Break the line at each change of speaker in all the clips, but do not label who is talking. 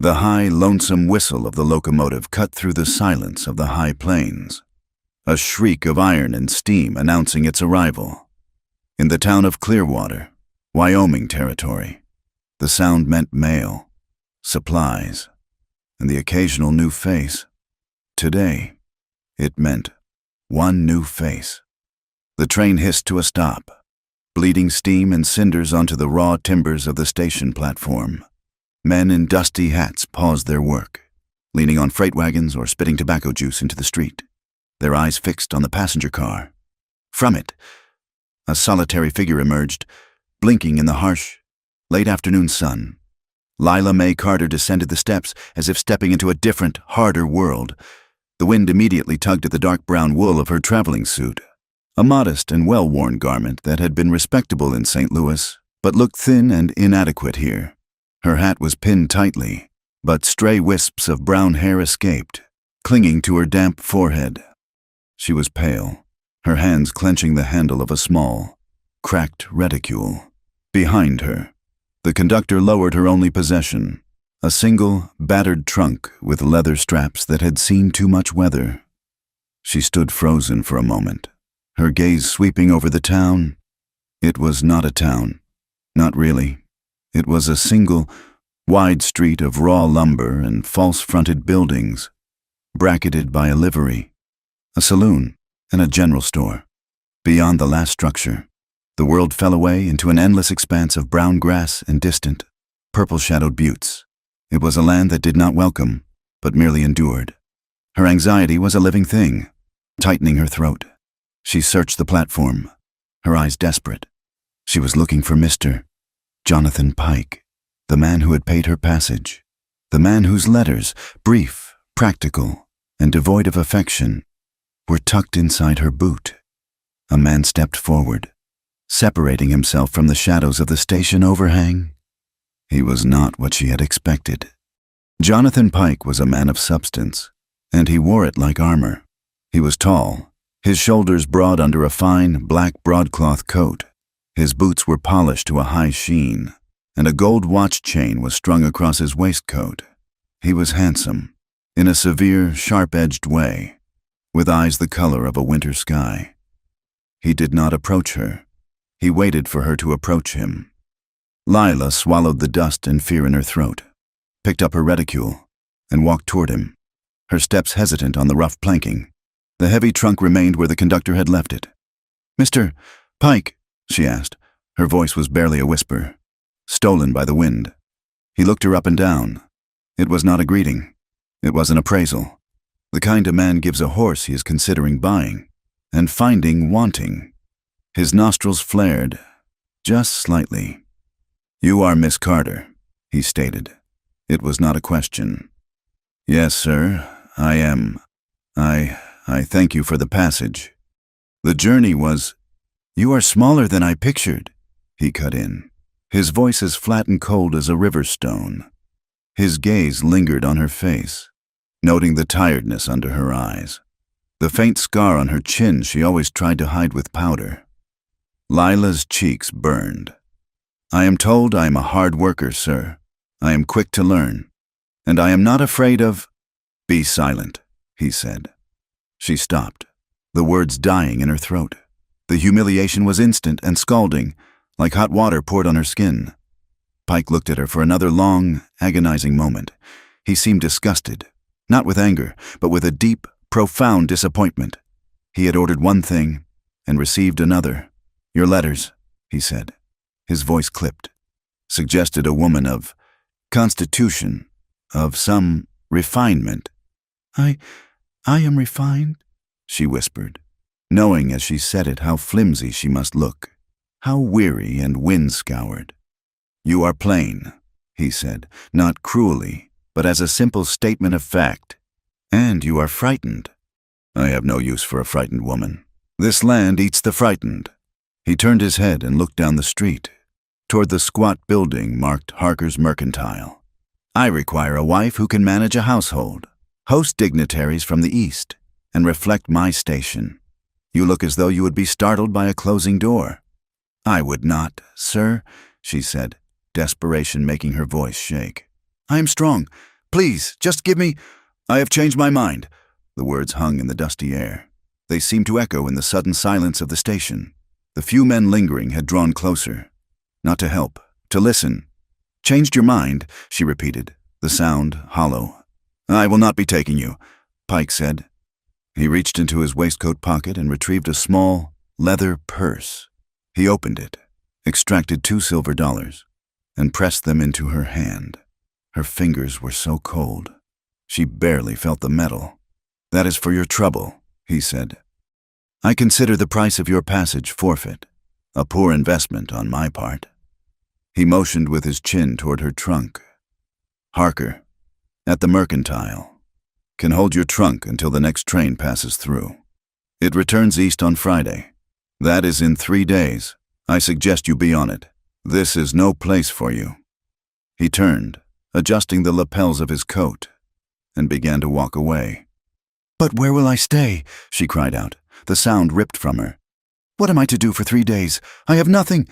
The high, lonesome whistle of the locomotive cut through the silence of the high plains, a shriek of iron and steam announcing its arrival. In the town of Clearwater, Wyoming territory, the sound meant mail, supplies, and the occasional new face. Today, it meant one new face. The train hissed to a stop, bleeding steam and cinders onto the raw timbers of the station platform. Men in dusty hats paused their work, leaning on freight wagons or spitting tobacco juice into the street, their eyes fixed on the passenger car. From it, a solitary figure emerged, blinking in the harsh, late-afternoon sun. Lila Mae Carter descended the steps as if stepping into a different, harder world. The wind immediately tugged at the dark brown wool of her traveling suit, a modest and well-worn garment that had been respectable in St. Louis, but looked thin and inadequate here. Her hat was pinned tightly, but stray wisps of brown hair escaped, clinging to her damp forehead. She was pale, her hands clenching the handle of a small, cracked reticule. Behind her, the conductor lowered her only possession, a single, battered trunk with leather straps that had seen too much weather. She stood frozen for a moment, her gaze sweeping over the town. It was not a town, not really. It was a single, wide street of raw lumber and false-fronted buildings, bracketed by a livery, a saloon, and a general store. Beyond the last structure, the world fell away into an endless expanse of brown grass and distant, purple-shadowed buttes. It was a land that did not welcome, but merely endured. Her anxiety was a living thing, tightening her throat. She searched the platform, her eyes desperate. She was looking for Mr. Jonathan Pike, the man who had paid her passage, the man whose letters, brief, practical, and devoid of affection, were tucked inside her boot. A man stepped forward, separating himself from the shadows of the station overhang. He was not what she had expected. Jonathan Pike was a man of substance, and he wore it like armor. He was tall, his shoulders broad under a fine, black broadcloth coat. His boots were polished to a high sheen, and a gold watch chain was strung across his waistcoat. He was handsome, in a severe, sharp-edged way, with eyes the color of a winter sky. He did not approach her. He waited for her to approach him. Lila swallowed the dust and fear in her throat, picked up her reticule, and walked toward him, her steps hesitant on the rough planking. The heavy trunk remained where the conductor had left it. "Mr. Pike," she asked. Her voice was barely a whisper, stolen by the wind. He looked her up and down. It was not a greeting. It was an appraisal, the kind a man gives a horse he is considering buying, and finding wanting. His nostrils flared, just slightly. "You are Miss Carter," he stated. It was not a question. "Yes, sir, I am. I thank you for the passage. The journey was—" "You are smaller than I pictured," he cut in, his voice as flat and cold as a river stone. His gaze lingered on her face, noting the tiredness under her eyes, the faint scar on her chin she always tried to hide with powder. Lila's cheeks burned. "I am told I am a hard worker, sir. I am quick to learn, and I am not afraid of—" "Be silent," he said. She stopped, the words dying in her throat. The humiliation was instant and scalding, like hot water poured on her skin. Pike looked at her for another long, agonizing moment. He seemed disgusted, not with anger, but with a deep, profound disappointment. He had ordered one thing and received another. "Your letters," he said. His voice clipped, suggested a woman of constitution, of some refinement. I am refined," she whispered, knowing as she said it how flimsy she must look, how weary and wind-scoured. "You are plain," he said, not cruelly, but as a simple statement of fact. "And you are frightened." "I have no use for a frightened woman. This land eats the frightened." He turned his head and looked down the street, toward the squat building marked Harker's Mercantile. "I require a wife who can manage a household, host dignitaries from the East, and reflect my station. You look as though you would be startled by a closing door." "I would not, sir," she said, desperation making her voice shake. "I am strong. Please, just give me— I have changed my mind." The words hung in the dusty air. They seemed to echo in the sudden silence of the station. The few men lingering had drawn closer. Not to help, to listen. "Changed your mind," she repeated, the sound hollow. "I will not be taking you," Pike said. He reached into his waistcoat pocket and retrieved a small, leather purse. He opened it, extracted $2 silver, and pressed them into her hand. Her fingers were so cold. She barely felt the metal. "That is for your trouble," he said. "I consider the price of your passage forfeit, a poor investment on my part." He motioned with his chin toward her trunk. "Harker, at the Mercantile. Can hold your trunk until the next train passes through. It returns east on Friday. That is in 3 days. I suggest you be on it. This is no place for you." He turned, adjusting the lapels of his coat, and began to walk away. "But where will I stay?" she cried out. The sound ripped from her. "What am I to do for 3 days? I have nothing—"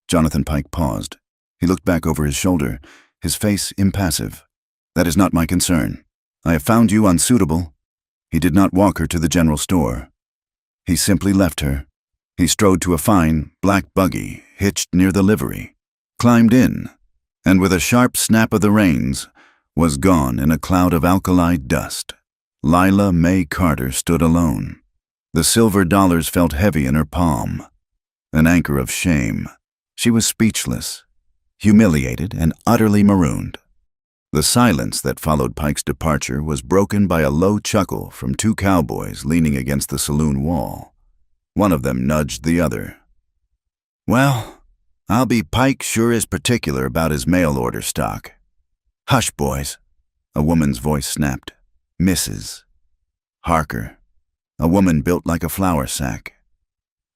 Jonathan Pike paused. He looked back over his shoulder, his face impassive. "That is not my concern. I have found you unsuitable." He did not walk her to the general store. He simply left her. He strode to a fine, black buggy hitched near the livery, climbed in, and with a sharp snap of the reins, was gone in a cloud of alkali dust. Lila Mae Carter stood alone. The silver dollars felt heavy in her palm, an anchor of shame. She was speechless, humiliated, and utterly marooned. The silence that followed Pike's departure was broken by a low chuckle from 2 cowboys leaning against the saloon wall. One of them nudged the other. "Well, I'll be Pike sure is particular about his mail order stock." "Hush, boys," a woman's voice snapped. "Mrs. Harker," a woman built like a flour sack,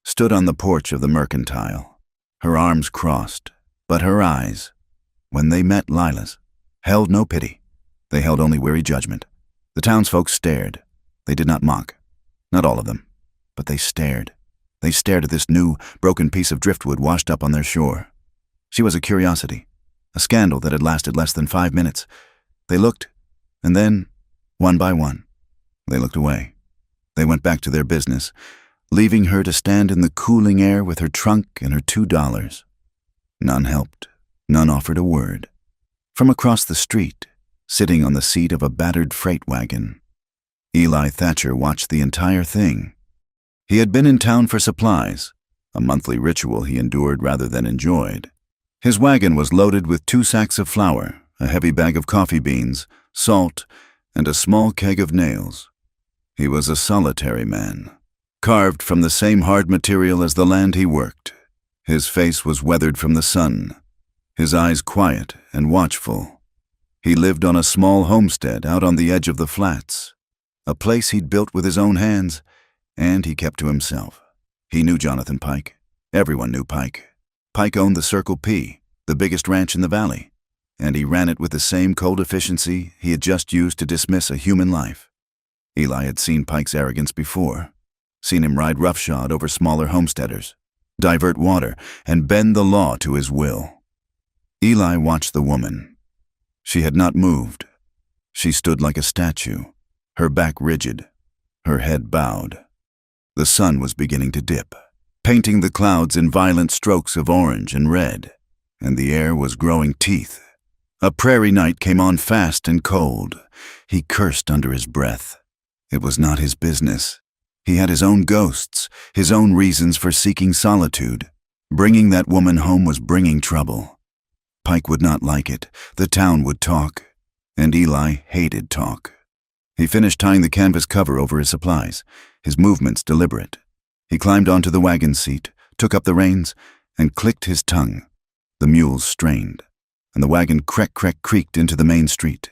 stood on the porch of the Mercantile, her arms crossed, but her eyes, when they met Lila's, held no pity. They held only weary judgment. The townsfolk stared. They did not mock. Not all of them, but they stared. They stared at this new, broken piece of driftwood washed up on their shore. She was a curiosity, a scandal that had lasted less than 5 minutes. They looked, and then, one by one, they looked away. They went back to their business, leaving her to stand in the cooling air with her trunk and her $2. None helped. None offered a word. From across the street, sitting on the seat of a battered freight wagon, Eli Thatcher watched the entire thing. He had been in town for supplies, a monthly ritual he endured rather than enjoyed. His wagon was loaded with 2 sacks of flour, a heavy bag of coffee beans, salt, and a small keg of nails. He was a solitary man, carved from the same hard material as the land he worked. His face was weathered from the sun, his eyes quiet and watchful. He lived on a small homestead out on the edge of the flats, a place he'd built with his own hands, and he kept to himself. He knew Jonathan Pike. Everyone knew Pike. Pike owned the Circle P, the biggest ranch in the valley, and he ran it with the same cold efficiency he had just used to dismiss a human life. Eli had seen Pike's arrogance before, seen him ride roughshod over smaller homesteaders, divert water, and bend the law to his will. Eli watched the woman. She had not moved. She stood like a statue, her back rigid, her head bowed. The sun was beginning to dip, painting the clouds in violent strokes of orange and red, and the air was growing teeth. A prairie night came on fast and cold. He cursed under his breath. It was not his business. He had his own ghosts, his own reasons for seeking solitude. Bringing that woman home was bringing trouble. Pike would not like it. The town would talk, and Eli hated talk. He finished tying the canvas cover over his supplies, his movements deliberate. He climbed onto the wagon seat, took up the reins, and clicked his tongue. The mules strained, and the wagon creaked into the main street.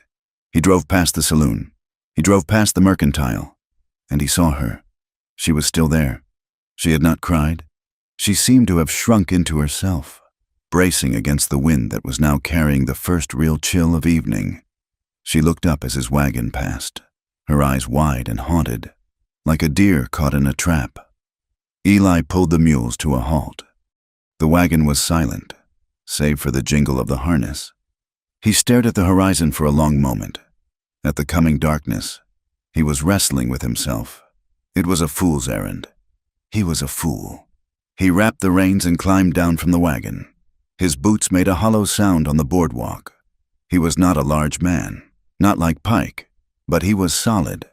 He drove past the saloon. He drove past the Mercantile, and he saw her. She was still there. She had not cried. She seemed to have shrunk into herself, bracing against the wind that was now carrying the first real chill of evening. She looked up as his wagon passed, her eyes wide and haunted, like a deer caught in a trap. Eli pulled the mules to a halt. The wagon was silent, save for the jingle of the harness. He stared at the horizon for a long moment, At the coming darkness, he was wrestling with himself. It was a fool's errand. He was a fool. He wrapped the reins and climbed down from the wagon. His boots made a hollow sound on the boardwalk. He was not a large man, not like Pike, but he was solid.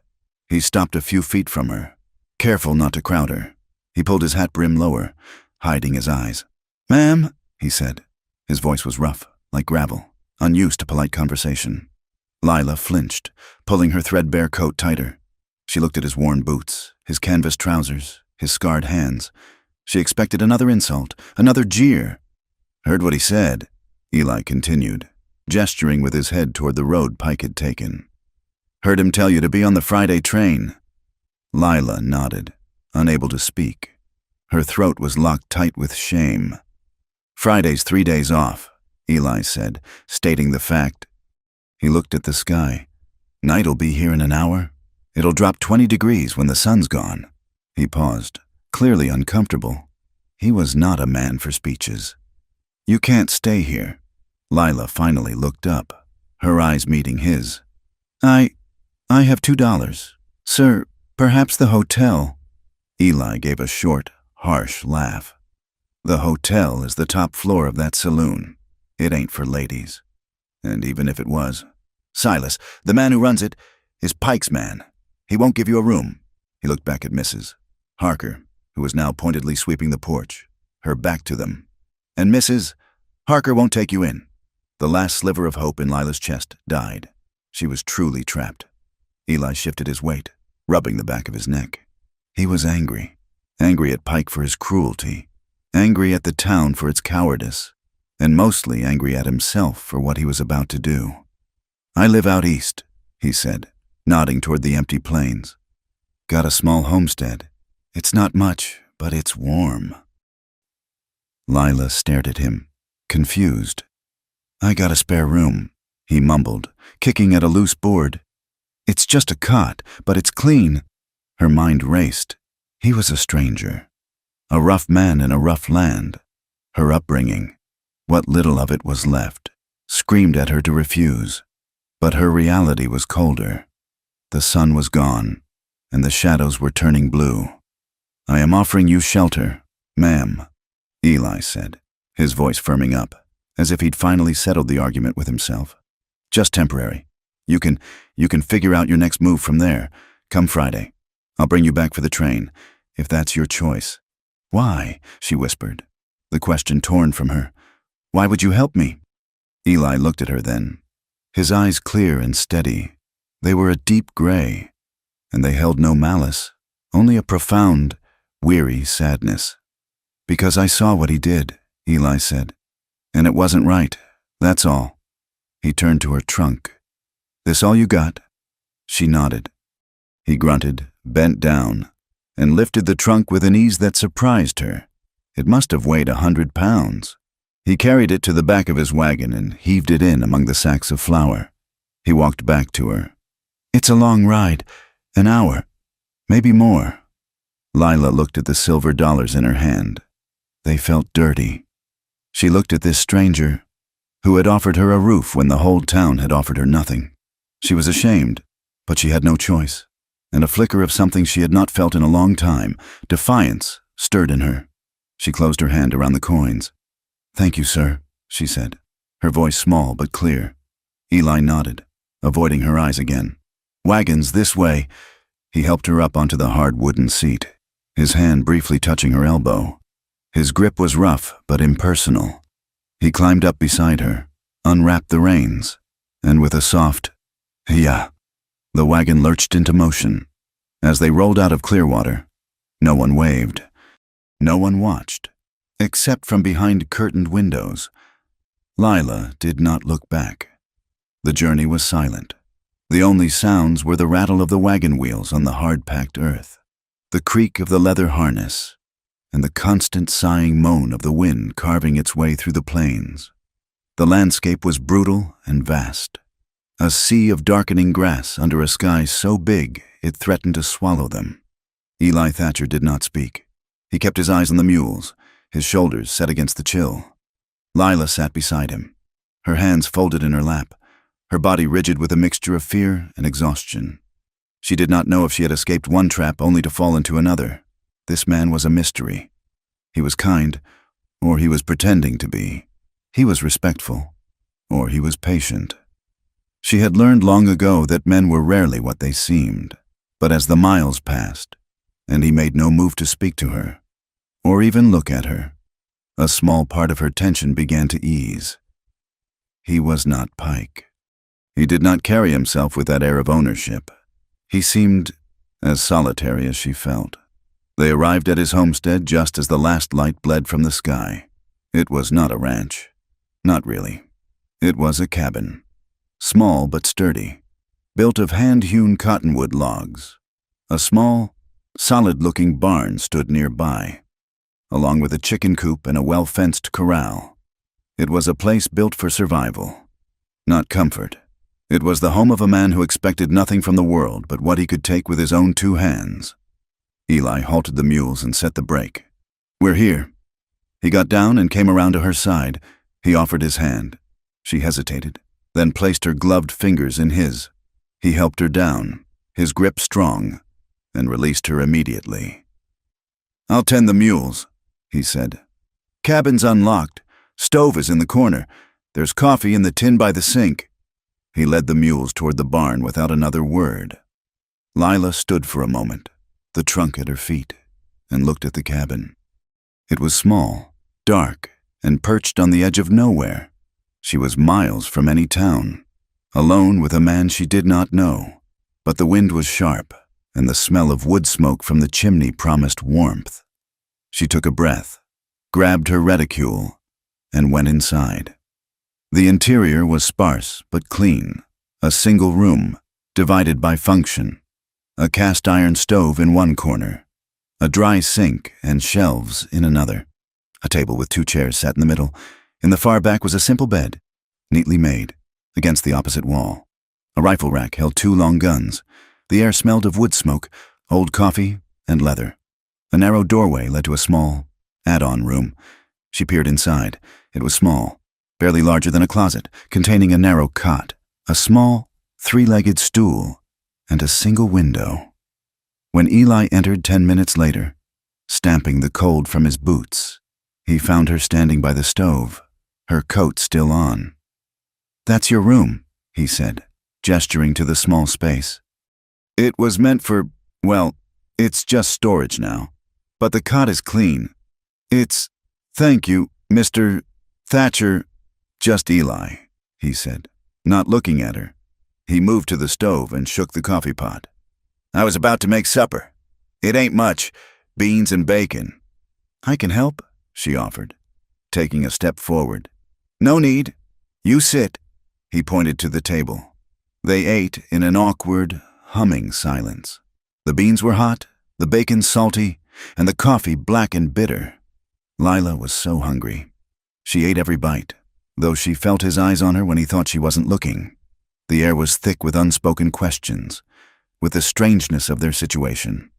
He stopped a few feet from her, careful not to crowd her. He pulled his hat brim lower, hiding his eyes. "Ma'am," he said. His voice was rough, like gravel, unused to polite conversation. Lila flinched, pulling her threadbare coat tighter. She looked at his worn boots, his canvas trousers, his scarred hands. She expected another insult, another jeer. "Heard what he said," Eli continued, gesturing with his head toward the road Pike had taken. "Heard him tell you to be on the Friday train." Lila nodded, unable to speak. Her throat was locked tight with shame. "Friday's 3 days off," Eli said, stating the fact. He looked at the sky. "Night'll be here in an hour. It'll drop 20 degrees when the sun's gone." He paused, clearly uncomfortable. He was not a man for speeches. "You can't stay here." Lila finally looked up, her eyes meeting his. I have $2. Sir, perhaps the hotel." Eli gave a short, harsh laugh. "The hotel is the top floor of that saloon. It ain't for ladies. And even if it was, Silas, the man who runs it, is Pike's man. He won't give you a room." He looked back at Mrs. Harker, who was now pointedly sweeping the porch, her back to them. "And Mrs. Harker won't take you in." The last sliver of hope in Lila's chest died. She was truly trapped. Eli shifted his weight, rubbing the back of his neck. He was angry. Angry at Pike for his cruelty. Angry at the town for its cowardice. And mostly angry at himself for what he was about to do. "I live out east," he said, nodding toward the empty plains. "Got a small homestead. It's not much, but it's warm." Lila stared at him, confused. "I got a spare room," he mumbled, kicking at a loose board. "It's just a cot, but it's clean." Her mind raced. He was a stranger. A rough man in a rough land. Her upbringing, what little of it was left, screamed at her to refuse. But her reality was colder. The sun was gone, and the shadows were turning blue. "I am offering you shelter, ma'am," Eli said, his voice firming up, as if he'd finally settled the argument with himself. "Just temporary. You can figure out your next move from there. Come Friday. I'll bring you back for the train, if that's your choice." "Why?" she whispered, the question torn from her. "Why would you help me?" Eli looked at her then, his eyes clear and steady. They were a deep gray, and they held no malice, only a profound, weary sadness. "Because I saw what he did," Eli said, "and it wasn't right, that's all." He turned to her trunk. "This all you got?" She nodded. He grunted, bent down, and lifted the trunk with an ease that surprised her. It must have weighed 100 pounds. He carried it to the back of his wagon and heaved it in among the sacks of flour. He walked back to her. "It's a long ride, an hour, maybe more." Lila looked at the silver dollars in her hand. They felt dirty. She looked at this stranger, who had offered her a roof when the whole town had offered her nothing. She was ashamed, but she had no choice, and a flicker of something she had not felt in a long time, defiance, stirred in her. She closed her hand around the coins. "Thank you, sir," she said, her voice small but clear. Eli nodded, avoiding her eyes again. "Wagons this way." He helped her up onto the hard wooden seat, his hand briefly touching her elbow. His grip was rough but impersonal. He climbed up beside her, unwrapped the reins, and with a soft, "Yeah," the wagon lurched into motion. As they rolled out of Clearwater, no one waved. No one watched, except from behind curtained windows. Lila did not look back. The journey was silent. The only sounds were the rattle of the wagon wheels on the hard-packed earth, the creak of the leather harness, and the constant sighing moan of the wind carving its way through the plains. The landscape was brutal and vast, a sea of darkening grass under a sky so big it threatened to swallow them. Eli Thatcher did not speak. He kept his eyes on the mules, his shoulders set against the chill. Lila sat beside him, her hands folded in her lap, her body rigid with a mixture of fear and exhaustion. She did not know if she had escaped one trap only to fall into another. This man was a mystery. He was kind, or he was pretending to be. He was respectful, or he was patient. She had learned long ago that men were rarely what they seemed. But as the miles passed, and he made no move to speak to her, or even look at her, a small part of her tension began to ease. He was not Pike. He did not carry himself with that air of ownership. He seemed as solitary as she felt. They arrived at his homestead just as the last light bled from the sky. It was not a ranch. Not really. It was a cabin. Small but sturdy, built of hand-hewn cottonwood logs. A small, solid-looking barn stood nearby, along with a chicken coop and a well-fenced corral. It was a place built for survival, not comfort. It was the home of a man who expected nothing from the world but what he could take with his own 2 hands. Eli halted the mules and set the brake. "We're here." He got down and came around to her side. He offered his hand. She hesitated, then placed her gloved fingers in his. He helped her down, his grip strong, and released her immediately. "I'll tend the mules," he said. "Cabin's unlocked. Stove is in the corner. There's coffee in the tin by the sink." He led the mules toward the barn without another word. Lila stood for a moment, the trunk at her feet, and looked at the cabin. It was small, dark, and perched on the edge of nowhere. She was miles from any town, alone with a man she did not know. But the wind was sharp, and the smell of wood smoke from the chimney promised warmth. She took a breath, grabbed her reticule, and went inside. The interior was sparse but clean, a single room, divided by function. A cast-iron stove in one corner, a dry sink and shelves in another. A table with 2 chairs sat in the middle. In the far back was a simple bed, neatly made, against the opposite wall. A rifle rack held 2 long guns. The air smelled of wood smoke, old coffee, and leather. A narrow doorway led to a small, add-on room. She peered inside. It was small, barely larger than a closet, containing a narrow cot, a small, 3-legged stool, and a single window. When Eli entered 10 minutes later, stamping the cold from his boots, he found her standing by the stove, her coat still on. "That's your room," he said, gesturing to the small space. "It was meant for, well, it's just storage now. But the cot is clean. It's, thank you, Mr. Thatcher." "Just Eli," he said, not looking at her. He moved to the stove and shook the coffee pot. "I was about to make supper. It ain't much, beans and bacon." "I can help," she offered, taking a step forward. "No need. You sit." He pointed to the table. They ate in an awkward, humming silence. The beans were hot, the bacon salty, and the coffee black and bitter. Lila was so hungry. She ate every bite, though she felt his eyes on her when he thought she wasn't looking. The air was thick with unspoken questions, with the strangeness of their situation.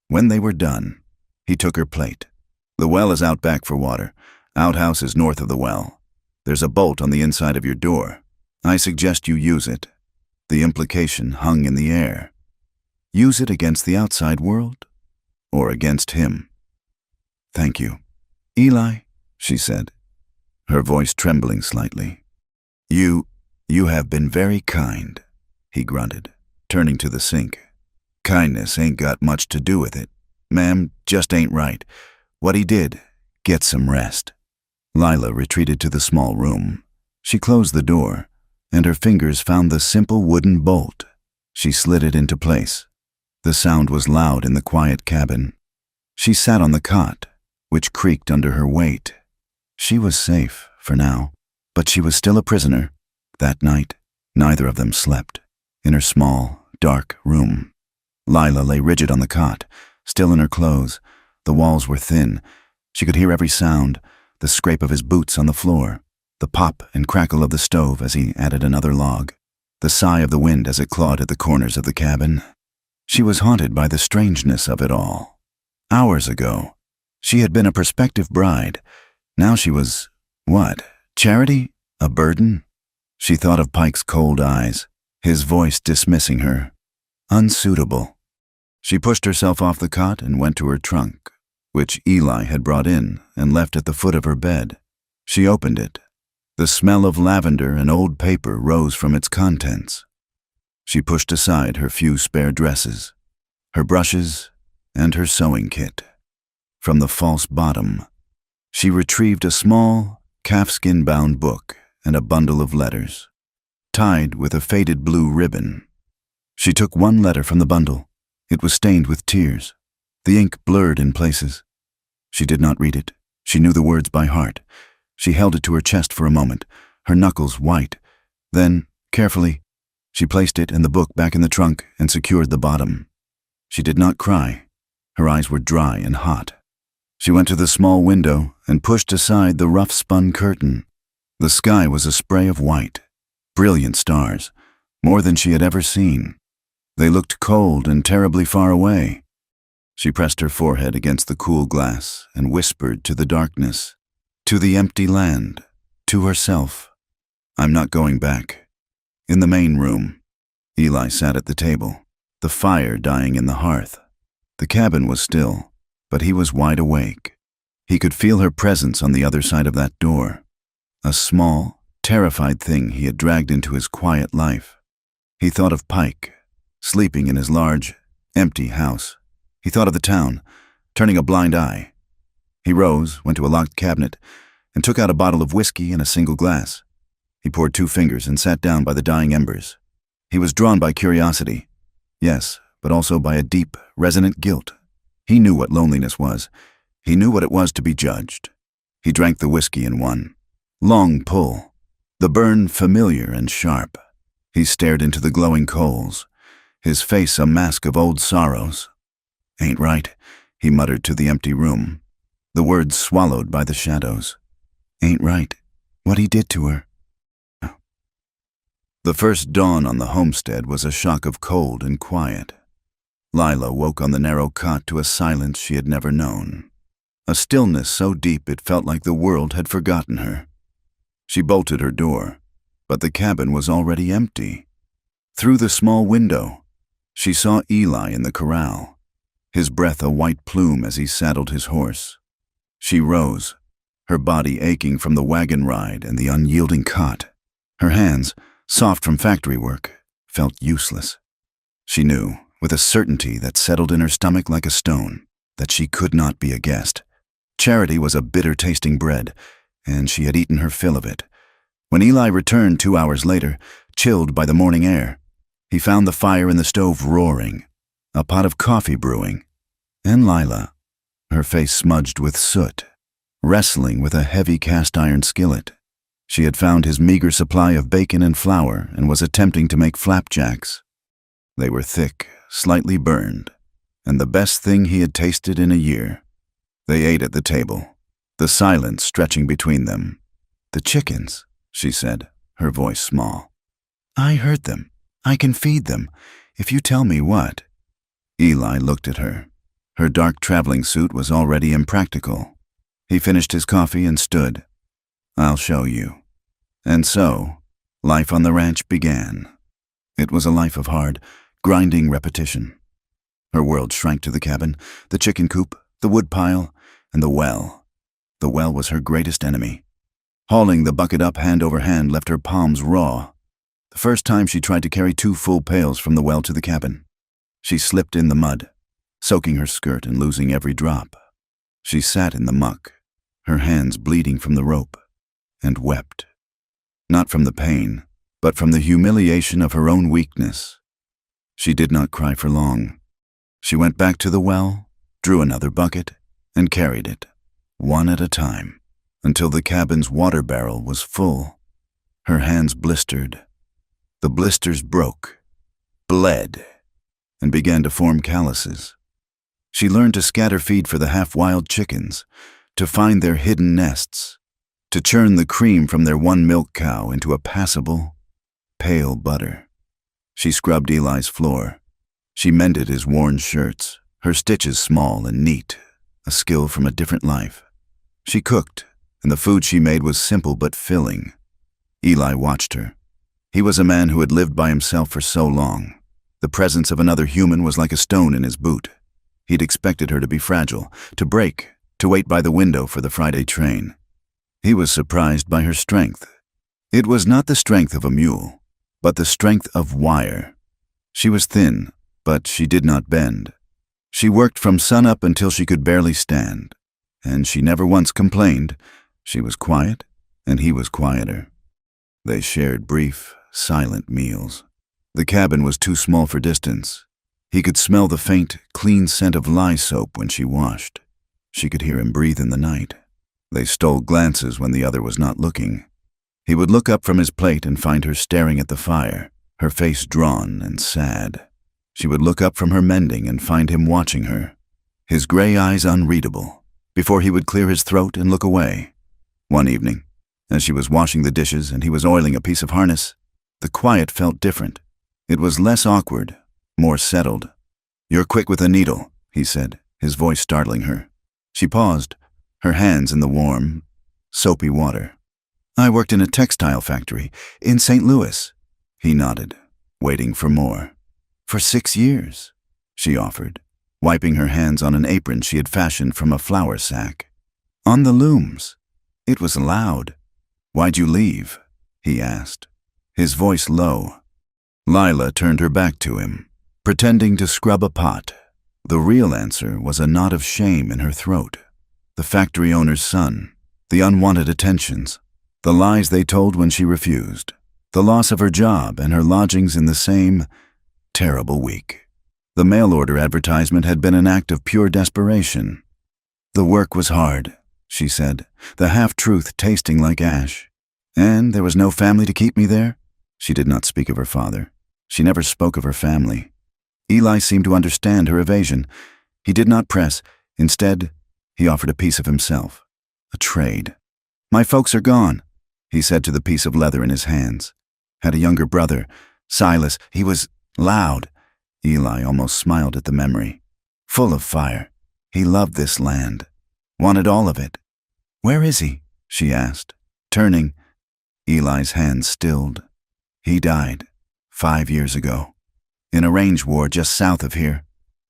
When they were done, he took her plate. "The well is out back for water. Outhouse is north of the well. There's a bolt on the inside of your door. I suggest you use it." The implication hung in the air. Use it against the outside world, or against him? "Thank you, Eli," she said, her voice trembling slightly. You have been very kind," he grunted, turning to the sink. "Kindness ain't got much to do with it. Ma'am, just ain't right. What he did, get some rest." Lila retreated to the small room. She closed the door, and her fingers found the simple wooden bolt. She slid it into place. The sound was loud in the quiet cabin. She sat on the cot, which creaked under her weight. She was safe, for now, but she was still a prisoner. That night, neither of them slept, in her small, dark room. Lila lay rigid on the cot, still in her clothes. The walls were thin. She could hear every sound, the scrape of his boots on the floor, the pop and crackle of the stove as he added another log, the sigh of the wind as it clawed at the corners of the cabin. She was haunted by the strangeness of it all. Hours ago, she had been a prospective bride. Now she was, what, charity? A burden? She thought of Pike's cold eyes, his voice dismissing her. Unsuitable. She pushed herself off the cot and went to her trunk, which Eli had brought in and left at the foot of her bed. She opened it. The smell of lavender and old paper rose from its contents. She pushed aside her few spare dresses, her brushes, and her sewing kit. From the false bottom, she retrieved a small, calfskin-bound book and a bundle of letters, tied with a faded blue ribbon. She took one letter from the bundle. It was stained with tears, the ink blurred in places. She did not read it. She knew the words by heart. She held it to her chest for a moment, her knuckles white. Then, carefully, she placed it and the book back in the trunk and secured the bottom. She did not cry. Her eyes were dry and hot. She went to the small window and pushed aside the rough-spun curtain. The sky was a spray of white, brilliant stars, more than she had ever seen. They looked cold and terribly far away. She pressed her forehead against the cool glass and whispered to the darkness, to the empty land, to herself. I'm not going back. In the main room, Eli sat at the table, the fire dying in the hearth. The cabin was still, but he was wide awake. He could feel her presence on the other side of that door, a small, terrified thing he had dragged into his quiet life. He thought of Pike, sleeping in his large, empty house. He thought of the town, turning a blind eye. He rose, went to a locked cabinet, and took out a bottle of whiskey and a single glass. He poured 2 fingers and sat down by the dying embers. He was drawn by curiosity, yes, but also by a deep, resonant guilt. He knew what loneliness was. He knew what it was to be judged. He drank the whiskey in one long pull, the burn familiar and sharp. He stared into the glowing coals, his face a mask of old sorrows. Ain't right, he muttered to the empty room, the words swallowed by the shadows. Ain't right, what he did to her. The first dawn on the homestead was a shock of cold and quiet. Lila woke on the narrow cot to a silence she had never known, a stillness so deep it felt like the world had forgotten her. She bolted her door, but the cabin was already empty. Through the small window, she saw Eli in the corral, his breath a white plume as he saddled his horse. She rose, her body aching from the wagon ride and the unyielding cot. Her hands, soft from factory work, felt useless. She knew, with a certainty that settled in her stomach like a stone, that she could not be a guest. Charity was a bitter-tasting bread, and she had eaten her fill of it. When Eli returned 2 hours later, chilled by the morning air, he found the fire in the stove roaring, a pot of coffee brewing, and Lila, her face smudged with soot, wrestling with a heavy cast-iron skillet. She had found his meager supply of bacon and flour and was attempting to make flapjacks. They were thick, slightly burned, and the best thing he had tasted in a year. They ate at the table, the silence stretching between them. The chickens, she said, her voice small. I heard them. I can feed them, if you tell me what. Eli looked at her. Her dark traveling suit was already impractical. He finished his coffee and stood. I'll show you. And so, life on the ranch began. It was a life of hard, grinding repetition. Her world shrank to the cabin, the chicken coop, the wood pile, and the well. The well was her greatest enemy. Hauling the bucket up hand over hand left her palms raw. The first time she tried to carry 2 full pails from the well to the cabin. She slipped in the mud, soaking her skirt and losing every drop. She sat in the muck, her hands bleeding from the rope, and wept. Not from the pain, but from the humiliation of her own weakness. She did not cry for long. She went back to the well, drew another bucket, and carried it, one at a time, until the cabin's water barrel was full. Her hands blistered. The blisters broke, bled, and began to form calluses. She learned to scatter feed for the half-wild chickens, to find their hidden nests, to churn the cream from their one milk cow into a passable, pale butter. She scrubbed Eli's floor. She mended his worn shirts, her stitches small and neat, a skill from a different life. She cooked, and the food she made was simple but filling. Eli watched her, He was a man who had lived by himself for so long. The presence of another human was like a stone in his boot. He'd expected her to be fragile, to break, to wait by the window for the Friday train. He was surprised by her strength. It was not the strength of a mule, but the strength of wire. She was thin, but she did not bend. She worked from sunup until she could barely stand, and she never once complained. She was quiet, and he was quieter. They shared brief, silent meals. The cabin was too small for distance. He could smell the faint, clean scent of lye soap when she washed. She could hear him breathe in the night. They stole glances when the other was not looking. He would look up from his plate and find her staring at the fire, her face drawn and sad. She would look up from her mending and find him watching her, his gray eyes unreadable, before he would clear his throat and look away. One evening, as she was washing the dishes and he was oiling a piece of harness, the quiet felt different. It was less awkward, more settled. "You're quick with a needle," he said, his voice startling her. She paused, her hands in the warm, soapy water. "I worked in a textile factory in St. Louis." He nodded, waiting for more. "For 6 years," she offered, wiping her hands on an apron she had fashioned from a flour sack. "On the looms. It was loud." "Why'd you leave?" he asked, his voice low. Lila turned her back to him, pretending to scrub a pot. The real answer was a knot of shame in her throat. The factory owner's son, the unwanted attentions, the lies they told when she refused, the loss of her job and her lodgings in the same terrible week. The mail-order advertisement had been an act of pure desperation. "The work was hard," she said, the half-truth tasting like ash. "And there was no family to keep me there?" She did not speak of her father. She never spoke of her family. Eli seemed to understand her evasion. He did not press. Instead, he offered a piece of himself. A trade. "My folks are gone," he said to the piece of leather in his hands. "Had a younger brother, Silas. He was loud." Eli almost smiled at the memory. "Full of fire. He loved this land. Wanted all of it." "Where is he?" she asked, turning. Eli's hands stilled. "He died 5 years ago. In a range war just south of here.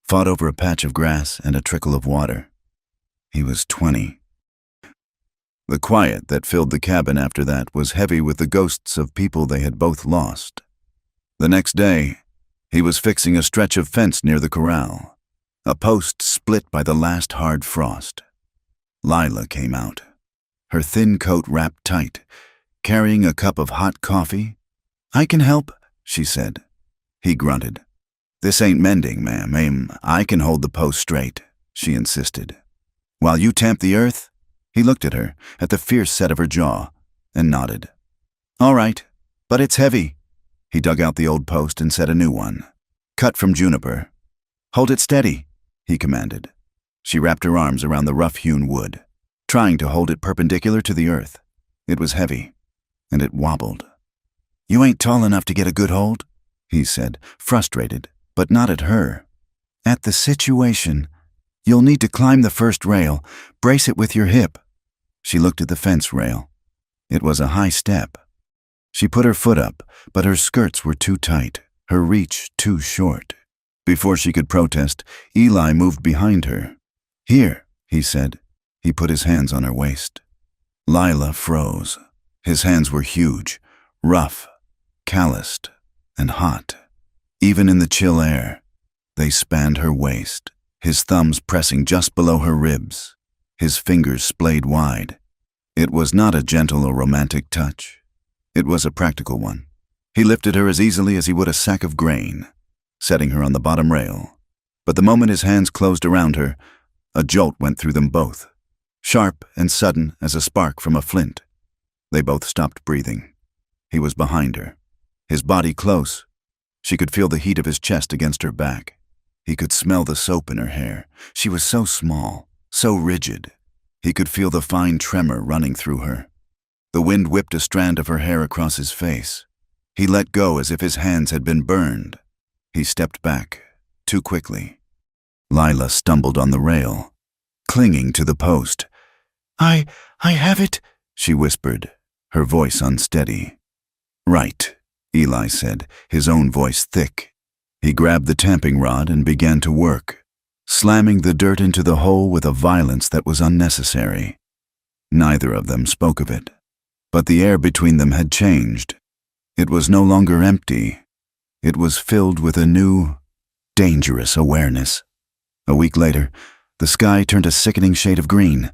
Fought over a patch of grass and a trickle of water. He was 20. The quiet that filled the cabin after that was heavy with the ghosts of people they had both lost. The next day, he was fixing a stretch of fence near the corral, a post split by the last hard frost. Lila came out, her thin coat wrapped tight, carrying a cup of hot coffee. "I can help," she said. He grunted. "This ain't mending, ma'am. I can hold the post straight," she insisted. "While you tamp the earth?" He looked at her, at the fierce set of her jaw, and nodded. "All right, but it's heavy." He dug out the old post and set a new one, cut from juniper. "Hold it steady," he commanded. She wrapped her arms around the rough-hewn wood, trying to hold it perpendicular to the earth. It was heavy, and it wobbled. "You ain't tall enough to get a good hold," he said, frustrated, but not at her. "At the situation, you'll need to climb the first rail, brace it with your hip." She looked at the fence rail. It was a high step. She put her foot up, but her skirts were too tight, her reach too short. Before she could protest, Eli moved behind her. "Here," he said. He put his hands on her waist. Lila froze. His hands were huge, rough, calloused, and hot. Even in the chill air, they spanned her waist, his thumbs pressing just below her ribs, his fingers splayed wide. It was not a gentle or romantic touch. It was a practical one. He lifted her as easily as he would a sack of grain, setting her on the bottom rail. But the moment his hands closed around her, a jolt went through them both, sharp and sudden as a spark from a flint. They both stopped breathing. He was behind her, his body close. She could feel the heat of his chest against her back. He could smell the soap in her hair. She was so small, so rigid. He could feel the fine tremor running through her. The wind whipped a strand of her hair across his face. He let go as if his hands had been burned. He stepped back, too quickly. Lila stumbled on the rail, clinging to the post. I have it," she whispered, her voice unsteady. "Right," Eli said, his own voice thick. He grabbed the tamping rod and began to work, slamming the dirt into the hole with a violence that was unnecessary. Neither of them spoke of it, but the air between them had changed. It was no longer empty. It was filled with a new, dangerous awareness. A week later, the sky turned a sickening shade of green.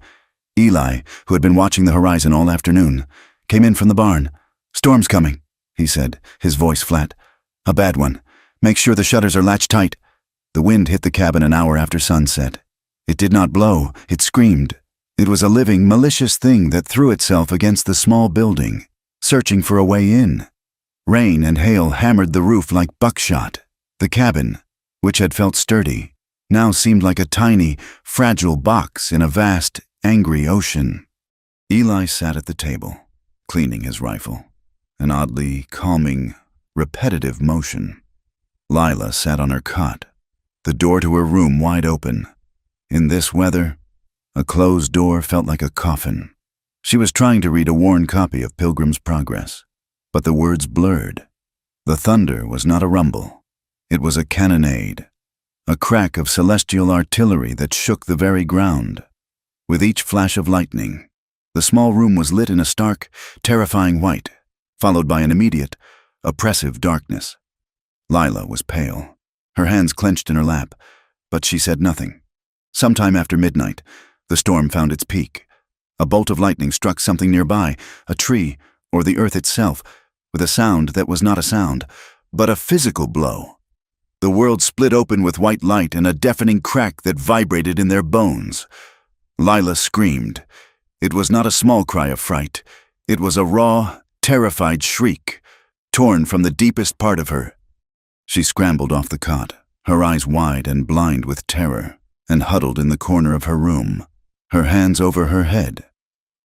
Eli, who had been watching the horizon all afternoon, came in from the barn. "Storm's coming," he said, his voice flat. "A bad one. Make sure the shutters are latched tight." The wind hit the cabin an hour after sunset. It did not blow, it screamed. It was a living, malicious thing that threw itself against the small building, searching for a way in. Rain and hail hammered the roof like buckshot. The cabin, which had felt sturdy, now seemed like a tiny, fragile box in a vast, angry ocean. Eli sat at the table, cleaning his rifle, an oddly calming, repetitive motion. Lila sat on her cot, the door to her room wide open. In this weather, a closed door felt like a coffin. She was trying to read a worn copy of Pilgrim's Progress, but the words blurred. The thunder was not a rumble. It was a cannonade, a crack of celestial artillery that shook the very ground. With each flash of lightning, the small room was lit in a stark, terrifying white, followed by an immediate, oppressive darkness. Lila was pale, her hands clenched in her lap, but she said nothing. Sometime after midnight, the storm found its peak. A bolt of lightning struck something nearby, a tree, or the earth itself, with a sound that was not a sound, but a physical blow. The world split open with white light and a deafening crack that vibrated in their bones. Lila screamed. It was not a small cry of fright. It was a raw, terrified shriek, torn from the deepest part of her. She scrambled off the cot, her eyes wide and blind with terror, and huddled in the corner of her room, her hands over her head.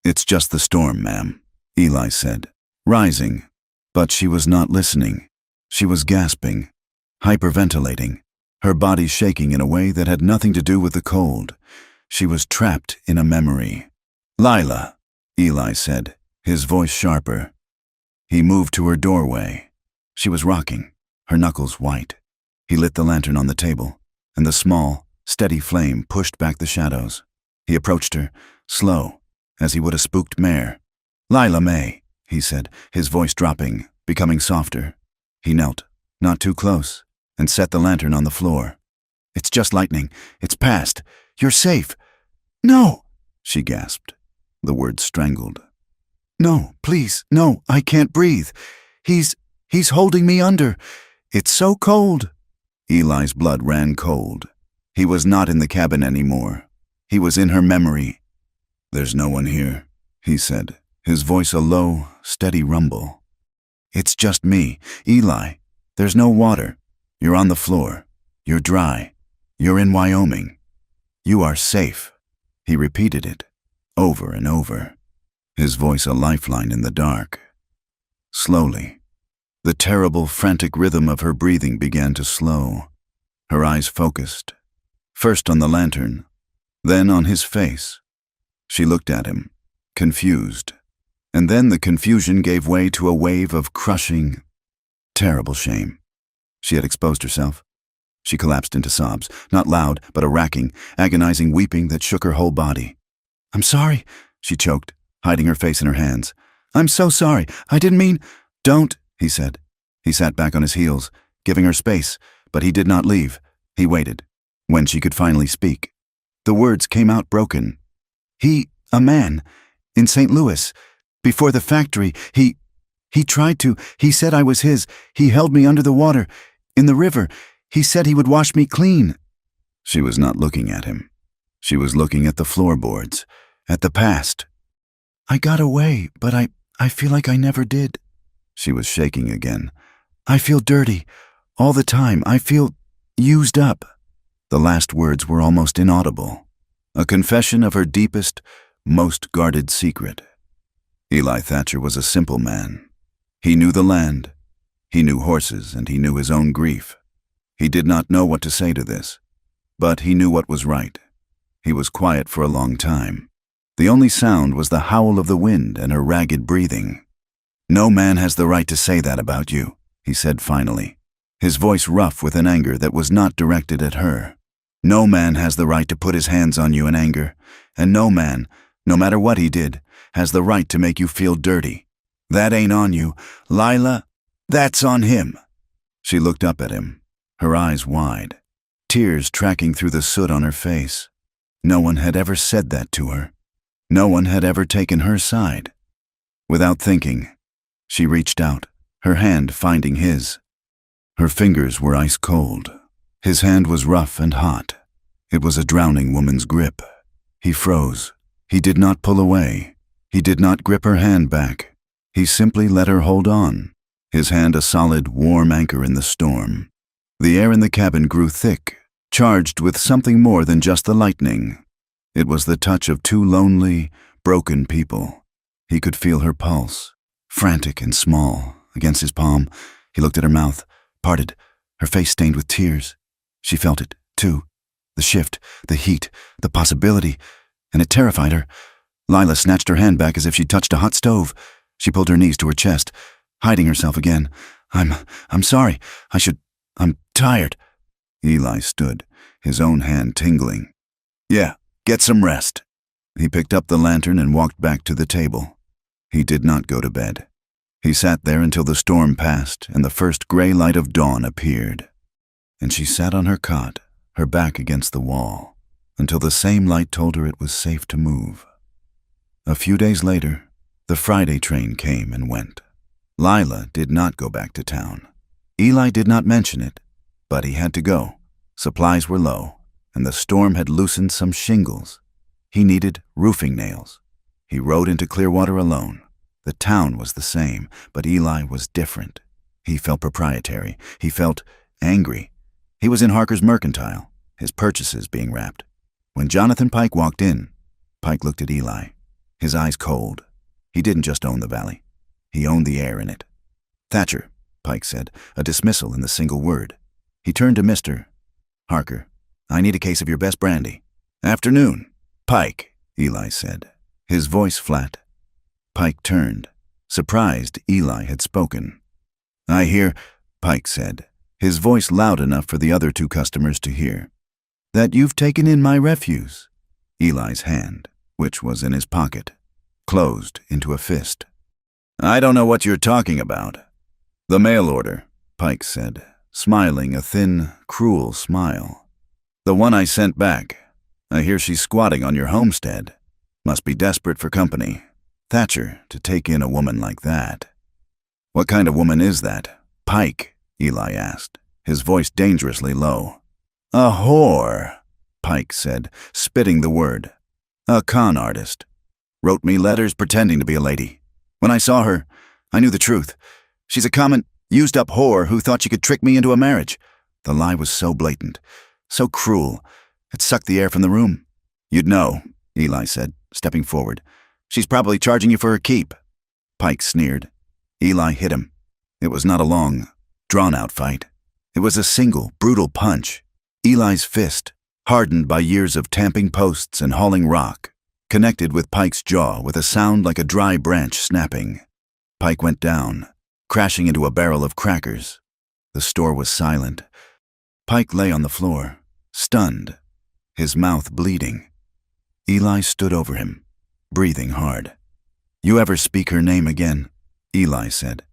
"It's just the storm, ma'am," Eli said, rising. But she was not listening. She was gasping, hyperventilating, her body shaking in a way that had nothing to do with the cold. She was trapped in a memory. "Lila," Eli said, his voice sharper. He moved to her doorway. She was rocking, her knuckles white. He lit the lantern on the table, and the small, steady flame pushed back the shadows. He approached her, slow, as he would a spooked mare. "Lila May," he said, his voice dropping, becoming softer. He knelt, not too close, and set the lantern on the floor. "It's just lightning. It's past. You're safe." "No," she gasped, the words strangled. "No, please, no, I can't breathe. He's holding me under. It's so cold." Eli's blood ran cold. He was not in the cabin anymore. He was in her memory. "There's no one here," he said, his voice a low, steady rumble. "It's just me, Eli. There's no water. You're on the floor. You're dry. You're in Wyoming. You are safe." He repeated it, over and over, his voice a lifeline in the dark. Slowly, the terrible, frantic rhythm of her breathing began to slow. Her eyes focused, first on the lantern, then on his face. She looked at him, confused, and then the confusion gave way to a wave of crushing, terrible shame. She had exposed herself. She collapsed into sobs, not loud, but a racking, agonizing weeping that shook her whole body. "I'm sorry," she choked, hiding her face in her hands. "I'm so sorry. I didn't mean—" "Don't," he said. He sat back on his heels, giving her space, but he did not leave. He waited, when she could finally speak. The words came out broken. "A man, in St. Louis, before the factory, he tried to, he said I was his, he held me under the water, in the river, he said he would wash me clean." She was not looking at him. She was looking at the floorboards, at the past. "I got away, but I feel like I never did." She was shaking again. "I feel dirty, all the time. I feel used up." The last words were almost inaudible, a confession of her deepest, most guarded secret. Eli Thatcher was a simple man. He knew the land. He knew horses, and he knew his own grief. He did not know what to say to this, but he knew what was right. He was quiet for a long time. The only sound was the howl of the wind and her ragged breathing. "No man has the right to say that about you," he said finally, his voice rough with an anger that was not directed at her. No man has the right to put his hands on you in anger, and no man, no matter what he did, has the right to make you feel dirty. That ain't on you, Lila. That's on him. She looked up at him, her eyes wide, tears tracking through the soot on her face. No one had ever said that to her. No one had ever taken her side. Without thinking, she reached out, her hand finding his. Her fingers were ice cold. His hand was rough and hot. It was a drowning woman's grip. He froze. He did not pull away. He did not grip her hand back. He simply let her hold on, his hand a solid, warm anchor in the storm. The air in the cabin grew thick, charged with something more than just the lightning. It was the touch of two lonely, broken people. He could feel her pulse, frantic and small, against his palm. He looked at her mouth, parted, her face stained with tears. She felt it, too. The shift, the heat, the possibility, and it terrified her. Lila snatched her hand back as if she'd touched a hot stove. She pulled her knees to her chest, hiding herself again. I'm sorry. I'm tired. Eli stood, his own hand tingling. Yeah, get some rest. He picked up the lantern and walked back to the table. He did not go to bed. He sat there until the storm passed and the first gray light of dawn appeared. And she sat on her cot, her back against the wall, until the same light told her it was safe to move. A few days later, the Friday train came and went. Lila did not go back to town. Eli did not mention it, but he had to go. Supplies were low, and the storm had loosened some shingles. He needed roofing nails. He rode into Clearwater alone. The town was the same, but Eli was different. He felt proprietary. He felt angry. He was in Harker's Mercantile, his purchases being wrapped. When Jonathan Pike walked in, Pike looked at Eli, his eyes cold. He didn't just own the valley. He owned the air in it. Thatcher, Pike said, a dismissal in the single word. He turned to Mr. Harker. I need a case of your best brandy. Afternoon. Pike, Eli said, his voice flat. Pike turned, surprised Eli had spoken. I hear, Pike said, his voice loud enough for the other two customers to hear, that you've taken in my refuse. Eli's hand, which was in his pocket, closed into a fist. I don't know what you're talking about. The mail order, Pike said, smiling a thin, cruel smile. The one I sent back. I hear she's squatting on your homestead. Must be desperate for company. Thatcher, to take in a woman like that. What kind of woman is that? Pike, Eli asked, his voice dangerously low. A whore, Pike said, spitting the word. A con artist. Wrote me letters pretending to be a lady. When I saw her, I knew the truth. She's a common, used-up whore who thought she could trick me into a marriage. The lie was so blatant, so cruel, it sucked the air from the room. You'd know, Eli said, stepping forward. She's probably charging you for her keep. Pike sneered. Eli hit him. It was not a long, drawn-out fight. It was a single, brutal punch. Eli's fist, hardened by years of tamping posts and hauling rock, connected with Pike's jaw with a sound like a dry branch snapping. Pike went down, crashing into a barrel of crackers. The store was silent. Pike lay on the floor, stunned, his mouth bleeding. Eli stood over him, breathing hard. You ever speak her name again, Eli said,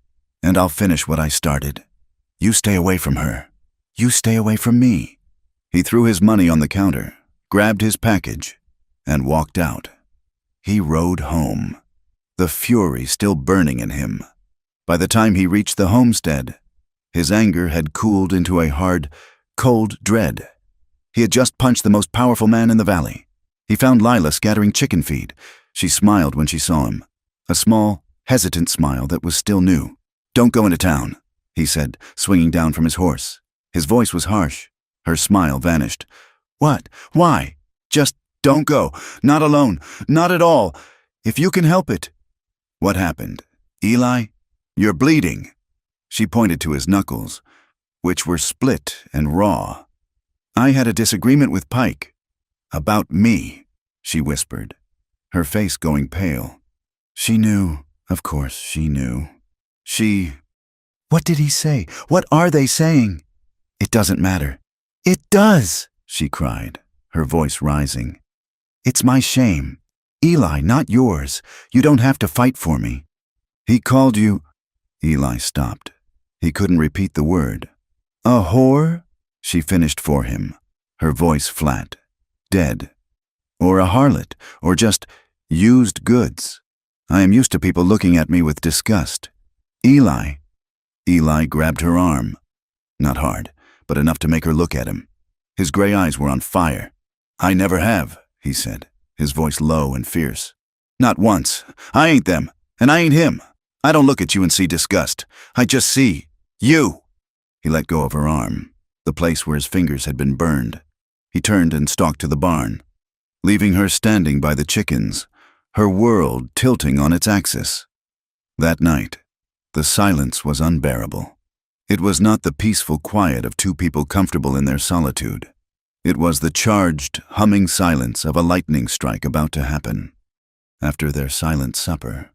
and I'll finish what I started. You stay away from her. You stay away from me. He threw his money on the counter, grabbed his package, and walked out. He rode home, the fury still burning in him. By the time he reached the homestead, his anger had cooled into a hard, cold dread. He had just punched the most powerful man in the valley. He found Lila scattering chicken feed. She smiled when she saw him, a small, hesitant smile that was still new. Don't go into town, he said, swinging down from his horse. His voice was harsh. Her smile vanished. What? Why? Just don't go. Not alone. Not at all. If you can help it. What happened? Eli? You're bleeding. She pointed to his knuckles, which were split and raw. I had a disagreement with Pike. About me, she whispered, her face going pale. She knew, of course she knew. What did he say? What are they saying? It doesn't matter. It does, she cried, her voice rising. It's my shame. Eli, not yours. You don't have to fight for me. He called you... Eli stopped. He couldn't repeat the word. A whore? She finished for him, her voice flat. Dead. Or a harlot, or just used goods. I am used to people looking at me with disgust. Eli. Eli grabbed her arm. Not hard, but enough to make her look at him. His gray eyes were on fire. I never have, he said, his voice low and fierce. Not once. I ain't them, and I ain't him. I don't look at you and see disgust. I just see you. He let go of her arm, the place where his fingers had been burned. He turned and stalked to the barn, leaving her standing by the chickens, her world tilting on its axis. That night, the silence was unbearable. It was not the peaceful quiet of two people comfortable in their solitude. It was the charged, humming silence of a lightning strike about to happen. After their silent supper,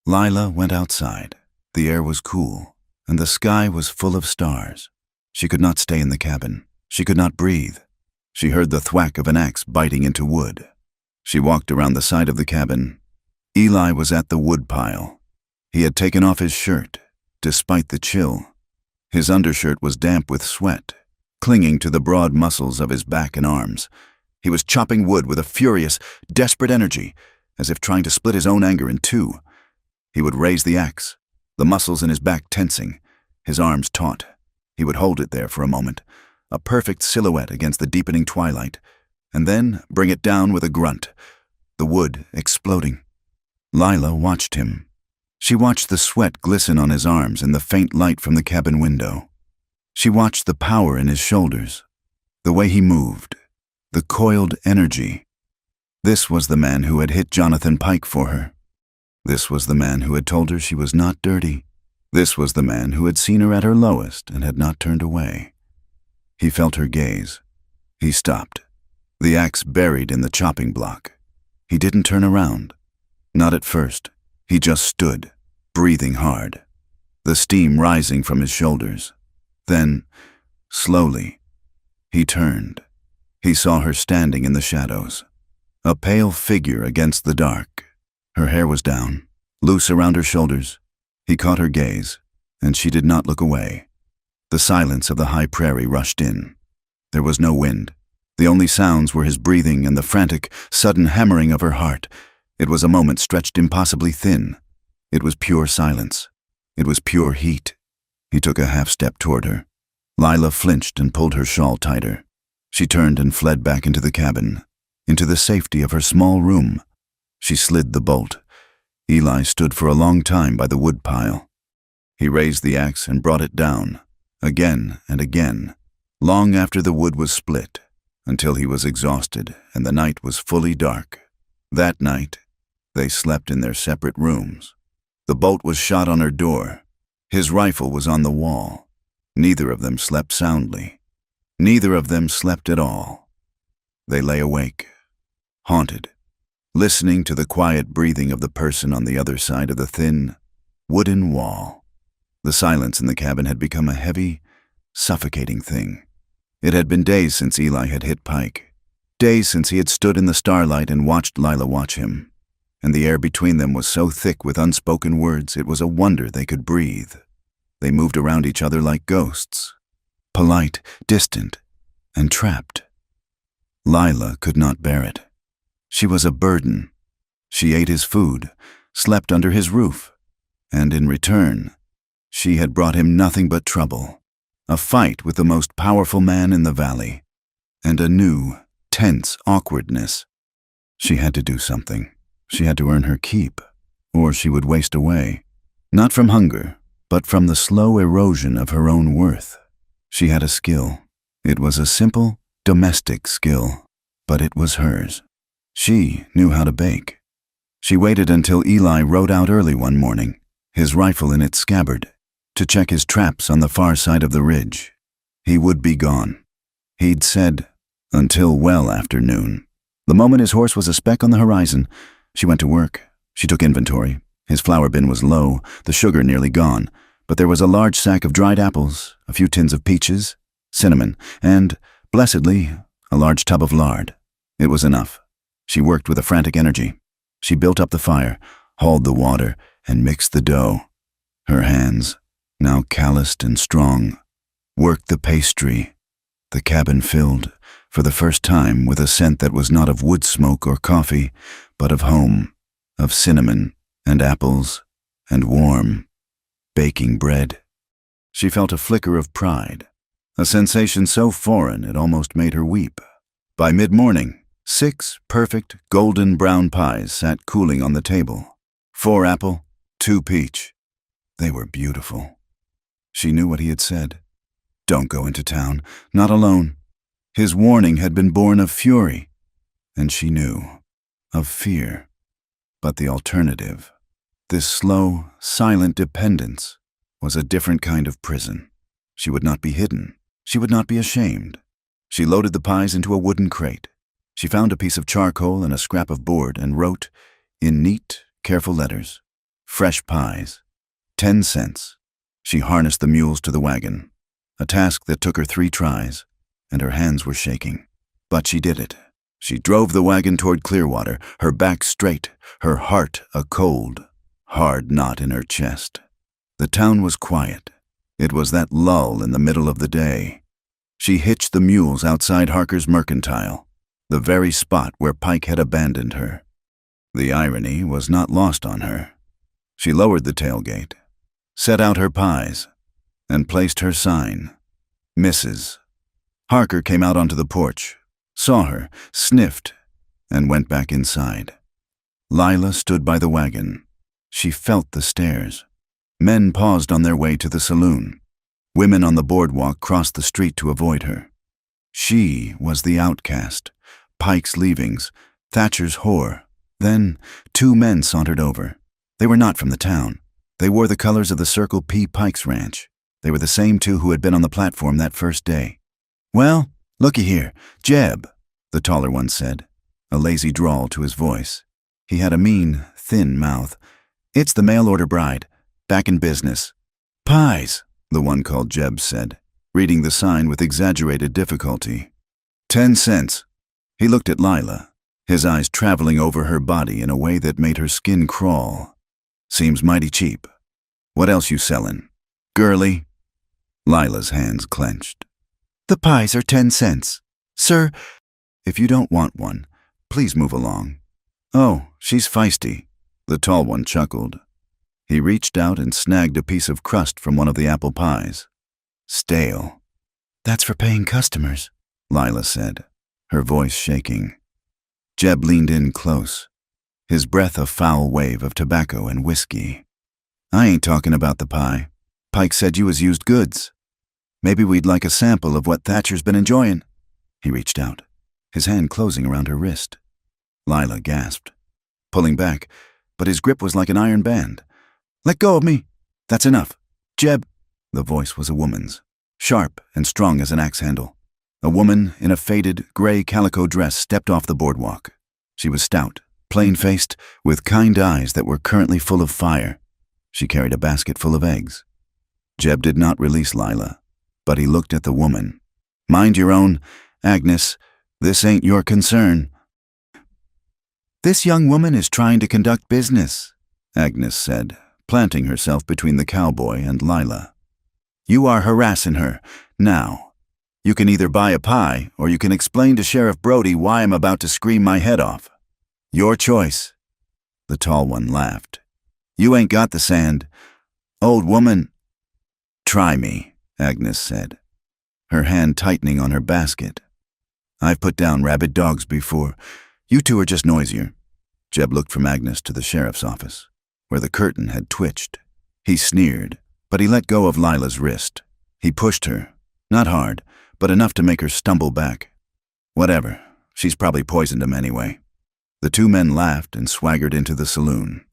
Lila went outside. The air was cool, and the sky was full of stars. She could not stay in the cabin. She could not breathe. She heard the thwack of an axe biting into wood. She walked around the side of the cabin. Eli was at the wood pile. He had taken off his shirt, despite the chill. His undershirt was damp with sweat, clinging to the broad muscles of his back and arms. He was chopping wood with a furious, desperate energy, as if trying to split his own anger in two. He would raise the axe, the muscles in his back tensing, his arms taut. He would hold it there for a moment, a perfect silhouette against the deepening twilight, and then bring it down with a grunt, the wood exploding. Lila watched him. She watched the sweat glisten on his arms in the faint light from the cabin window. She watched the power in his shoulders, the way he moved, the coiled energy. This was the man who had hit Jonathan Pike for her. This was the man who had told her she was not dirty. This was the man who had seen her at her lowest and had not turned away. He felt her gaze. He stopped, the axe buried in the chopping block. He didn't turn around. Not at first. He just stood, breathing hard, the steam rising from his shoulders. Then, slowly, he turned. He saw her standing in the shadows, a pale figure against the dark. Her hair was down, loose around her shoulders. He caught her gaze, and she did not look away. The silence of the high prairie rushed in. There was no wind. The only sounds were his breathing and the frantic, sudden hammering of her heart. It was a moment stretched impossibly thin. It was pure silence. It was pure heat. He took a half-step toward her. Lila flinched and pulled her shawl tighter. She turned and fled back into the cabin, into the safety of her small room. She slid the bolt. Eli stood for a long time by the wood pile. He raised the axe and brought it down, again and again, long after the wood was split, until he was exhausted and the night was fully dark. That night, they slept in their separate rooms. The bolt was shot on her door. His rifle was on the wall. Neither of them slept soundly. Neither of them slept at all. They lay awake, haunted, listening to the quiet breathing of the person on the other side of the thin, wooden wall. The silence in the cabin had become a heavy, suffocating thing. It had been days since Eli had hit Pike, days since he had stood in the starlight and watched Lila watch him, and the air between them was so thick with unspoken words it was a wonder they could breathe. They moved around each other like ghosts, polite, distant, and trapped. Lila could not bear it. She was a burden. She ate his food, slept under his roof, and in return, she had brought him nothing but trouble, a fight with the most powerful man in the valley, and a new, tense awkwardness. She had to do something. She had to earn her keep, or she would waste away, not from hunger, but from the slow erosion of her own worth. She had a skill. It was a simple, domestic skill, but it was hers. She knew how to bake. She waited until Eli rode out early one morning, his rifle in its scabbard, to check his traps on the far side of the ridge. He would be gone. He'd said, until well after noon. The moment his horse was a speck on the horizon, she went to work. She took inventory. His flour bin was low, the sugar nearly gone, but there was a large sack of dried apples, a few tins of peaches, cinnamon, and, blessedly, a large tub of lard. It was enough. She worked with a frantic energy. She built up the fire, hauled the water, and mixed the dough. Her hands, now calloused and strong, worked the pastry. The cabin filled, for the first time, with a scent that was not of wood smoke or coffee, but of home, of cinnamon and apples and warm, baking bread. She felt a flicker of pride, a sensation so foreign it almost made her weep. By mid-morning, 6 perfect golden brown pies sat cooling on the table. 4 apple, 2 peach. They were beautiful. She knew what he had said. Don't go into town, not alone. His warning had been born of fury, and she knew, of fear. But the alternative, this slow, silent dependence, was a different kind of prison. She would not be hidden. She would not be ashamed. She loaded the pies into a wooden crate. She found a piece of charcoal and a scrap of board and wrote, in neat, careful letters, "Fresh pies, 10 cents." She harnessed the mules to the wagon, a task that took her 3 tries, and her hands were shaking. But she did it. She drove the wagon toward Clearwater, her back straight, her heart a cold, hard knot in her chest. The town was quiet. It was that lull in the middle of the day. She hitched the mules outside Harker's Mercantile, the very spot where Pike had abandoned her. The irony was not lost on her. She lowered the tailgate, set out her pies, and placed her sign, Mrs. Harker came out onto the porch, saw her, sniffed, and went back inside. Lila stood by the wagon. She felt the stares. Men paused on their way to the saloon. Women on the boardwalk crossed the street to avoid her. She was the outcast, Pike's leavings, Thatcher's whore. Then 2 men sauntered over. They were not from the town. They wore the colors of the Circle P. Pike's ranch. They were the same 2 who had been on the platform that first day. "Well, looky here, Jeb," the taller one said, a lazy drawl to his voice. He had a mean, thin mouth. "It's the mail-order bride, back in business." "Pies," the one called Jeb said, reading the sign with exaggerated difficulty. 10 cents. He looked at Lila, his eyes traveling over her body in a way that made her skin crawl. "Seems mighty cheap. What else you sellin'? Girly?" Lila's hands clenched. "The pies are 10 cents. Sir, if you don't want one, please move along." "Oh, she's feisty," the tall one chuckled. He reached out and snagged a piece of crust from one of the apple pies. "Stale." "That's for paying customers," Lila said, her voice shaking. Jeb leaned in close, his breath a foul wave of tobacco and whiskey. "I ain't talking about the pie. Pike said you was used goods. Maybe we'd like a sample of what Thatcher's been enjoying." He reached out, his hand closing around her wrist. Lila gasped, pulling back, but his grip was like an iron band. "Let go of me. That's enough. Jeb." The voice was a woman's, sharp and strong as an axe handle. A woman in a faded, gray calico dress stepped off the boardwalk. She was stout, plain-faced, with kind eyes that were currently full of fire. She carried a basket full of eggs. Jeb did not release Lila, but he looked at the woman. "Mind your own, Agnes. This ain't your concern." "This young woman is trying to conduct business," Agnes said, planting herself between the cowboy and Lila. "You are harassing her. Now, you can either buy a pie or you can explain to Sheriff Brody why I'm about to scream my head off. Your choice." The tall one laughed. "You ain't got the sand. Old woman." "Try me," Agnes said, her hand tightening on her basket. "I've put down rabid dogs before. You 2 are just noisier." Jeb looked from Agnes to the sheriff's office, where the curtain had twitched. He sneered, but he let go of Lila's wrist. He pushed her, not hard, but enough to make her stumble back. "Whatever, she's probably poisoned him anyway." The 2 men laughed and swaggered into the saloon.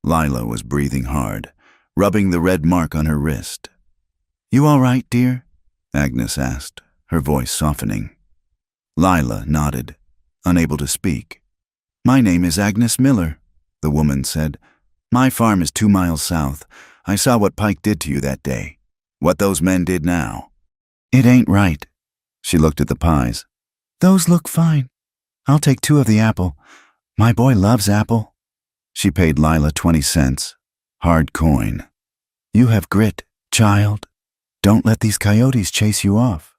Lila was breathing hard, rubbing the red mark on her wrist. "You all right, dear?" Agnes asked, her voice softening. Lila nodded, unable to speak. "My name is Agnes Miller," the woman said. "My farm is 2 miles south. I saw what Pike did to you that day. What those men did now. It ain't right. She looked at the pies. Those look fine. I'll take 2 of the apple. My boy loves apple. She paid Lila 20 cents. Hard coin. You have grit, child. Don't let these coyotes chase you off.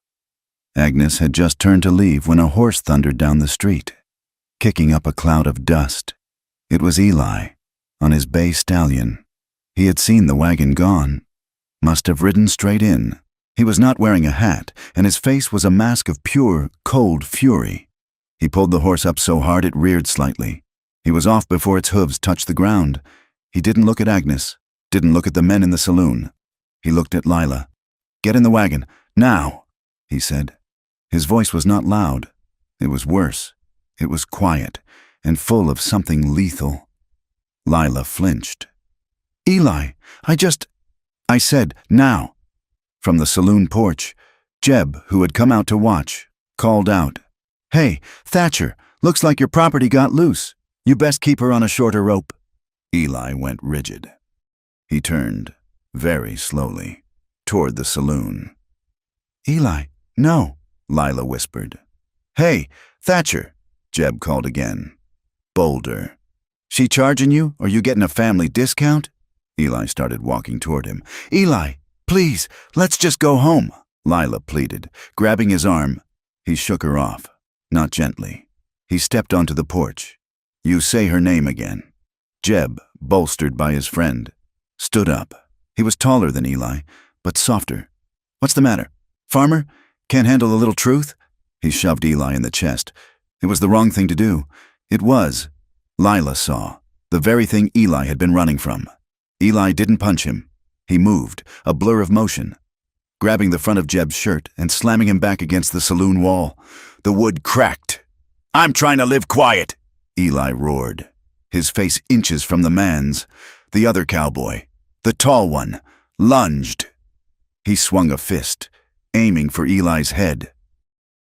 Agnes had just turned to leave when a horse thundered down the street, kicking up a cloud of dust. It was Eli, on his bay stallion. He had seen the wagon gone. Must have ridden straight in. He was not wearing a hat, and his face was a mask of pure, cold fury. He pulled the horse up so hard it reared slightly. He was off before its hooves touched the ground. He didn't look at Agnes, didn't look at the men in the saloon. He looked at Lila. Get in the wagon, now, he said. His voice was not loud. It was worse. It was quiet and full of something lethal. Lila flinched. Eli, I said, now. From the saloon porch, Jeb, who had come out to watch, called out, Hey, Thatcher, looks like your property got loose. You best keep her on a shorter rope. Eli went rigid. He turned, very slowly, toward the saloon. Eli, no, Lila whispered. Hey, Thatcher, Jeb called again. Bolder. She charging you, or you getting a family discount? Eli started walking toward him. Eli, please, let's just go home, Lila pleaded, grabbing his arm. He shook her off, not gently. He stepped onto the porch. You say her name again. Jeb, bolstered by his friend, stood up. He was taller than Eli, but softer. What's the matter? Farmer? Can't handle a little truth? He shoved Eli in the chest. It was the wrong thing to do. It was. Lila saw. The very thing Eli had been running from. Eli didn't punch him. He moved, a blur of motion, grabbing the front of Jeb's shirt and slamming him back against the saloon wall. The wood cracked. I'm trying to live quiet, Eli roared, his face inches from the man's. The other cowboy, the tall one, lunged. He swung a fist, aiming for Eli's head.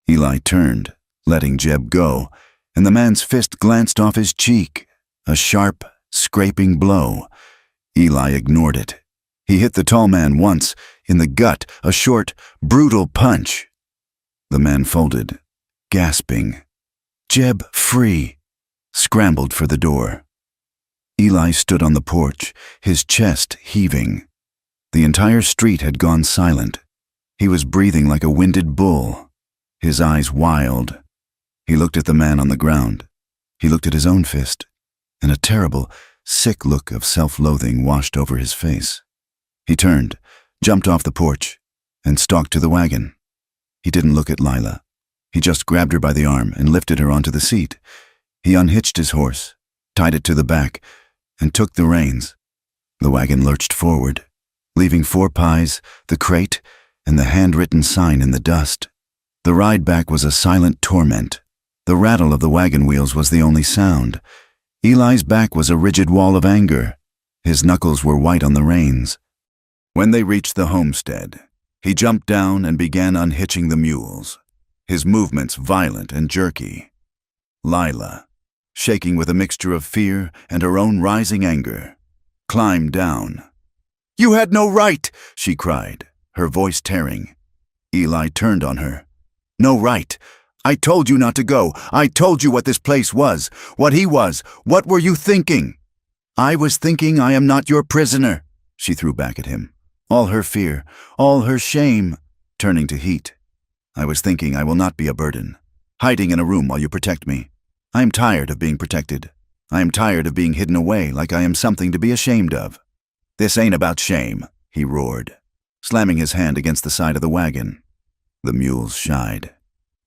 Eli turned, letting Jeb go, and the man's fist glanced off his cheek, a sharp, scraping blow. Eli ignored it. He hit the tall man once, in the gut, a short, brutal punch. The man folded, gasping. Jeb, free, scrambled for the door. Eli stood on the porch, his chest heaving. The entire street had gone silent. He was breathing like a winded bull, his eyes wild. He looked at the man on the ground. He looked at his own fist, and a terrible, sick look of self-loathing washed over his face. He turned, jumped off the porch, and stalked to the wagon. He didn't look at Lila. He just grabbed her by the arm and lifted her onto the seat. He unhitched his horse, tied it to the back, and took the reins. The wagon lurched forward, leaving 4 pies, the crate, and the handwritten sign in the dust. The ride back was a silent torment. The rattle of the wagon wheels was the only sound. Eli's back was a rigid wall of anger. His knuckles were white on the reins. When they reached the homestead, he jumped down and began unhitching the mules, his movements violent and jerky. Lila, shaking with a mixture of fear and her own rising anger, climbed down. You had no right, she cried, her voice tearing. Eli turned on her. No right. I told you not to go. I told you what this place was, what he was. What were you thinking? I was thinking I am not your prisoner, she threw back at him. All her fear, all her shame, turning to heat. I was thinking I will not be a burden, hiding in a room while you protect me. I am tired of being protected. I am tired of being hidden away like I am something to be ashamed of. This ain't about shame, he roared, slamming his hand against the side of the wagon. The mules shied.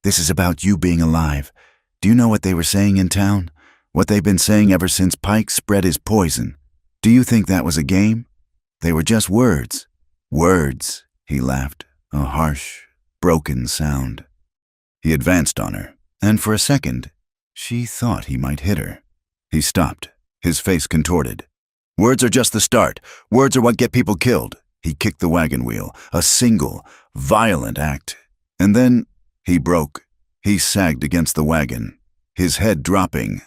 This is about you being alive. Do you know what they were saying in town? What they've been saying ever since Pike spread his poison. Do you think that was a game? They were just words. Words, he laughed, a harsh, broken sound. He advanced on her, and for a second, she thought he might hit her. He stopped, his face contorted. Words are just the start. Words are what get people killed. He kicked the wagon wheel, a single, violent act. And then he broke. He sagged against the wagon, his head dropping.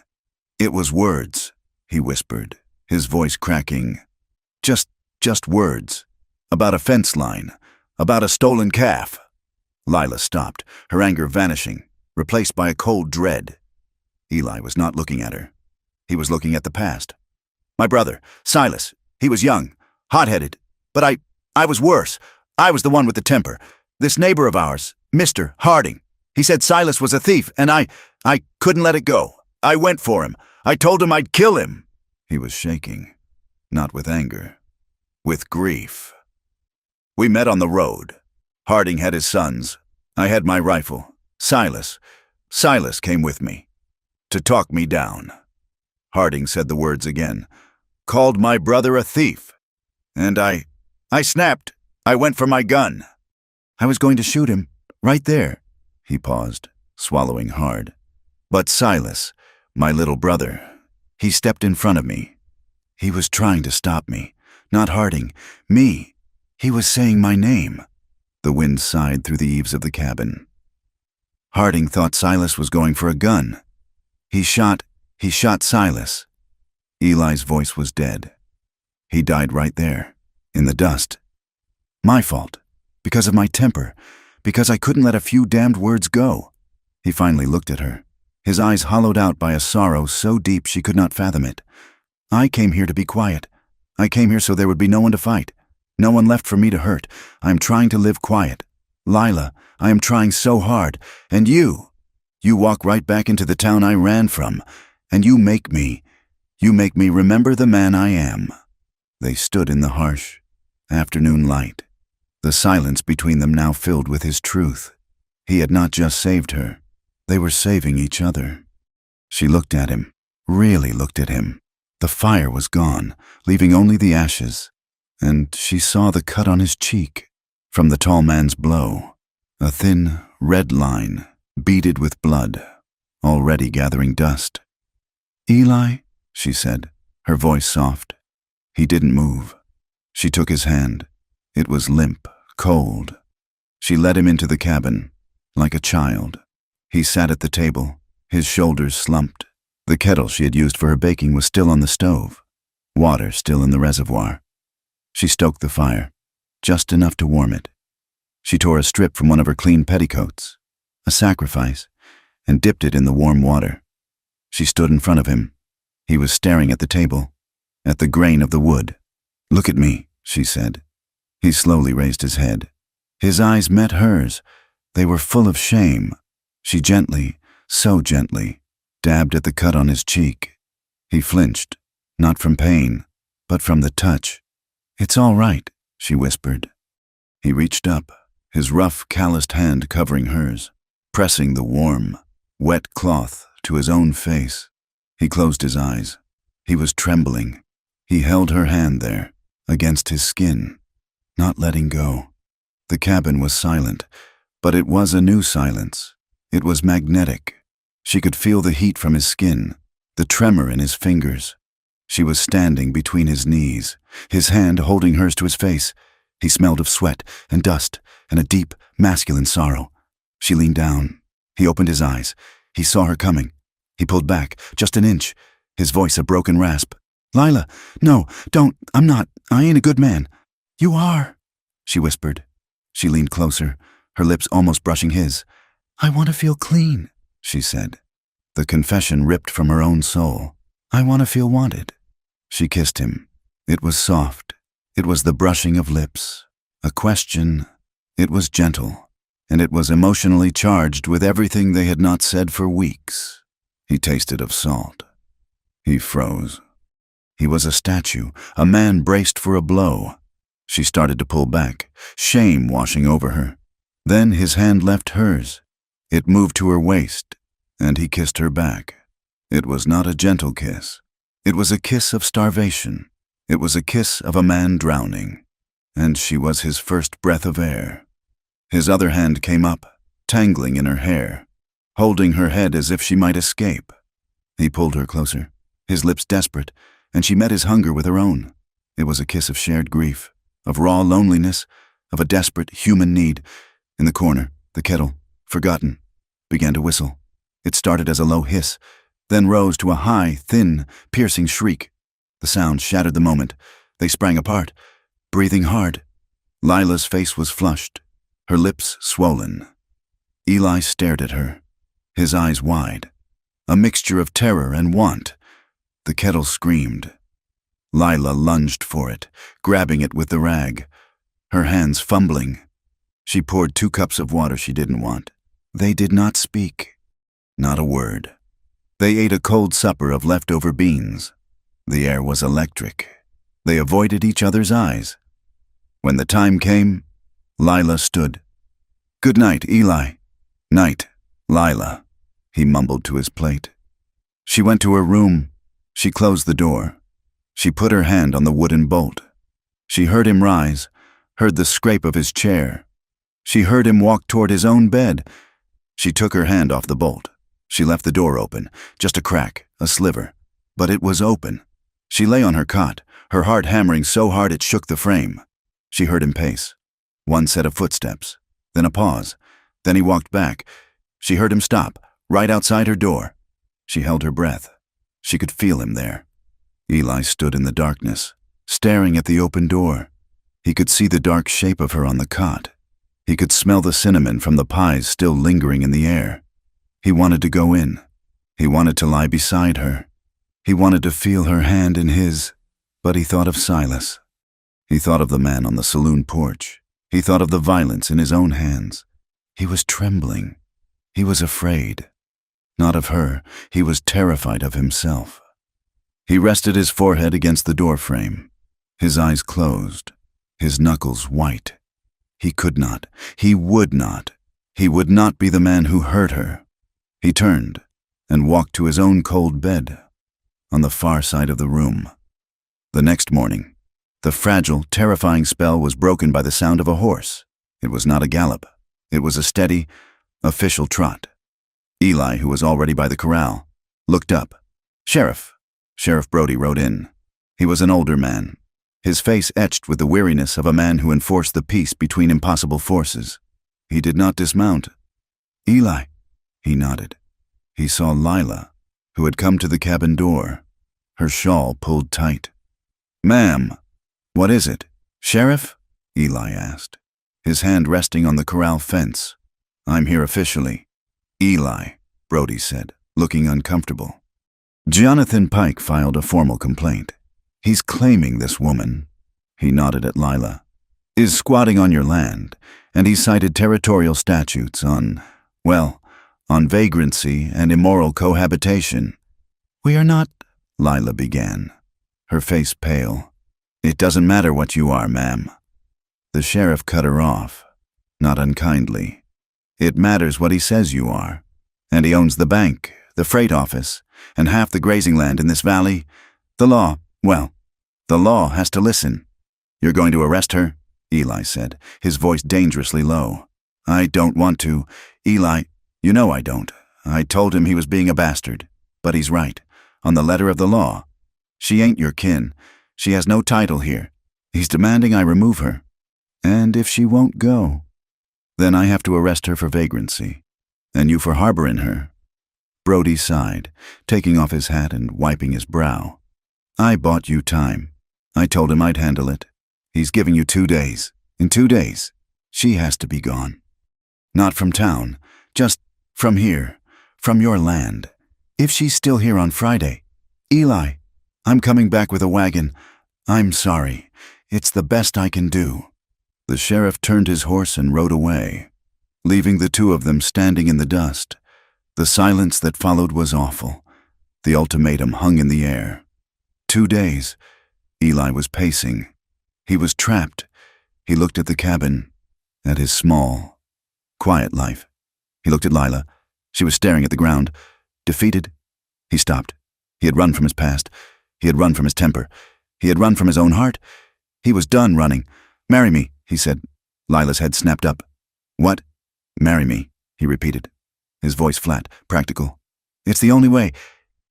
It was words, he whispered, his voice cracking. Just Just words. About a fence line. About a stolen calf. Lila stopped, her anger vanishing, replaced by a cold dread. Eli was not looking at her. He was looking at the past. My brother, Silas, he was young, hot-headed, but I was worse. I was the one with the temper. This neighbor of ours, Mr. Harding, he said Silas was a thief, and I couldn't let it go. I went for him. I told him I'd kill him. He was shaking, not with anger, with grief. We met on the road. Harding had his sons. I had my rifle. Silas came with me to talk me down. Harding said the words again, called my brother a thief. And I snapped. I went for my gun. I was going to shoot him, right there. He paused, swallowing hard. But Silas, my little brother, he stepped in front of me. He was trying to stop me, not Harding, me. He was saying my name. The wind sighed through the eaves of the cabin. Harding thought Silas was going for a gun. He shot Silas. Eli's voice was dead. He died right there, in the dust. My fault, because of my temper, because I couldn't let a few damned words go. He finally looked at her, his eyes hollowed out by a sorrow so deep she could not fathom it. I came here to be quiet. I came here so there would be no one to fight, no one left for me to hurt. I am trying to live quiet. Lila, I am trying so hard. And you walk right back into the town I ran from, and you make me remember the man I am. They stood in the harsh afternoon light, the silence between them now filled with his truth. He had not just saved her. They were saving each other. She looked at him, really looked at him. The fire was gone, leaving only the ashes, and she saw the cut on his cheek from the tall man's blow, a thin, red line, beaded with blood, already gathering dust. Eli, she said, her voice soft. He didn't move. She took his hand. It was limp, cold. She led him into the cabin, like a child. He sat at the table, his shoulders slumped. The kettle she had used for her baking was still on the stove, water still in the reservoir. She stoked the fire, just enough to warm it. She tore a strip from one of her clean petticoats, a sacrifice, and dipped it in the warm water. She stood in front of him. He was staring at the table, at the grain of the wood. Look at me, she said. He slowly raised his head. His eyes met hers. They were full of shame. She gently, so gently, dabbed at the cut on his cheek. He flinched, not from pain, but from the touch. It's all right, she whispered. He reached up, his rough, calloused hand covering hers, pressing the warm, wet cloth to his own face. He closed his eyes. He was trembling. He held her hand there, against his skin, not letting go. The cabin was silent, but it was a new silence. It was magnetic. She could feel the heat from his skin, the tremor in his fingers. She was standing between his knees, his hand holding hers to his face. He smelled of sweat and dust and a deep, masculine sorrow. She leaned down. He opened his eyes. He saw her coming. He pulled back, just an inch, his voice a broken rasp. Lila, no, don't, I'm not, I ain't a good man. You are, she whispered. She leaned closer, her lips almost brushing his. I want to feel clean, she said. The confession ripped from her own soul. I want to feel wanted. She kissed him. It was soft. It was the brushing of lips. A question. It was gentle. And it was emotionally charged with everything they had not said for weeks. He tasted of salt. He froze. He was a statue, a man braced for a blow. She started to pull back, shame washing over her. Then his hand left hers. It moved to her waist, and he kissed her back. It was not a gentle kiss. It was a kiss of starvation. It was a kiss of a man drowning. And she was his first breath of air. His other hand came up, tangling in her hair, holding her head as if she might escape. He pulled her closer, his lips desperate, and she met his hunger with her own. It was a kiss of shared grief, of raw loneliness, of a desperate human need. In the corner, the kettle, forgotten, began to whistle. It started as a low hiss, then rose to a high, thin, piercing shriek. The sound shattered the moment. They sprang apart. breathing hard. Lila's face was flushed, her lips swollen. Eli stared at her, his eyes wide, a mixture of terror and want. The kettle screamed. Lila lunged for it, grabbing it with the rag, her hands fumbling. She poured 2 cups of water she didn't want. They did not speak, not a word. They ate a cold supper of leftover beans. The air was electric. They avoided each other's eyes. When the time came, Lila stood. "Good night, Eli." "Night, Lila," he mumbled to his plate. She went to her room. She closed the door. She put her hand on the wooden bolt. She heard him rise, heard the scrape of his chair. She heard him walk toward his own bed. She took her hand off the bolt. She left the door open, just a crack, a sliver. But it was open. She lay on her cot, her heart hammering so hard it shook the frame. She heard him pace. 1 set of footsteps, then a pause. Then he walked back. She heard him stop, right outside her door. She held her breath. She could feel him there. Eli stood in the darkness, staring at the open door. He could see the dark shape of her on the cot. He could smell the cinnamon from the pies still lingering in the air. He wanted to go in. He wanted to lie beside her. He wanted to feel her hand in his, but he thought of Silas. He thought of the man on the saloon porch. He thought of the violence in his own hands. He was trembling. He was afraid. Not of her. He was terrified of himself. He rested his forehead against the doorframe, his eyes closed, his knuckles white. He could not. He would not. He would not be the man who hurt her. He turned and walked to his own cold bed on the far side of the room. The next morning, the fragile, terrifying spell was broken by the sound of a horse. It was not a gallop. It was a steady, official trot. Eli, who was already by the corral, looked up. "Sheriff." Sheriff Brody rode in. He was an older man, his face etched with the weariness of a man who enforced the peace between impossible forces. He did not dismount. "Eli." He nodded. He saw Lila, who had come to the cabin door, her shawl pulled tight. "Ma'am." "What is it, Sheriff?" Eli asked, his hand resting on the corral fence. "I'm here officially." "Eli," Brody said, looking uncomfortable. "Jonathan Pike filed a formal complaint. He's claiming this woman," he nodded at Lila, "is squatting on your land, and he cited territorial statutes on vagrancy and immoral cohabitation." "We are not," Lila began, her face pale. "It doesn't matter what you are, ma'am." The sheriff cut her off, not unkindly. "It matters what he says you are. And he owns the bank, the freight office, and half the grazing land in this valley. The law has to listen." "You're going to arrest her?" Eli said, his voice dangerously low. "I don't want to, Eli. You know I don't. I told him he was being a bastard. But he's right. On the letter of the law. She ain't your kin. She has no title here. He's demanding I remove her. And if she won't go, then I have to arrest her for vagrancy, and you for harboring her." Brody sighed, taking off his hat and wiping his brow. "I bought you time. I told him I'd handle it. He's giving you 2 days. In 2 days, she has to be gone. Not from town, just from here, from your land. If she's still here on Friday, Eli, I'm coming back with a wagon. I'm sorry. It's the best I can do." The sheriff turned his horse and rode away, leaving the two of them standing in the dust. The silence that followed was awful. The ultimatum hung in the air. 2 days. Eli was pacing. He was trapped. He looked at the cabin, at his small, quiet life. He looked at Lila. She was staring at the ground. Defeated. He stopped. He had run from his past. He had run from his temper. He had run from his own heart. He was done running. "Marry me," he said. Lila's head snapped up. "What?" "Marry me," he repeated, his voice flat, practical. "It's the only way.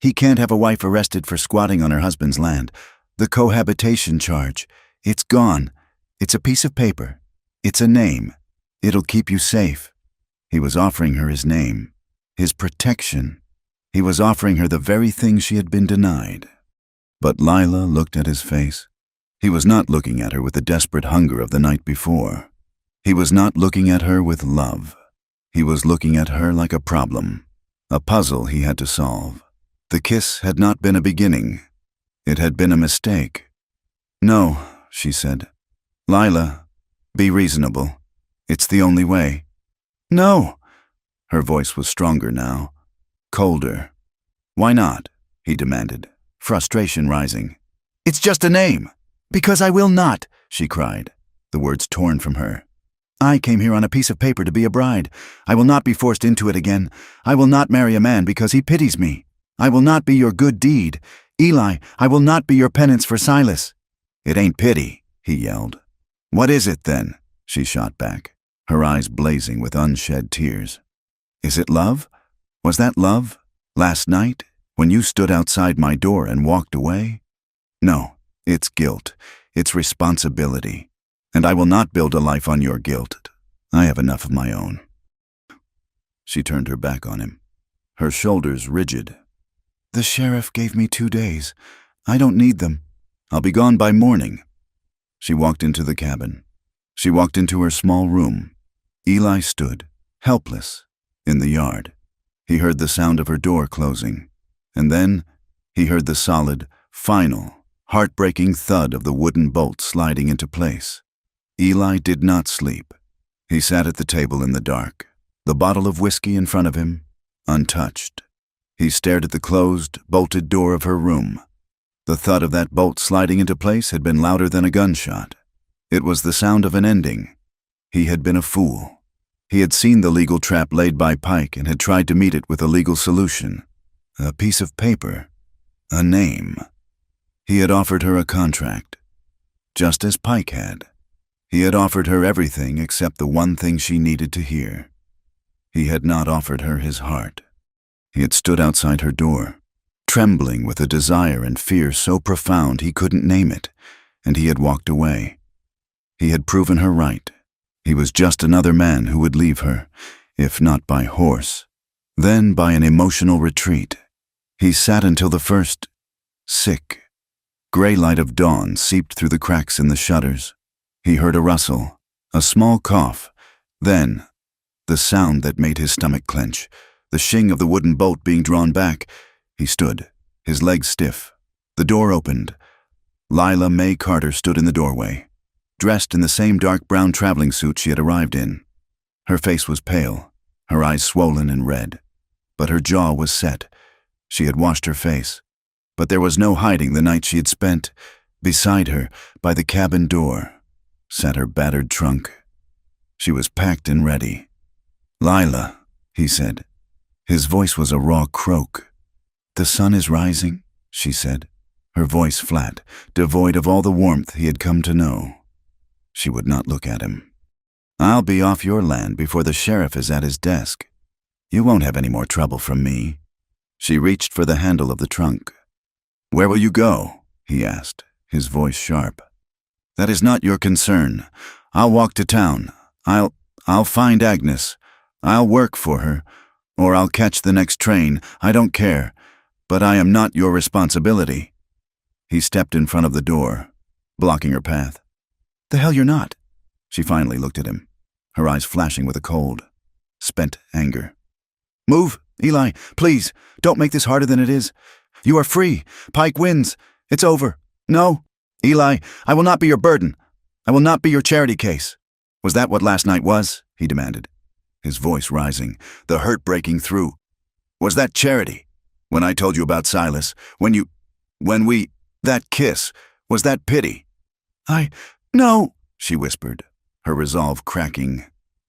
He can't have a wife arrested for squatting on her husband's land. The cohabitation charge. It's gone. It's a piece of paper. It's a name. It'll keep you safe." He was offering her his name, his protection. He was offering her the very thing she had been denied. But Lila looked at his face. He was not looking at her with the desperate hunger of the night before. He was not looking at her with love. He was looking at her like a problem, a puzzle he had to solve. The kiss had not been a beginning. It had been a mistake. "No," she said. "Lila, be reasonable. It's the only way." "No!" Her voice was stronger now, colder. "Why not?" he demanded, frustration rising. "It's just a name." "Because I will not," she cried, the words torn from her. "I came here on a piece of paper to be a bride. I will not be forced into it again. I will not marry a man because he pities me. I will not be your good deed. Eli, I will not be your penance for Silas." "It ain't pity," he yelled. "What is it then?" she shot back, her eyes blazing with unshed tears. "Is it love? Was that love? Last night, when you stood outside my door and walked away? No, it's guilt. It's responsibility. And I will not build a life on your guilt. I have enough of my own." She turned her back on him, her shoulders rigid. "The sheriff gave me 2 days. I don't need them. I'll be gone by morning." She walked into the cabin. She walked into her small room. Eli stood, helpless, in the yard. He heard the sound of her door closing, and then he heard the solid, final, heartbreaking thud of the wooden bolt sliding into place. Eli did not sleep. He sat at the table in the dark, the bottle of whiskey in front of him, untouched. He stared at the closed, bolted door of her room. The thud of that bolt sliding into place had been louder than a gunshot. It was the sound of an ending. He had been a fool. He had seen the legal trap laid by Pike and had tried to meet it with a legal solution. A piece of paper. A name. He had offered her a contract. Just as Pike had. He had offered her everything except the one thing she needed to hear. He had not offered her his heart. He had stood outside her door, trembling with a desire and fear so profound he couldn't name it, and he had walked away. He had proven her right. He was just another man who would leave her, if not by horse, then by an emotional retreat. He sat until the first, sick, gray light of dawn seeped through the cracks in the shutters. He heard a rustle, a small cough, then the sound that made his stomach clench, the shing of the wooden bolt being drawn back. He stood, his legs stiff. The door opened. Lila Mae Carter stood in the doorway, dressed in the same dark brown traveling suit she had arrived in. Her face was pale, her eyes swollen and red, but her jaw was set. She had washed her face, but there was no hiding the night she had spent. Beside her, by the cabin door, sat her battered trunk. She was packed and ready. "Lila," he said. His voice was a raw croak. "The sun is rising," she said, her voice flat, devoid of all the warmth he had come to know. She would not look at him. "I'll be off your land before the sheriff is at his desk. You won't have any more trouble from me." She reached for the handle of the trunk. "Where will you go?" he asked, his voice sharp. "That is not your concern. I'll walk to town. I'll find Agnes. I'll work for her, or I'll catch the next train. I don't care, but I am not your responsibility." He stepped in front of the door, blocking her path. "The hell you're not." She finally looked at him, her eyes flashing with a cold, spent anger. "Move, Eli, please. Don't make this harder than it is. You are free. Pike wins. It's over. No, Eli, I will not be your burden. I will not be your charity case." "Was that what last night was?" he demanded, his voice rising, the hurt breaking through. "Was that charity? When I told you about Silas, that kiss, was that pity?" No," she whispered, her resolve cracking.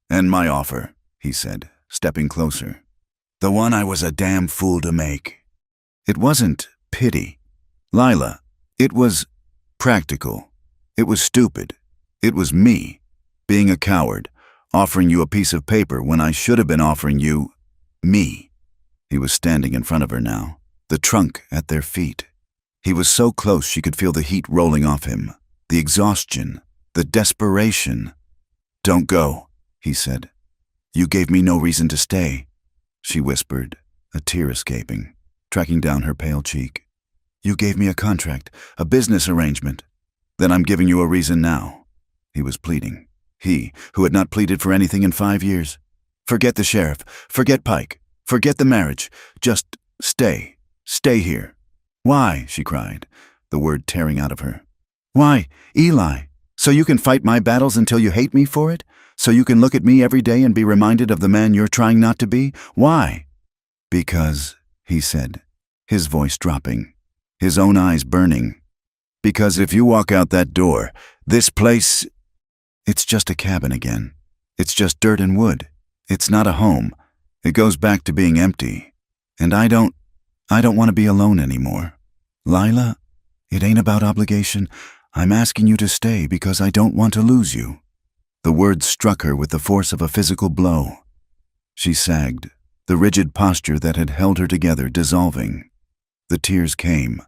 "And my offer," he said, stepping closer. "The one I was a damn fool to make. It wasn't pity, Lila. It was practical. It was stupid. It was me, being a coward, offering you a piece of paper when I should have been offering you me." He was standing in front of her now, the trunk at their feet. He was so close she could feel the heat rolling off him, the exhaustion, the desperation. "Don't go," he said. "You gave me no reason to stay," she whispered, a tear escaping, tracking down her pale cheek. "You gave me a contract, a business arrangement. Then I'm giving you a reason now. He was pleading. He, who had not pleaded for anything in 5 years. Forget the sheriff. Forget Pike. Forget the marriage. Just stay. Stay here. Why? She cried, the word tearing out of her. Why, Eli? So you can fight my battles until you hate me for it? So you can look at me every day and be reminded of the man you're trying not to be? Why? Because, he said, his voice dropping, his own eyes burning. Because if you walk out that door, this place, it's just a cabin again. It's just dirt and wood. It's not a home. It goes back to being empty. And I don't want to be alone anymore. Lila, it ain't about obligation. I'm asking you to stay because I don't want to lose you. The words struck her with the force of a physical blow. She sagged, the rigid posture that had held her together dissolving. The tears came,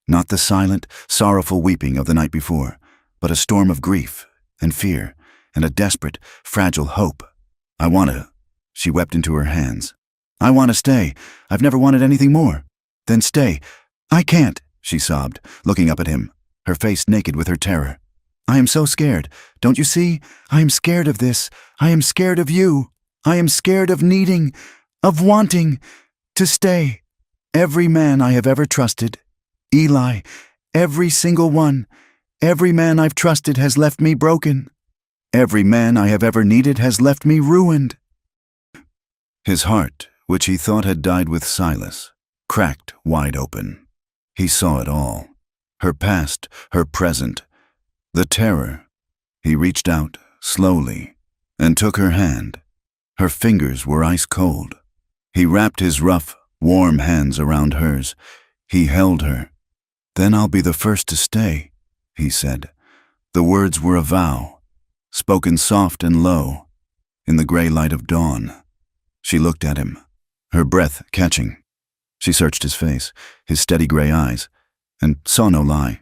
not the silent, sorrowful weeping of the night before, but a storm of grief and fear and a desperate, fragile hope. She wept into her hands. I want to stay. I've never wanted anything more. Then stay. I can't, she sobbed, looking up at him, her face naked with her terror. I am so scared. Don't you see? I am scared of this. I am scared of you. I am scared of needing, of wanting to stay. Every man I have ever trusted, Eli, every single one, every man I've trusted has left me broken. Every man I have ever needed has left me ruined. His heart, which he thought had died with Silas, cracked wide open. He saw it all. Her past, her present, the terror. He reached out, slowly, and took her hand. Her fingers were ice cold. He wrapped his rough, warm hands around hers. He held her. Then I'll be the first to stay, he said. The words were a vow, spoken soft and low, in the gray light of dawn. She looked at him, her breath catching. She searched his face, his steady gray eyes, and saw no lie.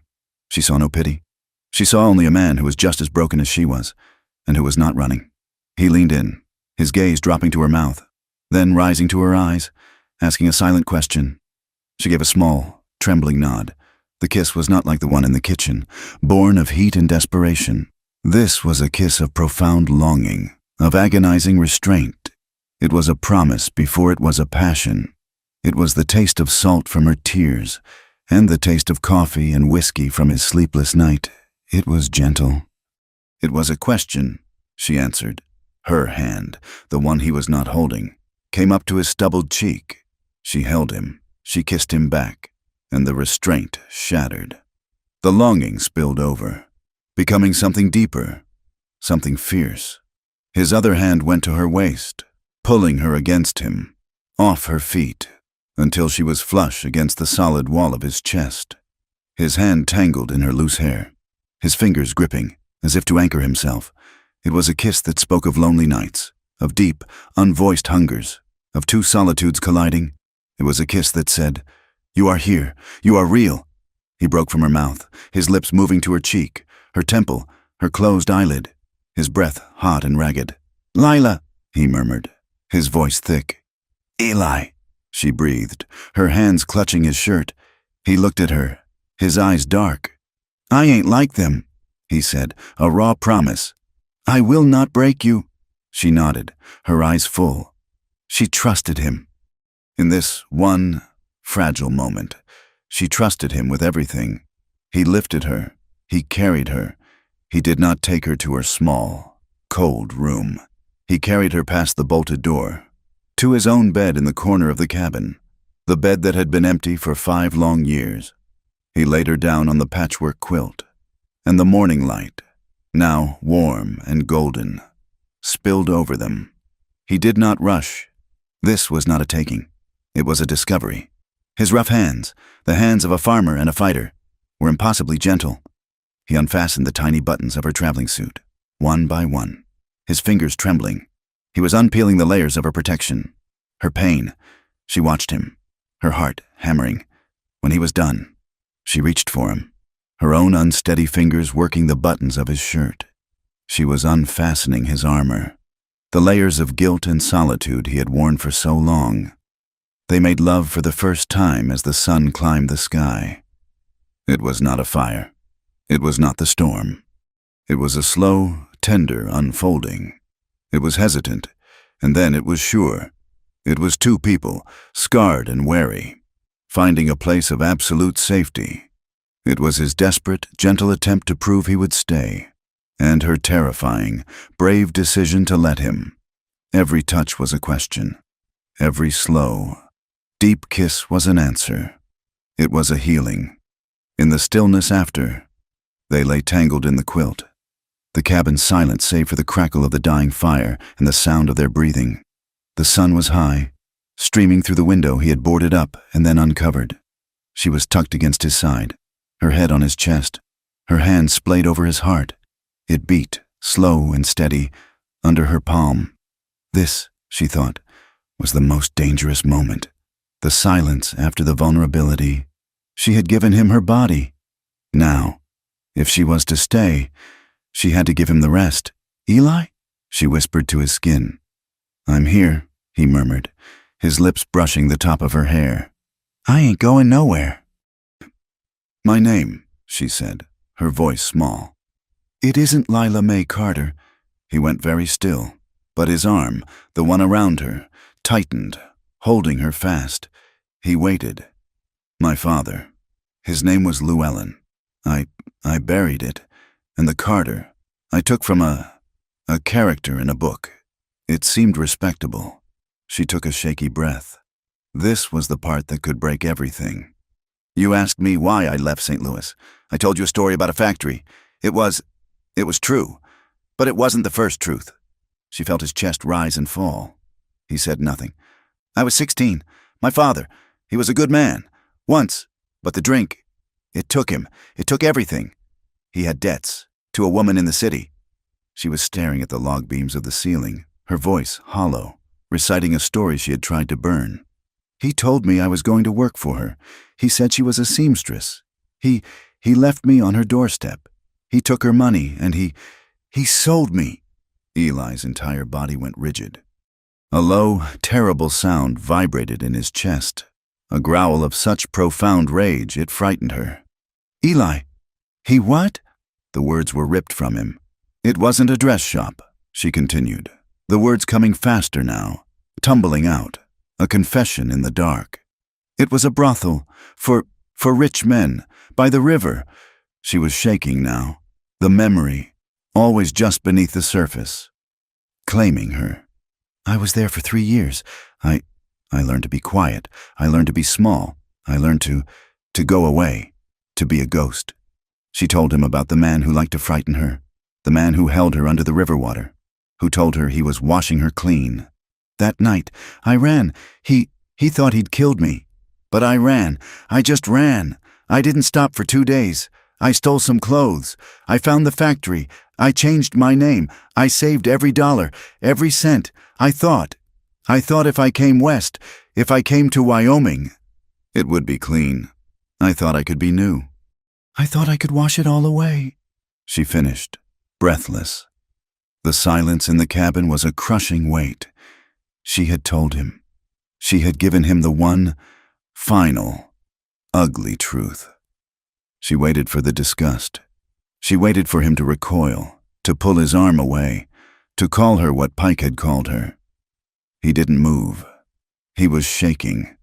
She saw no pity. She saw only a man who was just as broken as she was, and who was not running. He leaned in, his gaze dropping to her mouth, then rising to her eyes, asking a silent question. She gave a small, trembling nod. The kiss was not like the one in the kitchen, born of heat and desperation. This was a kiss of profound longing, of agonizing restraint. It was a promise before it was a passion. It was the taste of salt from her tears, and the taste of coffee and whiskey from his sleepless night. It was gentle. It was a question, she answered. Her hand, the one he was not holding, came up to his stubbled cheek. She held him. She kissed him back, and the restraint shattered. The longing spilled over, becoming something deeper, something fierce. His other hand went to her waist, pulling her against him, off her feet, until she was flush against the solid wall of his chest. His hand tangled in her loose hair, his fingers gripping, as if to anchor himself. It was a kiss that spoke of lonely nights, of deep, unvoiced hungers, of two solitudes colliding. It was a kiss that said, "You are here, you are real." He broke from her mouth, his lips moving to her cheek, her temple, her closed eyelid, his breath hot and ragged. "Lila," he murmured, his voice thick. "Eli," she breathed, her hands clutching his shirt. He looked at her, his eyes dark. "I ain't like them," he said, a raw promise. "I will not break you." She nodded, her eyes full. She trusted him. In this one fragile moment, she trusted him with everything. He lifted her, he carried her. He did not take her to her small, cold room. He carried her past the bolted door, to his own bed in the corner of the cabin, the bed that had been empty for 5 long years. He laid her down on the patchwork quilt, and the morning light, now warm and golden, spilled over them. He did not rush. This was not a taking. It was a discovery. His rough hands, the hands of a farmer and a fighter, were impossibly gentle. He unfastened the tiny buttons of her traveling suit, one by one, his fingers trembling. He was unpeeling the layers of her protection. Her pain. She watched him, her heart hammering. When he was done, she reached for him, her own unsteady fingers working the buttons of his shirt. She was unfastening his armor, the layers of guilt and solitude he had worn for so long. They made love for the first time as the sun climbed the sky. It was not a fire. It was not the storm. It was a slow, tender unfolding. It was hesitant, and then it was sure. It was two people, scarred and wary, finding a place of absolute safety. It was his desperate, gentle attempt to prove he would stay, and her terrifying, brave decision to let him. Every touch was a question. Every slow, deep kiss was an answer. It was a healing. In the stillness after, they lay tangled in the quilt, the cabin silent save for the crackle of the dying fire and the sound of their breathing. The sun was high, streaming through the window he had boarded up and then uncovered. She was tucked against his side, her head on his chest, her hand splayed over his heart. It beat, slow and steady, under her palm. This, she thought, was the most dangerous moment. The silence after the vulnerability. She had given him her body. Now, if she was to stay, she had to give him the rest. "Eli?" she whispered to his skin. "I'm here," he murmured, his lips brushing the top of her hair. "I ain't going nowhere." "My name," she said, her voice small. "It isn't Lila Mae Carter." He went very still, but his arm, the one around her, tightened, holding her fast. He waited. "My father. His name was Llewellyn. I buried it, and the Carter I took from a character in a book. It seemed respectable." She took a shaky breath. This was the part that could break everything. "You asked me why I left St. Louis. I told you a story about a factory. It was true, but it wasn't the first truth." She felt his chest rise and fall. He said nothing. "I was 16. My father, he was a good man. Once, but the drink, it took him. It took everything. He had debts, to a woman in the city." She was staring at the log beams of the ceiling, her voice hollow, reciting a story she had tried to burn. "He told me I was going to work for her. He said she was a seamstress. He left me on her doorstep. He took her money, and he sold me." Eli's entire body went rigid. A low, terrible sound vibrated in his chest, a growl of such profound rage it frightened her. "Eli, he what?" The words were ripped from him. "It wasn't a dress shop," she continued, the words coming faster now, tumbling out, a confession in the dark. "It was a brothel, for rich men, by the river." She was shaking now, the memory, always just beneath the surface, claiming her. "I was there for 3 years. I learned to be quiet. I learned to be small. I learned to go away, to be a ghost." She told him about the man who liked to frighten her, the man who held her under the river water, who told her he was washing her clean. "That night, I ran. He thought he'd killed me. But I ran. I just ran. I didn't stop for 2 days. I stole some clothes. I found the factory. I changed my name. I saved every dollar, every cent. I thought if I came west, if I came to Wyoming, it would be clean. I thought I could be new. I thought I could wash it all away," she finished, breathless. The silence in the cabin was a crushing weight. She had told him. She had given him the one, final, ugly truth. She waited for the disgust. She waited for him to recoil, to pull his arm away, to call her what Pike had called her. He didn't move. He was shaking.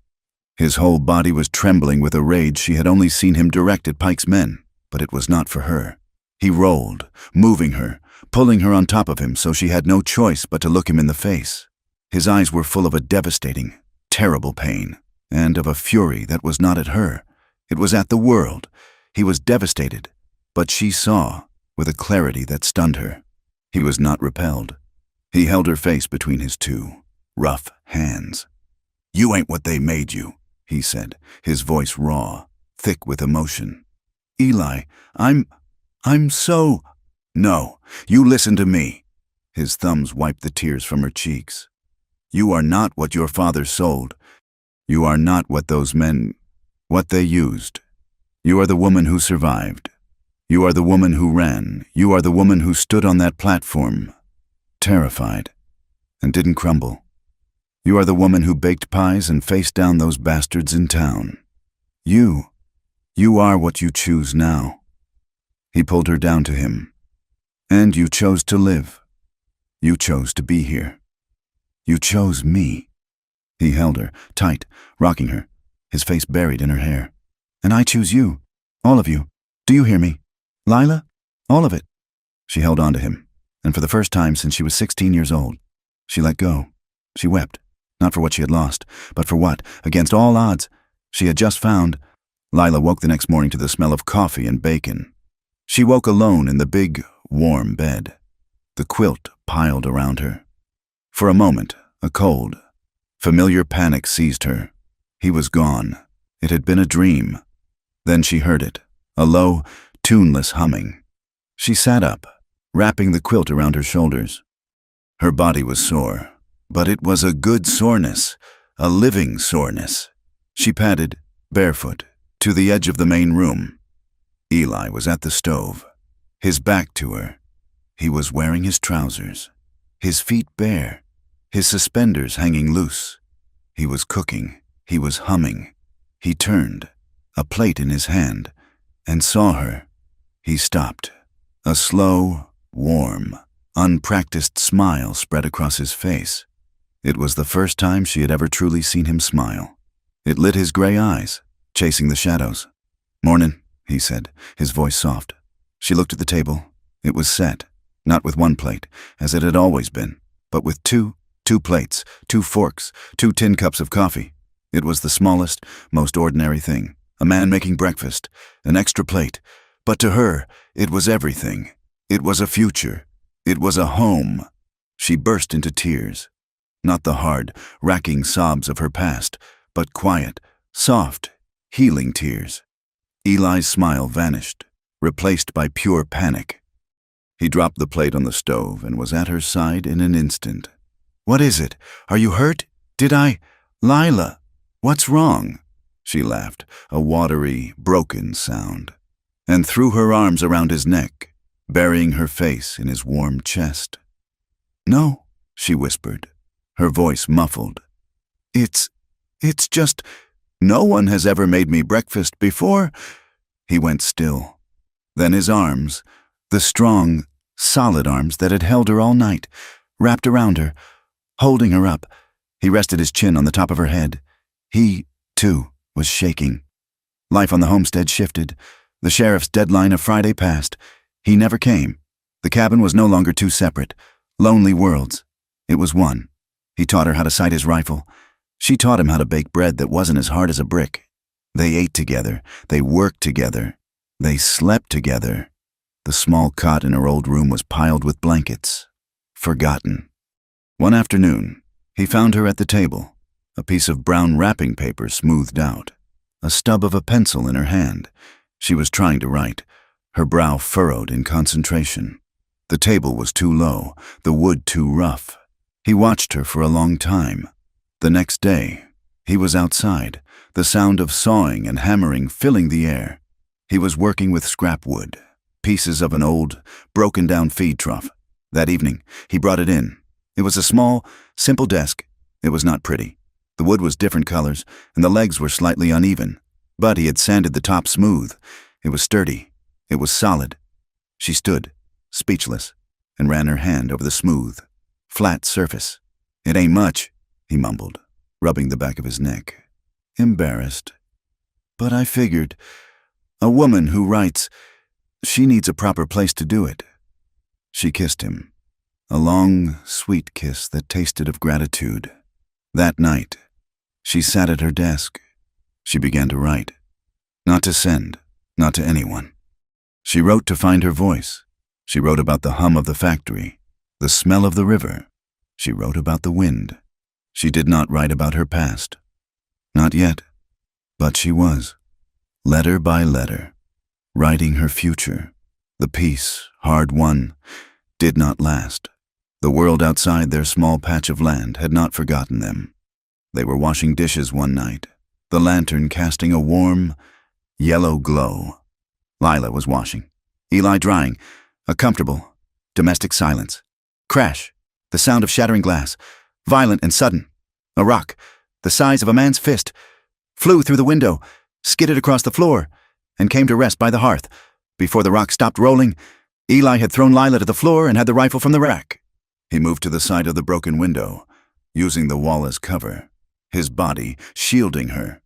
His whole body was trembling with a rage she had only seen him direct at Pike's men, but it was not for her. He rolled, moving her, pulling her on top of him so she had no choice but to look him in the face. His eyes were full of a devastating, terrible pain, and of a fury that was not at her. It was at the world. He was devastated, but she saw, with a clarity that stunned her. He was not repelled. He held her face between his two rough hands. "You ain't what they made you," he said, his voice raw, thick with emotion. "Eli, I'm so—" "No, you listen to me." His thumbs wiped the tears from her cheeks. "You are not what your father sold. You are not what those men, what they used. You are the woman who survived. You are the woman who ran. You are the woman who stood on that platform, terrified, and didn't crumble. You are the woman who baked pies and faced down those bastards in town. You are what you choose now." He pulled her down to him. And you chose to live. You chose to be here. You chose me. He held her, tight, rocking her, his face buried in her hair. And I choose you. All of you. Do you hear me? Lila? All of it. She held on to him, and for the first time since she was 16 years old, she let go. She wept, not for what she had lost, but for what, against all odds, she had just found. Lila woke the next morning to the smell of coffee and bacon. She woke alone in the big, warm bed, the quilt piled around her. For a moment, a cold, familiar panic seized her. He was gone. It had been a dream. Then she heard it, a low, tuneless humming. She sat up, wrapping the quilt around her shoulders. Her body was sore, but it was a good soreness, a living soreness. She padded, barefoot, to the edge of the main room. Eli was at the stove, his back to her. He was wearing his trousers, his feet bare, his suspenders hanging loose. He was cooking, he was humming. He turned, a plate in his hand, and saw her. He stopped. A slow, warm, unpracticed smile spread across his face. It was the first time she had ever truly seen him smile. It lit his gray eyes, chasing the shadows. "Mornin'," he said, his voice soft. She looked at the table. It was set, not with one plate, as it had always been, but with two plates, 2 forks, 2 tin cups of coffee. It was the smallest, most ordinary thing. A man making breakfast, an extra plate. But to her, it was everything. It was a future. It was a home. She burst into tears. Not the hard, racking sobs of her past, but quiet, soft, healing tears. Eli's smile vanished, replaced by pure panic. He dropped the plate on the stove and was at her side in an instant. "What is it? Are you hurt? Did I? Lila, what's wrong?" She laughed, a watery, broken sound, and threw her arms around his neck, burying her face in his warm chest. "No," she whispered, her voice muffled. It's just, no one has ever made me breakfast before." He went still. Then his arms, the strong, solid arms that had held her all night, wrapped around her, holding her up. He rested his chin on the top of her head. He, too, was shaking. Life on the homestead shifted. The sheriff's deadline of Friday passed. He never came. The cabin was no longer 2 separate, lonely worlds. It was one. He taught her how to sight his rifle. She taught him how to bake bread that wasn't as hard as a brick. They ate together. They worked together. They slept together. The small cot in her old room was piled with blankets. Forgotten. One afternoon, he found her at the table, a piece of brown wrapping paper smoothed out, a stub of a pencil in her hand. She was trying to write, her brow furrowed in concentration. The table was too low, the wood too rough. He watched her for a long time. The next day, he was outside, the sound of sawing and hammering filling the air. He was working with scrap wood, pieces of an old, broken-down feed trough. That evening, he brought it in. It was a small, simple desk. It was not pretty. The wood was different colors, and the legs were slightly uneven. But he had sanded the top smooth. It was sturdy. It was solid. She stood, speechless, and ran her hand over the smooth, flat surface. "It ain't much," he mumbled, rubbing the back of his neck. Embarrassed. "But I figured, a woman who writes, she needs a proper place to do it." She kissed him, a long, sweet kiss that tasted of gratitude. That night, she sat at her desk. She began to write. Not to send, not to anyone. She wrote to find her voice. She wrote about the hum of the factory, the smell of the river. She wrote about the wind. She did not write about her past. Not yet, but she was. Letter by letter, writing her future. The peace, hard won, did not last. The world outside their small patch of land had not forgotten them. They were washing dishes one night, the lantern casting a warm, yellow glow. Lila was washing, Eli drying, a comfortable, domestic silence. Crash, the sound of shattering glass, violent and sudden. A rock, the size of a man's fist, flew through the window, skidded across the floor, and came to rest by the hearth. Before the rock stopped rolling, Eli had thrown Lila to the floor and had the rifle from the rack. He moved to the side of the broken window, using the wall as cover, his body shielding her.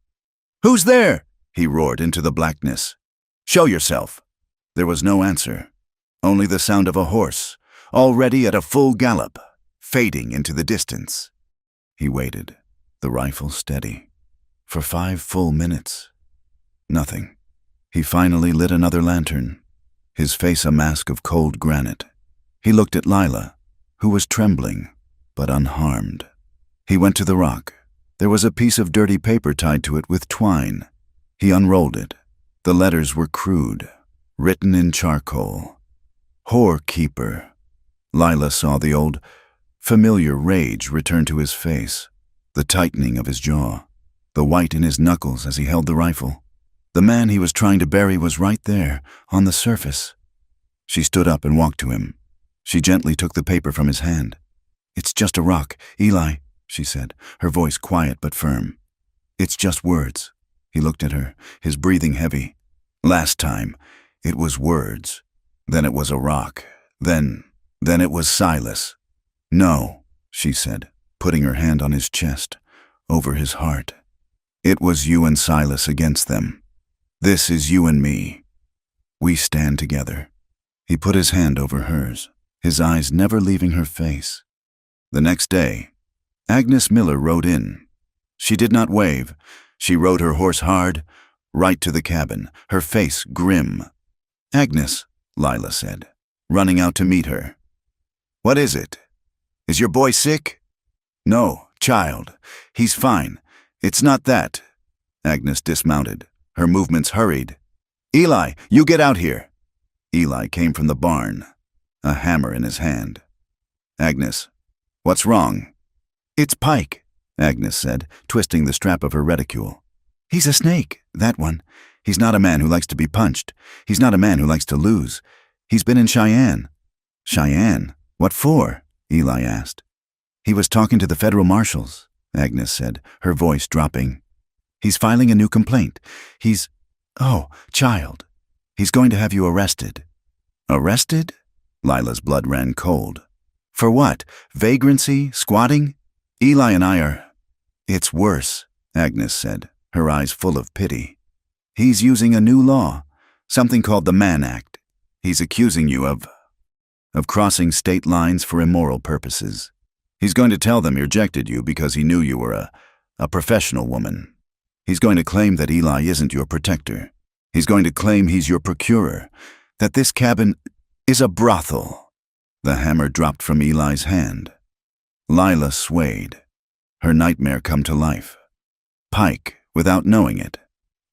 "Who's there?" he roared into the blackness. "Show yourself." There was no answer, only the sound of a horse, already at a full gallop, fading into the distance. He waited, the rifle steady, for 5 full minutes. Nothing. He finally lit another lantern, his face a mask of cold granite. He looked at Lila, who was trembling, but unharmed. He went to the rock. There was a piece of dirty paper tied to it with twine. He unrolled it. The letters were crude, written in charcoal. "Whore keeper." Lila saw the old, familiar rage return to his face, the tightening of his jaw, the white in his knuckles as he held the rifle. The man he was trying to bury was right there, on the surface. She stood up and walked to him. She gently took the paper from his hand. "It's just a rock, Eli," she said, her voice quiet but firm. "It's just words." He looked at her, his breathing heavy. Last time, it was words. Then it was a rock. Then it was Silas. "No," she said, putting her hand on his chest, over his heart. "It was you and Silas against them. This is you and me. We stand together." He put his hand over hers, his eyes never leaving her face. The next day, Agnes Miller rode in. She did not wave. She rode her horse hard, right to the cabin, her face grim. "Agnes," Lila said, running out to meet her. "What is it? Is your boy sick?" "No, child. He's fine. It's not that." Agnes dismounted, her movements hurried. "Eli, you get out here." Eli came from the barn, a hammer in his hand. "Agnes, what's wrong?" "It's Pike," Agnes said, twisting the strap of her reticule. "He's a snake, that one. He's not a man who likes to be punched. He's not a man who likes to lose. He's been in Cheyenne." "Cheyenne? What for?" Eli asked. "He was talking to the federal marshals," Agnes said, her voice dropping. "He's filing a new complaint. Oh, child. He's going to have you arrested." "Arrested?" Lila's blood ran cold. "For what? Vagrancy? Squatting? Eli and I are—" "It's worse," Agnes said, her eyes full of pity. "He's using a new law, something called the Mann Act. He's accusing you of crossing state lines for immoral purposes. He's going to tell them he rejected you because he knew you were a professional woman. He's going to claim that Eli isn't your protector. He's going to claim he's your procurer, that this cabin is a brothel." The hammer dropped from Eli's hand. Lila swayed, her nightmare come to life. Pike, without knowing it,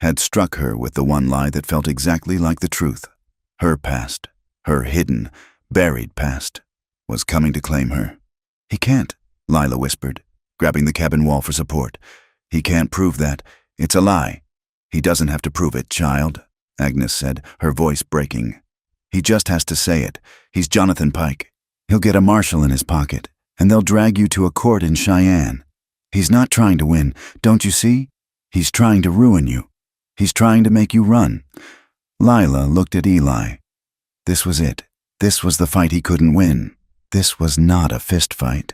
had struck her with the one lie that felt exactly like the truth. Her past, her hidden, buried past, was coming to claim her. "He can't," Lila whispered, grabbing the cabin wall for support. "He can't prove that. It's a lie." "He doesn't have to prove it, child," Agnes said, her voice breaking. "He just has to say it. He's Jonathan Pike. He'll get a marshal in his pocket, and they'll drag you to a court in Cheyenne. He's not trying to win, don't you see? He's trying to ruin you. He's trying to make you run." Lila looked at Eli. This was it. This was the fight he couldn't win. This was not a fist fight.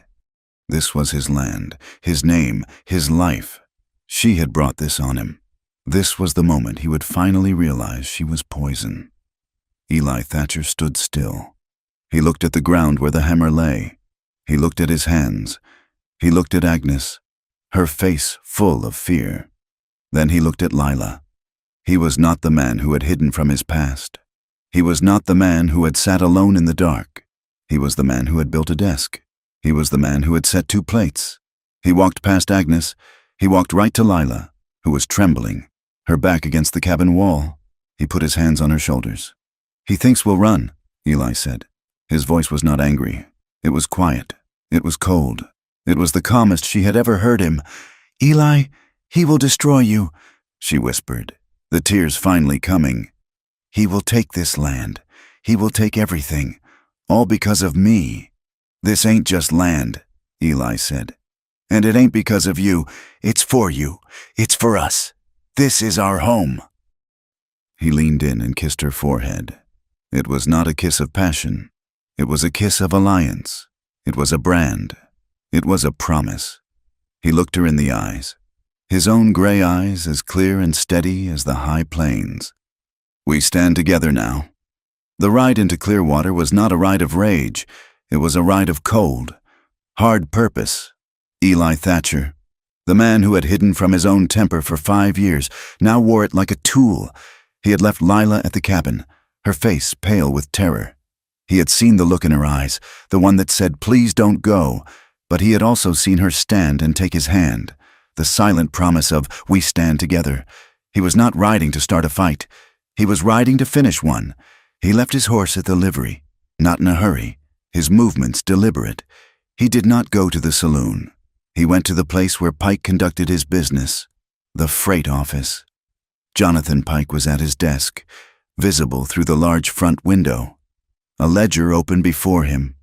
This was his land, his name, his life. She had brought this on him. This was the moment he would finally realize she was poison. Eli Thatcher stood still. He looked at the ground where the hammer lay. He looked at his hands. He looked at Agnes, her face full of fear. Then he looked at Lila. He was not the man who had hidden from his past. He was not the man who had sat alone in the dark. He was the man who had built a desk. He was the man who had set 2 plates. He walked past Agnes. He walked right to Lila, who was trembling, her back against the cabin wall. He put his hands on her shoulders. "He thinks we'll run," Eli said. His voice was not angry. It was quiet. It was cold. It was the calmest she had ever heard him. "Eli, he will destroy you," she whispered, the tears finally coming. "He will take this land. He will take everything. All because of me." "This ain't just land," Eli said. "And it ain't because of you. It's for you. It's for us. This is our home." He leaned in and kissed her forehead. It was not a kiss of passion. It was a kiss of alliance. It was a brand. It was a promise. He looked her in the eyes, his own gray eyes as clear and steady as the high plains. We stand together now. The ride into Clearwater was not a ride of rage. It was a ride of cold, hard purpose. Eli Thatcher, the man who had hidden from his own temper for 5 years, now wore it like a tool. He had left Lila at the cabin, her face pale with terror. He had seen the look in her eyes, the one that said, "Please don't go," but he had also seen her stand and take his hand, the silent promise of, "We stand together." He was not riding to start a fight. He was riding to finish one. He left his horse at the livery, not in a hurry, his movements deliberate. He did not go to the saloon. He went to the place where Pike conducted his business, the freight office. Jonathan Pike was at his desk, visible through the large front window. A ledger open before him.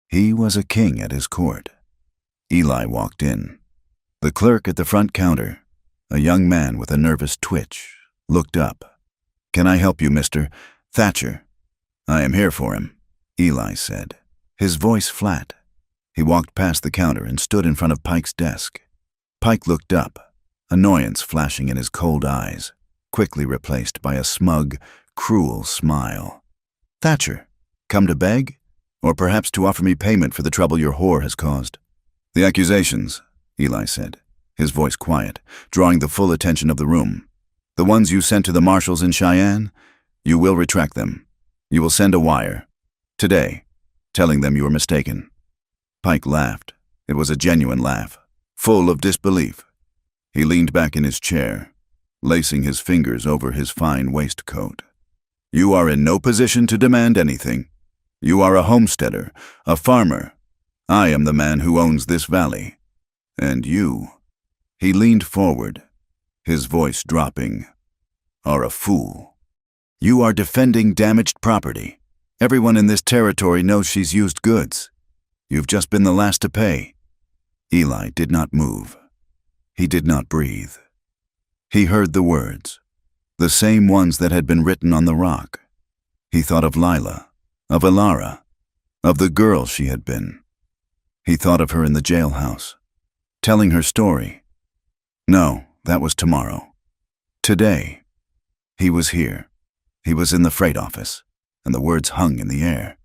He was a king at his court. Eli walked in. The clerk at the front counter, a young man with a nervous twitch, looked up. "Can I help you, Mr. Thatcher?" "I am here for him," Eli said, his voice flat. He walked past the counter and stood in front of Pike's desk. Pike looked up, annoyance flashing in his cold eyes, quickly replaced by a smug, cruel smile. "Thatcher, come to beg? Or perhaps to offer me payment for the trouble your whore has caused?" "The accusations," Eli said, his voice quiet, drawing the full attention of the room. "The ones you sent to the marshals in Cheyenne, you will retract them. You will send a wire, today, telling them you were mistaken." Pike laughed. It was a genuine laugh, full of disbelief. He leaned back in his chair, lacing his fingers over his fine waistcoat. "You are in no position to demand anything. You are a homesteader, a farmer. I am the man who owns this valley. And you," he leaned forward, his voice dropping, "are a fool. You are defending damaged property. Everyone in this territory knows she's used goods. You've just been the last to pay." Eli did not move. He did not breathe. He heard the words, the same ones that had been written on the rock. He thought of Lila, of Ilara, of the girl she had been. He thought of her in the jailhouse, telling her story. No, that was tomorrow. Today, he was here. He was in the freight office, and the words hung in the air.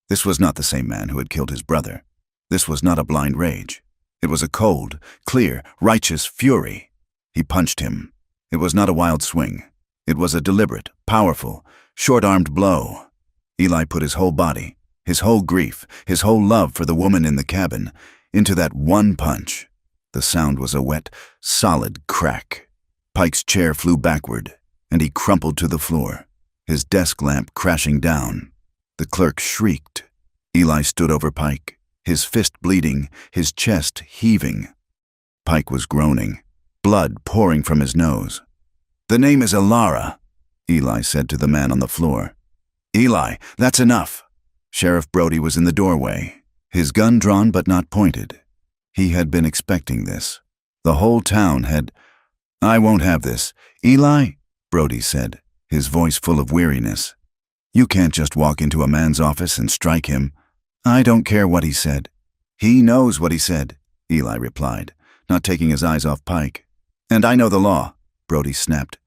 This was not the same man who had killed his brother. This was not a blind rage. It was a cold, clear, righteous fury. He punched him. It was not a wild swing. It was a deliberate, powerful, short-armed blow. Eli put his whole body, his whole grief, his whole love for the woman in the cabin, into that one punch. The sound was a wet, solid crack. Pike's chair flew backward, and he crumpled to the floor, his desk lamp crashing down. The clerk shrieked. Eli stood over Pike, his fist bleeding, his chest heaving. Pike was groaning, blood pouring from his nose. "The name is Ilara," Eli said to the man on the floor. "Eli, that's enough." Sheriff Brody was in the doorway, his gun drawn but not pointed. He had been expecting this. The whole town had... "I won't have this. Eli," Brody said, his voice full of weariness. "You can't just walk into a man's office and strike him." "I don't care what he said." "He knows what he said," Eli replied, not taking his eyes off Pike. "And I know the law," Brody snapped.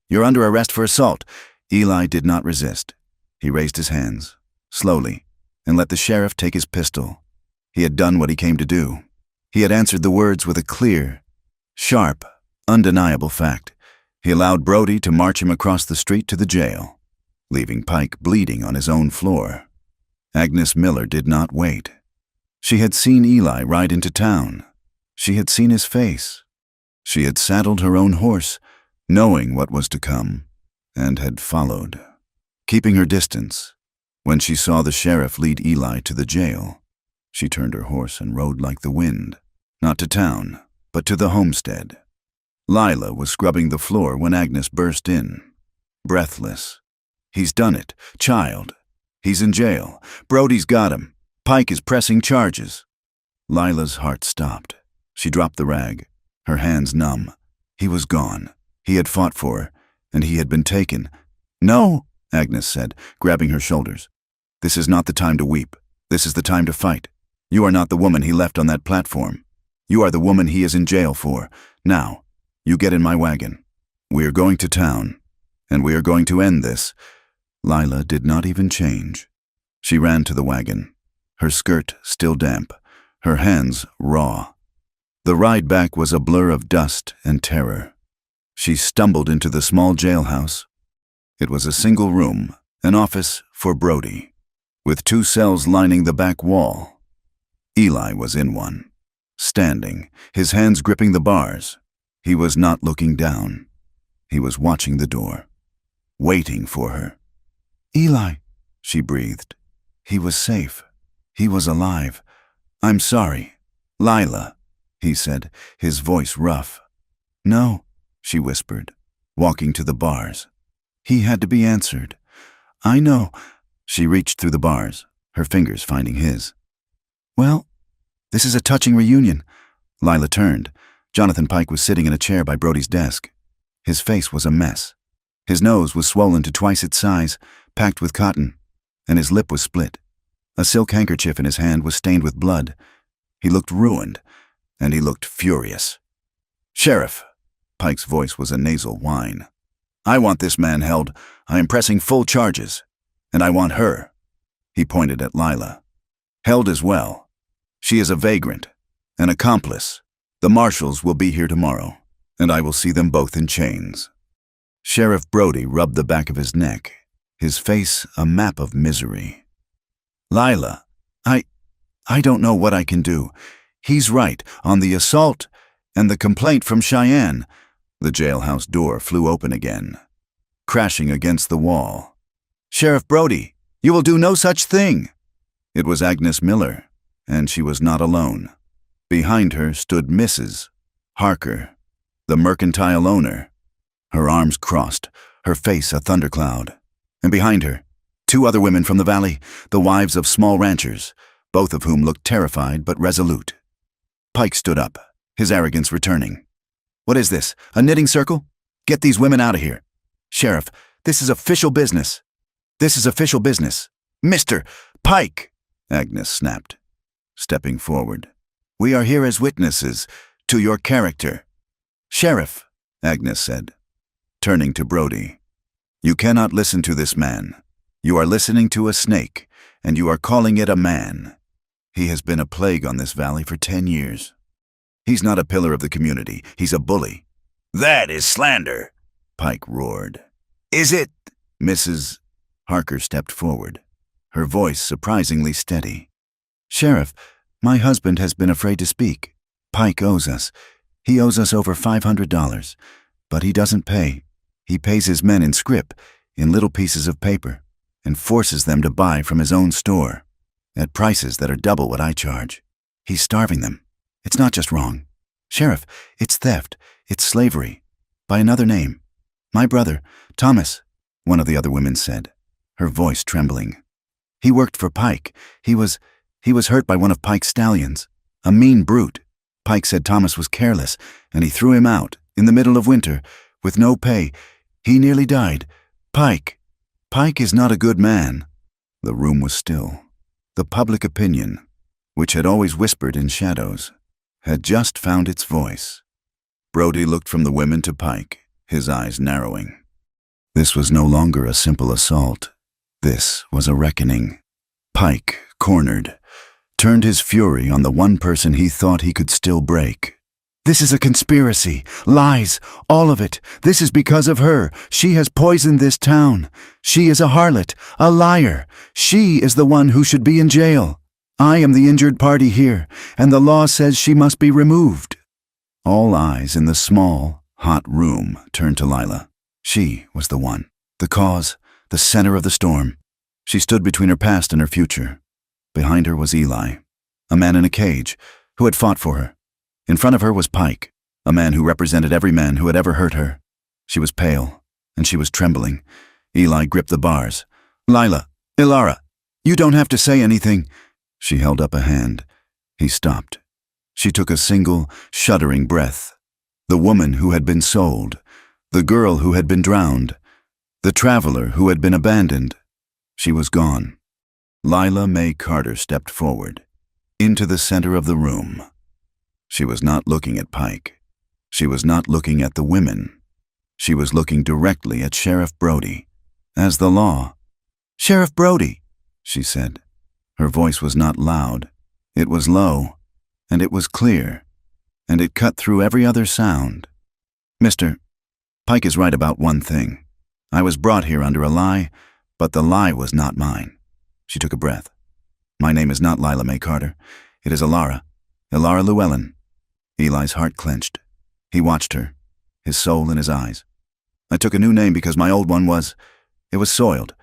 "You're under arrest for assault." Eli did not resist. He raised his hands, slowly, and let the sheriff take his pistol. He had done what he came to do. He had answered the words with a clear, sharp, undeniable fact. He allowed Brody to march him across the street to the jail, leaving Pike bleeding on his own floor. Agnes Miller did not wait. She had seen Eli ride into town. She had seen his face. She had saddled her own horse, knowing what was to come, and had followed, keeping her distance. When she saw the sheriff lead Eli to the jail, she turned her horse and rode like the wind, not to town, but to the homestead. Lila was scrubbing the floor when Agnes burst in, breathless. "He's done it, child. He's in jail. Brody's got him. Pike is pressing charges." Lila's heart stopped. She dropped the rag, her hands numb. He was gone. He had fought for her, and he had been taken. No, Agnes said, grabbing her shoulders. This is not the time to weep. This is the time to fight. You are not the woman he left on that platform. You are the woman he is in jail for. Now, you get in my wagon. We are going to town, and we are going to end this. Lila did not even change. She ran to the wagon, her skirt still damp, her hands raw. The ride back was a blur of dust and terror. She stumbled into the small jailhouse. It was a single room, an office for Brody, with 2 cells lining the back wall. Eli was in one, standing, his hands gripping the bars. He was not looking down. He was watching the door, waiting for her. Eli, she breathed. He was safe. He was alive. I'm sorry. Lila, he said, his voice rough. No, she whispered, walking to the bars. He had to be answered. I know. She reached through the bars, her fingers finding his. Well, this is a touching reunion. Lila turned. Jonathan Pike was sitting in a chair by Brody's desk. His face was a mess. His nose was swollen to twice its size, packed with cotton, and his lip was split. A silk handkerchief in his hand was stained with blood. He looked ruined, and he looked furious. Sheriff, Pike's voice was a nasal whine. I want this man held. I am pressing full charges, and I want her. He pointed at Lila. Held as well. She is a vagrant, an accomplice. The marshals will be here tomorrow, and I will see them both in chains. Sheriff Brody rubbed the back of his neck, his face a map of misery. Lila, I don't know what I can do. He's right, on the assault and the complaint from Cheyenne. The jailhouse door flew open again, crashing against the wall. Sheriff Brody, you will do no such thing. It was Agnes Miller, and she was not alone. Behind her stood Mrs. Harker, the mercantile owner, her arms crossed, her face a thundercloud. And behind her, 2 other women from the valley, the wives of small ranchers, both of whom looked terrified but resolute. Pike stood up, his arrogance returning. What is this, a knitting circle? Get these women out of here. Sheriff, this is official business. This is official business. Mr. Pike, Agnes snapped, stepping forward. We are here as witnesses to your character. Sheriff, Agnes said, turning to Brody. You cannot listen to this man. You are listening to a snake, and you are calling it a man. He has been a plague on this valley for 10 years. He's not a pillar of the community. He's a bully. That is slander, Pike roared. Is it? Mrs. Harker stepped forward, her voice surprisingly steady. Sheriff, my husband has been afraid to speak. Pike owes us. He owes us over $500, but he doesn't pay. He pays his men in scrip, in little pieces of paper, and forces them to buy from his own store, at prices that are double what I charge. He's starving them. It's not just wrong. Sheriff, it's theft. It's slavery. By another name. My brother, Thomas, one of the other women said, her voice trembling. He worked for Pike. He was hurt by one of Pike's stallions, a mean brute. Pike said Thomas was careless, and he threw him out, in the middle of winter, with no pay. He nearly died. Pike is not a good man. The room was still. The public opinion, which had always whispered in shadows, had just found its voice. Brody looked from the women to Pike, his eyes narrowing. This was no longer a simple assault. This was a reckoning. Pike, cornered, turned his fury on the one person he thought he could still break. This is a conspiracy. Lies. All of it. This is because of her. She has poisoned this town. She is a harlot, a liar. She is the one who should be in jail. I am the injured party here, and the law says she must be removed. All eyes in the small, hot room turned to Lila. She was the one, the cause, the center of the storm. She stood between her past and her future. Behind her was Eli, a man in a cage, who had fought for her. In front of her was Pike, a man who represented every man who had ever hurt her. She was pale, and she was trembling. Eli gripped the bars. Lila, Ilara, you don't have to say anything. She held up a hand. He stopped. She took a single, shuddering breath. The woman who had been sold, the girl who had been drowned, The traveler who had been abandoned. She was gone. Lila Mae Carter stepped forward, into the center of the room. She was not looking at Pike. She was not looking at the women. She was looking directly at Sheriff Brody, as the law. "Sheriff Brody," she said. Her voice was not loud. It was low, and it was clear, and it cut through every other sound. "Mr. Pike is right about one thing. I was brought here under a lie, but the lie was not mine." She took a breath. "My name is not Lila Mae Carter. It is Ilara Llewellyn." Eli's heart clenched. He watched her, his soul in his eyes. "I took a new name because my old one was soiled.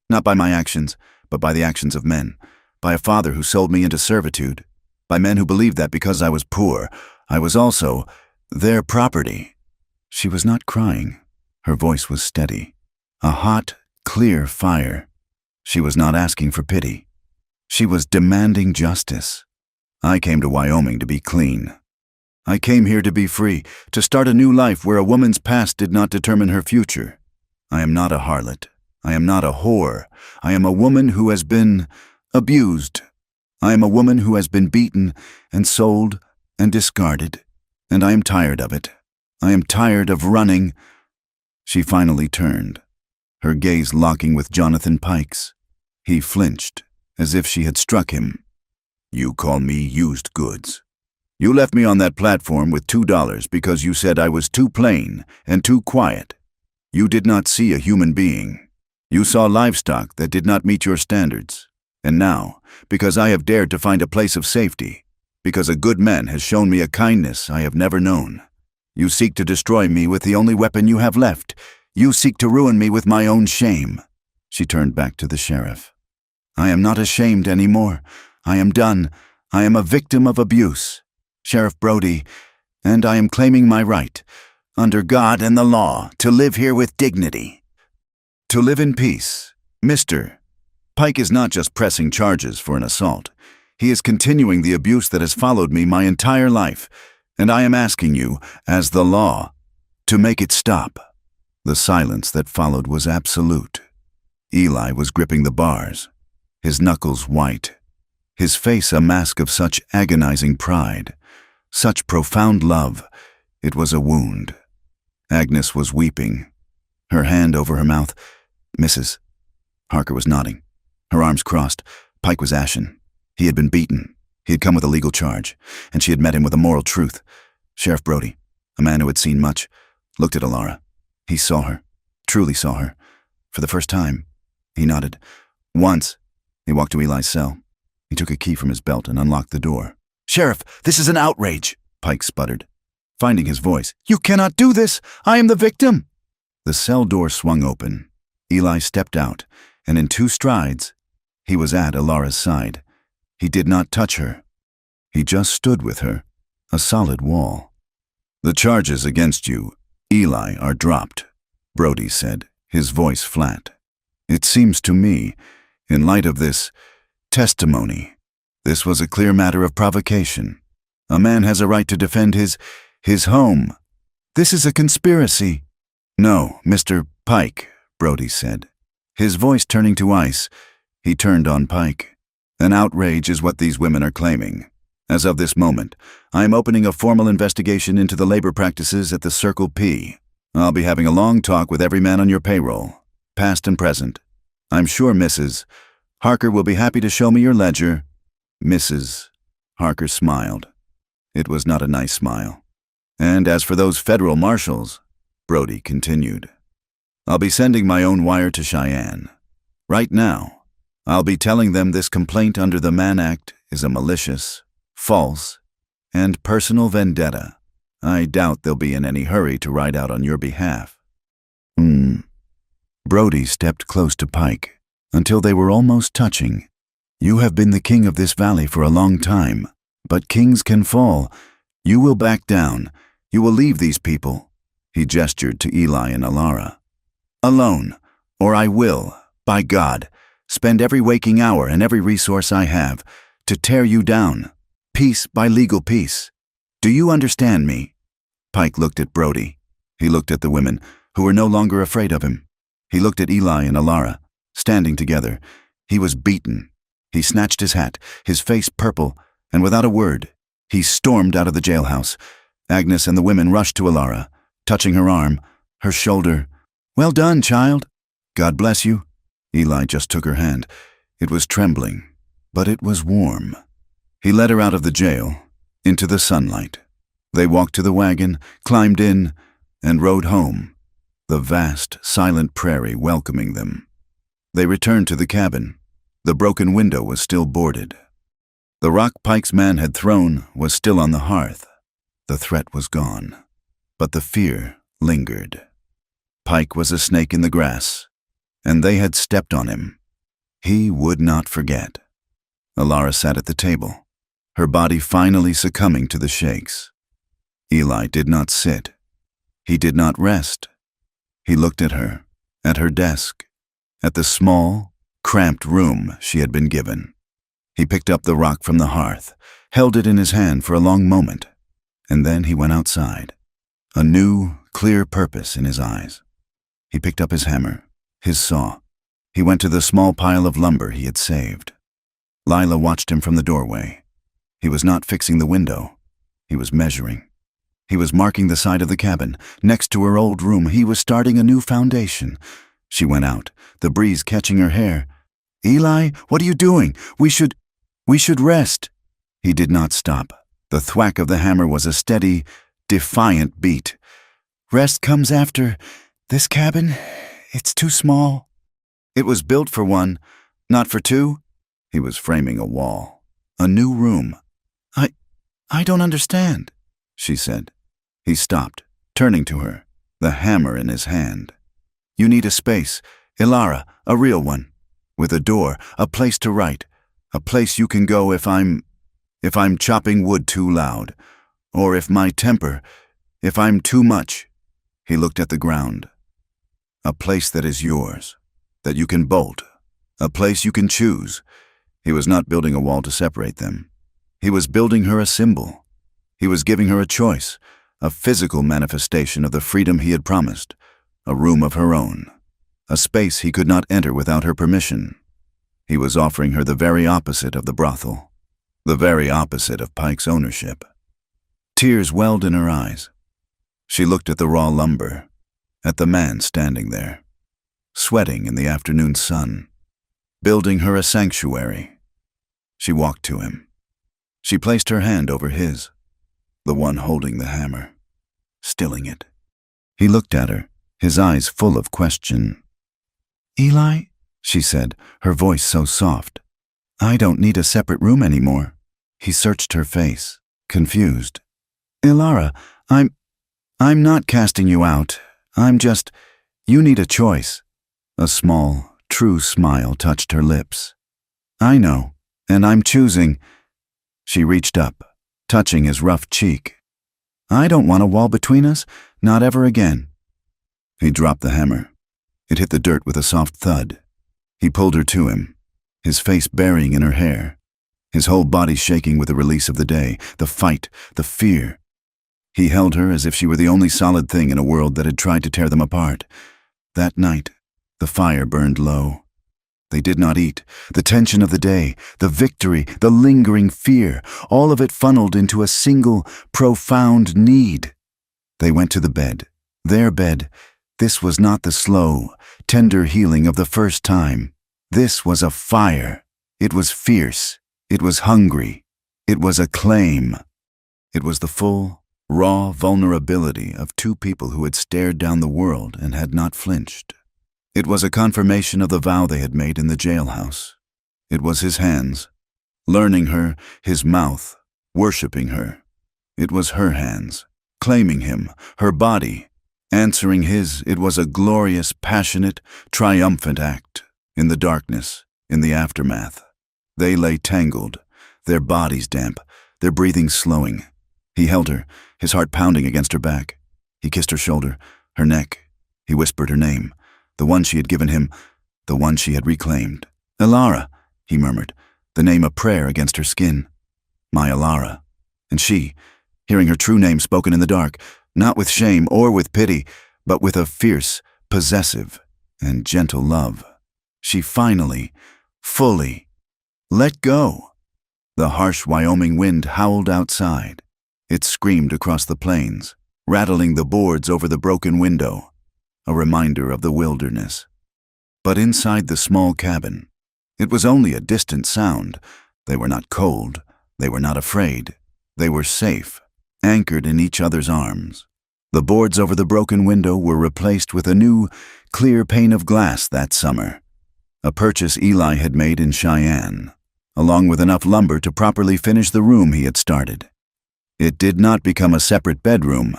Not by my actions, but by the actions of men. By a father who sold me into servitude. By men who believed that because I was poor, I was also their property." She was not crying. Her voice was steady. A hot, clear fire. She was not asking for pity. She was demanding justice. "I came to Wyoming to be clean. I came here to be free, to start a new life where a woman's past did not determine her future. I am not a harlot. I am not a whore. I am a woman who has been abused. I am a woman who has been beaten and sold and discarded, and I am tired of it. I am tired of running." She finally turned, her gaze locking with Jonathan Pike's. He flinched, as if she had struck him. "You call me used goods. You left me on that platform with $2 because you said I was too plain and too quiet. You did not see a human being. You saw livestock that did not meet your standards. And now, because I have dared to find a place of safety, because a good man has shown me a kindness I have never known, you seek to destroy me with the only weapon you have left. You seek to ruin me with my own shame." She turned back to the sheriff. "I am not ashamed anymore. I am done. I am a victim of abuse, Sheriff Brody, and I am claiming my right, under God and the law, to live here with dignity. To live in peace. Mr. Pike is not just pressing charges for an assault. He is continuing the abuse that has followed me my entire life, and I am asking you, as the law, to make it stop." The silence that followed was absolute. Eli was gripping the bars, his knuckles white, his face a mask of such agonizing pride, such profound love, it was a wound. Agnes was weeping, her hand over her mouth. "Mrs." Harker was nodding, her arms crossed. Pike was ashen. He had been beaten. He had come with a legal charge, and she had met him with a moral truth. Sheriff Brody, a man who had seen much, looked at Ilara. He saw her, truly saw her. For the first time, he nodded. "Once." He walked to Eli's cell. He took a key from his belt and unlocked the door. "Sheriff, this is an outrage," Pike sputtered. Finding his voice, "You cannot do this! I am the victim!" The cell door swung open. Eli stepped out, and in 2 strides, he was at Ilara's side. He did not touch her. He just stood with her, a solid wall. "The charges against you, Eli, are dropped," Brody said, his voice flat. "It seems to me, in light of this testimony, this was a clear matter of provocation. A man has a right to defend his home. This is a conspiracy." "No, Mr. Pike," Brody said, his voice turning to ice. He turned on Pike. "An outrage is what these women are claiming. As of this moment, I am opening a formal investigation into the labor practices at the Circle P. I'll be having a long talk with every man on your payroll, past and present. I'm sure Mrs. Harker will be happy to show me your ledger." Mrs. Harker smiled. It was not a nice smile. "And as for those federal marshals," Brody continued, "I'll be sending my own wire to Cheyenne. Right now, I'll be telling them this complaint under the Mann Act is a malicious, false, and personal vendetta. I doubt they'll be in any hurry to ride out on your behalf." Brody stepped close to Pike until they were almost touching. "You have been the king of this valley for a long time, but kings can fall. You will back down. You will leave these people." He gestured to Eli and Ilara. "Alone, or I will, by God, spend every waking hour and every resource I have to tear you down, piece by legal piece. Do you understand me?" Pike looked at Brody. He looked at the women, who were no longer afraid of him. He looked at Eli and Alara, standing together. He was beaten. He snatched his hat, his face purple, and without a word, he stormed out of the jailhouse. Agnes and the women rushed to Alara, touching her arm, her shoulder. "Well done, child." "God bless you." Eli just took her hand. It was trembling, but it was warm. He led her out of the jail, into the sunlight. They walked to the wagon, climbed in, and rode home, the vast, silent prairie welcoming them. They returned to the cabin. The broken window was still boarded. The rock Pike's man had thrown was still on the hearth. The threat was gone, but the fear lingered. Pike was a snake in the grass, and they had stepped on him. He would not forget. Alara sat at the table, her body finally succumbing to the shakes. Eli did not sit. He did not rest. He looked at her desk, at the small, cramped room she had been given. He picked up the rock from the hearth, held it in his hand for a long moment, and then he went outside, a new, clear purpose in his eyes. He picked up his hammer, his saw. He went to the small pile of lumber he had saved. Lila watched him from the doorway. He was not fixing the window. He was measuring. He was marking the side of the cabin. Next to her old room, he was starting a new foundation. She went out, the breeze catching her hair. "Eli, what are you doing? We should rest." He did not stop. The thwack of the hammer was a steady, defiant beat. "Rest comes after. This cabin, it's too small." It was built for one, not for two. He was framing a wall, a new room. I don't understand," she said. He stopped, turning to her, the hammer in his hand. "You need a space, Ilara, a real one, with a door, a place to write, a place you can go if I'm chopping wood too loud, or if I'm too much." He looked at the ground. "A place that is yours, that you can bolt, a place you can choose." He was not building a wall to separate them. He was building her a symbol. He was giving her a choice, a physical manifestation of the freedom he had promised, a room of her own, a space he could not enter without her permission. He was offering her the very opposite of the brothel, the very opposite of Pike's ownership. Tears welled in her eyes. She looked at the raw lumber, at the man standing there, sweating in the afternoon sun, building her a sanctuary. She walked to him. She placed her hand over his, the one holding the hammer, stilling it. He looked at her, his eyes full of question. "Eli," she said, her voice so soft, "I don't need a separate room anymore." He searched her face, confused. "Ilara, I'm not casting you out. You need a choice." A small, true smile touched her lips. "I know, and I'm choosing." She reached up, touching his rough cheek. "I don't want a wall between us, not ever again." He dropped the hammer. It hit the dirt with a soft thud. He pulled her to him, his face burying in her hair, his whole body shaking with the release of the day, the fight, the fear. He held her as if she were the only solid thing in a world that had tried to tear them apart. That night, the fire burned low. They did not eat. The tension of the day, the victory, the lingering fear, all of it funneled into a single, profound need. They went to the bed, their bed. This was not the slow, tender healing of the first time. This was a fire. It was fierce. It was hungry. It was a claim. It was the full, raw vulnerability of two people who had stared down the world and had not flinched. It was a confirmation of the vow they had made in the jailhouse. It was his hands, learning her, his mouth, worshiping her. It was her hands, claiming him, her body, answering his. It was a glorious, passionate, triumphant act. In the darkness, in the aftermath, they lay tangled, their bodies damp, their breathing slowing. He held her, his heart pounding against her back. He kissed her shoulder, her neck. He whispered her name, the one she had given him, the one she had reclaimed. "Ilara," he murmured, the name a prayer against her skin. "My Ilara." And she, hearing her true name spoken in the dark, not with shame or with pity, but with a fierce, possessive, and gentle love. She finally, fully, let go. The harsh Wyoming wind howled outside. It screamed across the plains, rattling the boards over the broken window, a reminder of the wilderness. But inside the small cabin, it was only a distant sound. They were not cold. They were not afraid. They were safe, anchored in each other's arms. The boards over the broken window were replaced with a new, clear pane of glass that summer, a purchase Eli had made in Cheyenne, along with enough lumber to properly finish the room he had started. It did not become a separate bedroom.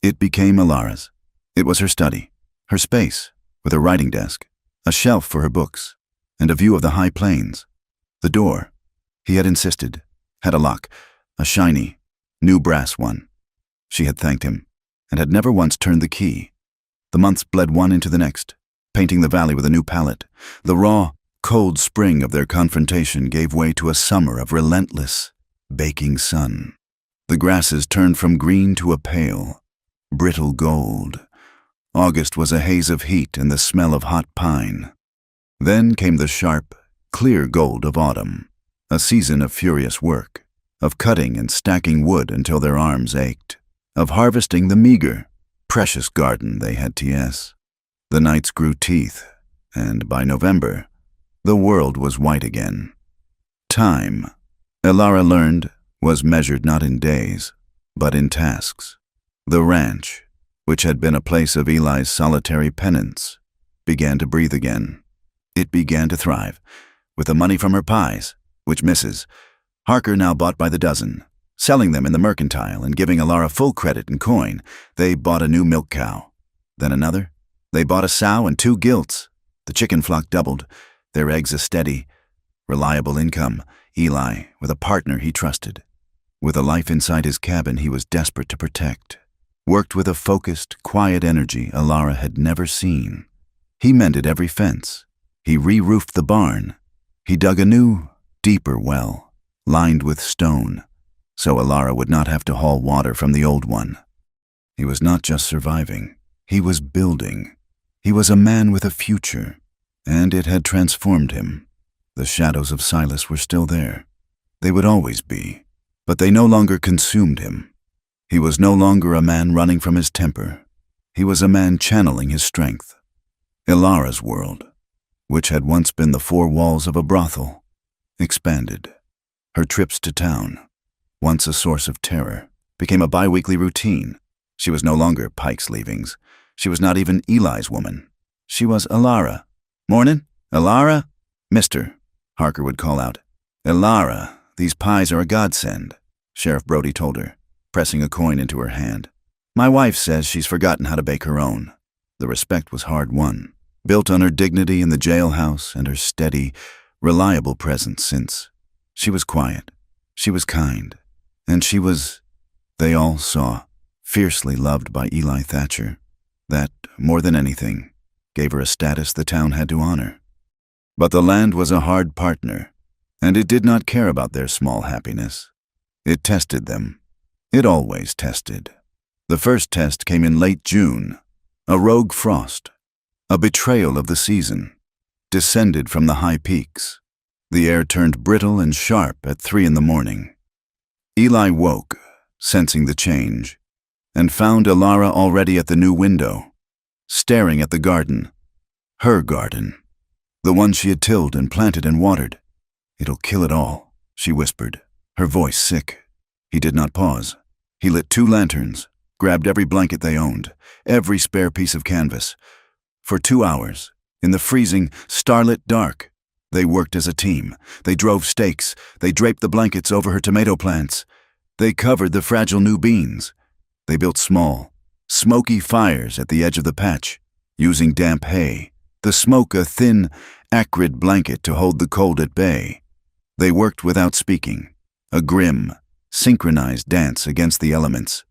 It became Alara's. It was her study, her space, with a writing desk, a shelf for her books, and a view of the high plains. The door, he had insisted, had a lock, a shiny, new brass one. She had thanked him, and had never once turned the key. The months bled one into the next, painting the valley with a new palette. The raw, cold spring of their confrontation gave way to a summer of relentless, baking sun. The grasses turned from green to a pale, brittle gold. August was a haze of heat and the smell of hot pine. Then came the sharp, clear gold of autumn, a season of furious work, of cutting and stacking wood until their arms ached, of harvesting the meager, precious garden they had TS. The nights grew teeth, and by November, the world was white again. Time, Elara learned, was measured not in days, but in tasks. The ranch, which had been a place of Eli's solitary penance, began to breathe again. It began to thrive, with the money from her pies, which Mrs. Harker now bought by the dozen. Selling them in the mercantile and giving Elara full credit in coin, they bought a new milk cow. Then another. They bought a sow and 2 gilts. The chicken flock doubled, their eggs a steady, reliable income. Eli, with a partner he trusted. With a life inside his cabin he was desperate to protect. Worked with a focused, quiet energy Elara had never seen. He mended every fence. He re-roofed the barn. He dug a new, deeper well, lined with stone, so Elara would not have to haul water from the old one. He was not just surviving. He was building. He was a man with a future, and it had transformed him. The shadows of Silas were still there. They would always be, but they no longer consumed him. He was no longer a man running from his temper. He was a man channeling his strength. Elara's world, which had once been the 4 walls of a brothel, expanded. Her trips to town, once a source of terror, became a bi-weekly routine. She was no longer Pike's leavings. She was not even Eli's woman. She was Elara. "Mornin', Elara?" "Mister," Harker would call out. "Elara, these pies are a godsend," Sheriff Brody told her, pressing a coin into her hand. "My wife says she's forgotten how to bake her own." The respect was hard-won, built on her dignity in the jailhouse and her steady, reliable presence since. She was quiet, she was kind, and she was, they all saw, fiercely loved by Eli Thatcher. That, more than anything, gave her a status the town had to honor. But the land was a hard partner, and it did not care about their small happiness. It tested them. It always tested. The first test came in late June, a rogue frost, a betrayal of the season, descended from the high peaks. The air turned brittle and sharp at 3 a.m. Eli woke, sensing the change, and found Elara already at the new window, staring at the garden, her garden, the one she had tilled and planted and watered. "It'll kill it all," she whispered, her voice sick. He did not pause. He lit 2 lanterns, grabbed every blanket they owned, every spare piece of canvas. For 2 hours, in the freezing, starlit dark, they worked as a team. They drove stakes. They draped the blankets over her tomato plants. They covered the fragile new beans. They built small, smoky fires at the edge of the patch, using damp hay, the smoke a thin, acrid blanket to hold the cold at bay. They worked without speaking, a grim, synchronized dance against the elements.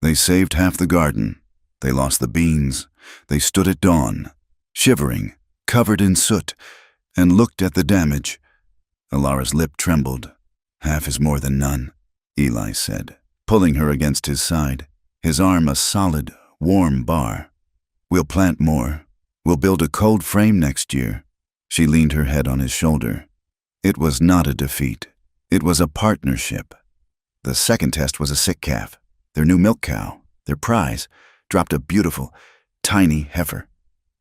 They saved half the garden. They lost the beans. They stood at dawn, shivering, covered in soot, and looked at the damage. Elara's lip trembled. "Half is more than none," Eli said, pulling her against his side, his arm a solid, warm bar. "We'll plant more. We'll build a cold frame next year." She leaned her head on his shoulder. It was not a defeat. It was a partnership. The second test was a sick calf. Their new milk cow, their prize, dropped a beautiful, tiny heifer.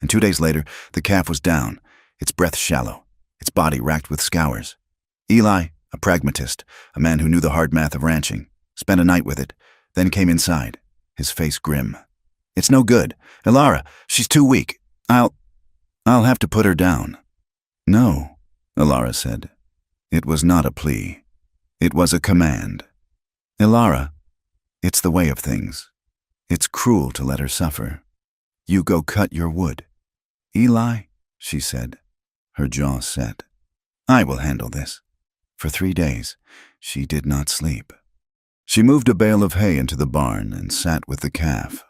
And 2 days later, the calf was down, its breath shallow, its body racked with scours. Eli, a pragmatist, a man who knew the hard math of ranching, spent a night with it, then came inside, his face grim. "It's no good. Elara, she's too weak. I'll have to put her down." "No," Elara said. It was not a plea. It was a command. "Elara, it's the way of things. It's cruel to let her suffer. You go cut your wood." "Eli," she said, her jaw set, "I will handle this." For 3 days, she did not sleep. She moved a bale of hay into the barn and sat with the calf.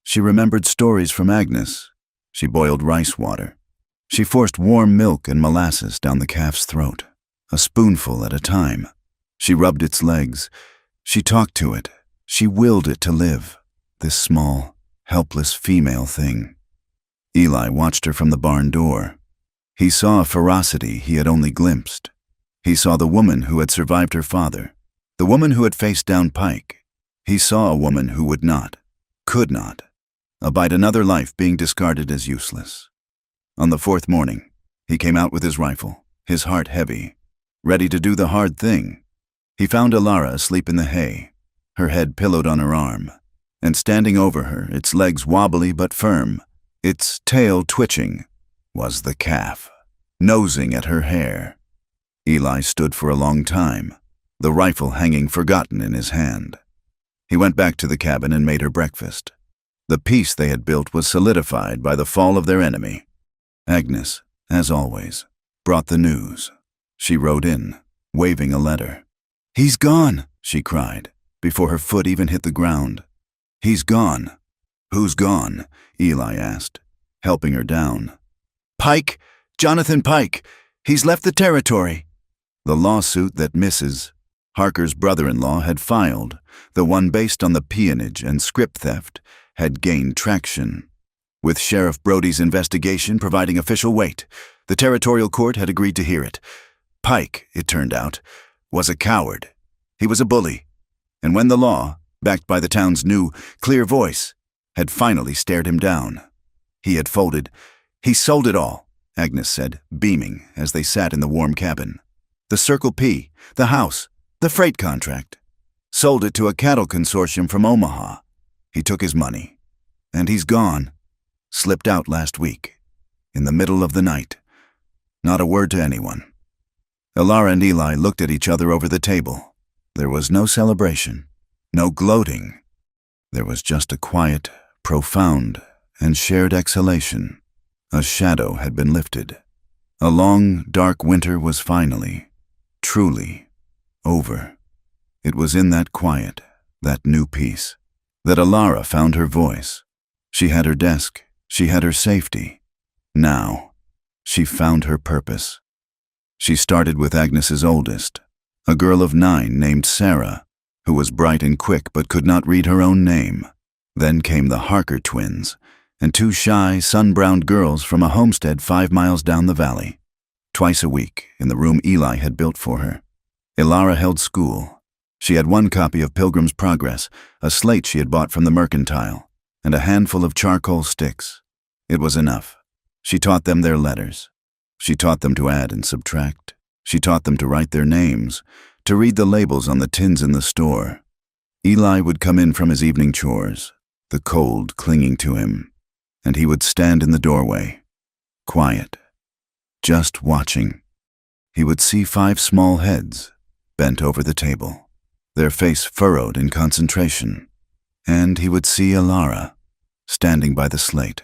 She remembered stories from Agnes. She boiled rice water. She forced warm milk and molasses down the calf's throat, a spoonful at a time. She rubbed its legs. She talked to it. She willed it to live, this small, helpless female thing. Eli watched her from the barn door. He saw a ferocity he had only glimpsed. He saw the woman who had survived her father, the woman who had faced down Pike. He saw a woman who would not, could not, abide another life being discarded as useless. On the 4th morning, he came out with his rifle, his heart heavy, ready to do the hard thing. He found Elara asleep in the hay, her head pillowed on her arm, and standing over her, its legs wobbly but firm, its tail twitching, was the calf, nosing at her hair. Eli stood for a long time, the rifle hanging forgotten in his hand. He went back to the cabin and made her breakfast. The peace they had built was solidified by the fall of their enemy. Agnes, as always, brought the news. She rode in, waving a letter. "He's gone," she cried, before her foot even hit the ground. "He's gone." "Who's gone?" Eli asked, helping her down. "Pike, Jonathan Pike. He's left the territory." The lawsuit that Mrs. Harker's brother-in-law had filed, the one based on the peonage and scrip theft, had gained traction. With Sheriff Brody's investigation providing official weight, the territorial court had agreed to hear it. Pike, it turned out, was a coward. He was a bully. And when the law, backed by the town's new, clear voice, had finally stared him down, he had folded. "He sold it all," Agnes said, beaming, as they sat in the warm cabin. "The Circle P, the house, the freight contract. Sold it to a cattle consortium from Omaha. He took his money. And he's gone. Slipped out last week, in the middle of the night. Not a word to anyone." Elara and Eli looked at each other over the table. There was no celebration, no gloating. There was just a quiet, profound, and shared exhalation. A shadow had been lifted. A long, dark winter was finally, truly, over. It was in that quiet, that new peace, that Elara found her voice. She had her desk. She had her safety. Now, she found her purpose. She started with Agnes's oldest, a girl of 9 named Sarah, who was bright and quick but could not read her own name. Then came the Harker twins, and 2 shy, sun-browned girls from a homestead 5 miles down the valley. Twice a week, in the room Eli had built for her, Elara held school. She had 1 copy of Pilgrim's Progress, a slate she had bought from the mercantile, and a handful of charcoal sticks. It was enough. She taught them their letters. She taught them to add and subtract. She taught them to write their names, to read the labels on the tins in the store. Eli would come in from his evening chores, the cold clinging to him, and he would stand in the doorway, quiet, just watching. He would see 5 small heads bent over the table, their face furrowed in concentration, and he would see Elara standing by the slate,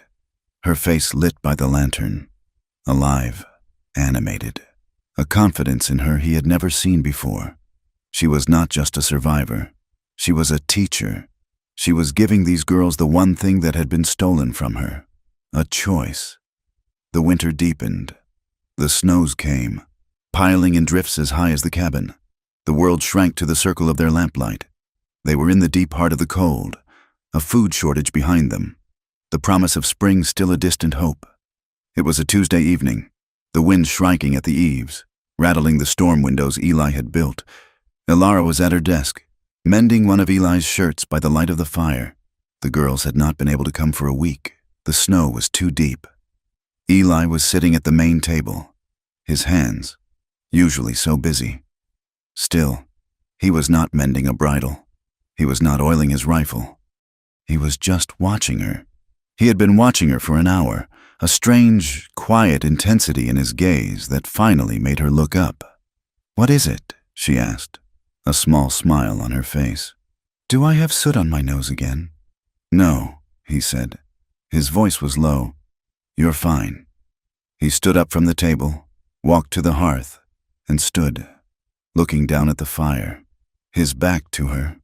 her face lit by the lantern, alive, animated, a confidence in her he had never seen before. She was not just a survivor. She was a teacher. She was giving these girls the one thing that had been stolen from her, a choice. The winter deepened. The snows came, piling in drifts as high as the cabin. The world shrank to the circle of their lamplight. They were in the deep heart of the cold, a food shortage behind them, the promise of spring still a distant hope. It was a Tuesday evening, the wind shrieking at the eaves, rattling the storm windows Eli had built. Ilara was at her desk, mending one of Eli's shirts by the light of the fire. The girls had not been able to come for a week. The snow was too deep. Eli was sitting at the main table, his hands, usually so busy. Still, he was not mending a bridle. He was not oiling his rifle. He was just watching her. He had been watching her for an hour, a strange, quiet intensity in his gaze that finally made her look up. "What is it?" she asked, a small smile on her face. "Do I have soot on my nose again?" "No," he said. His voice was low. "You're fine." He stood up from the table, walked to the hearth, and stood, looking down at the fire, his back to her.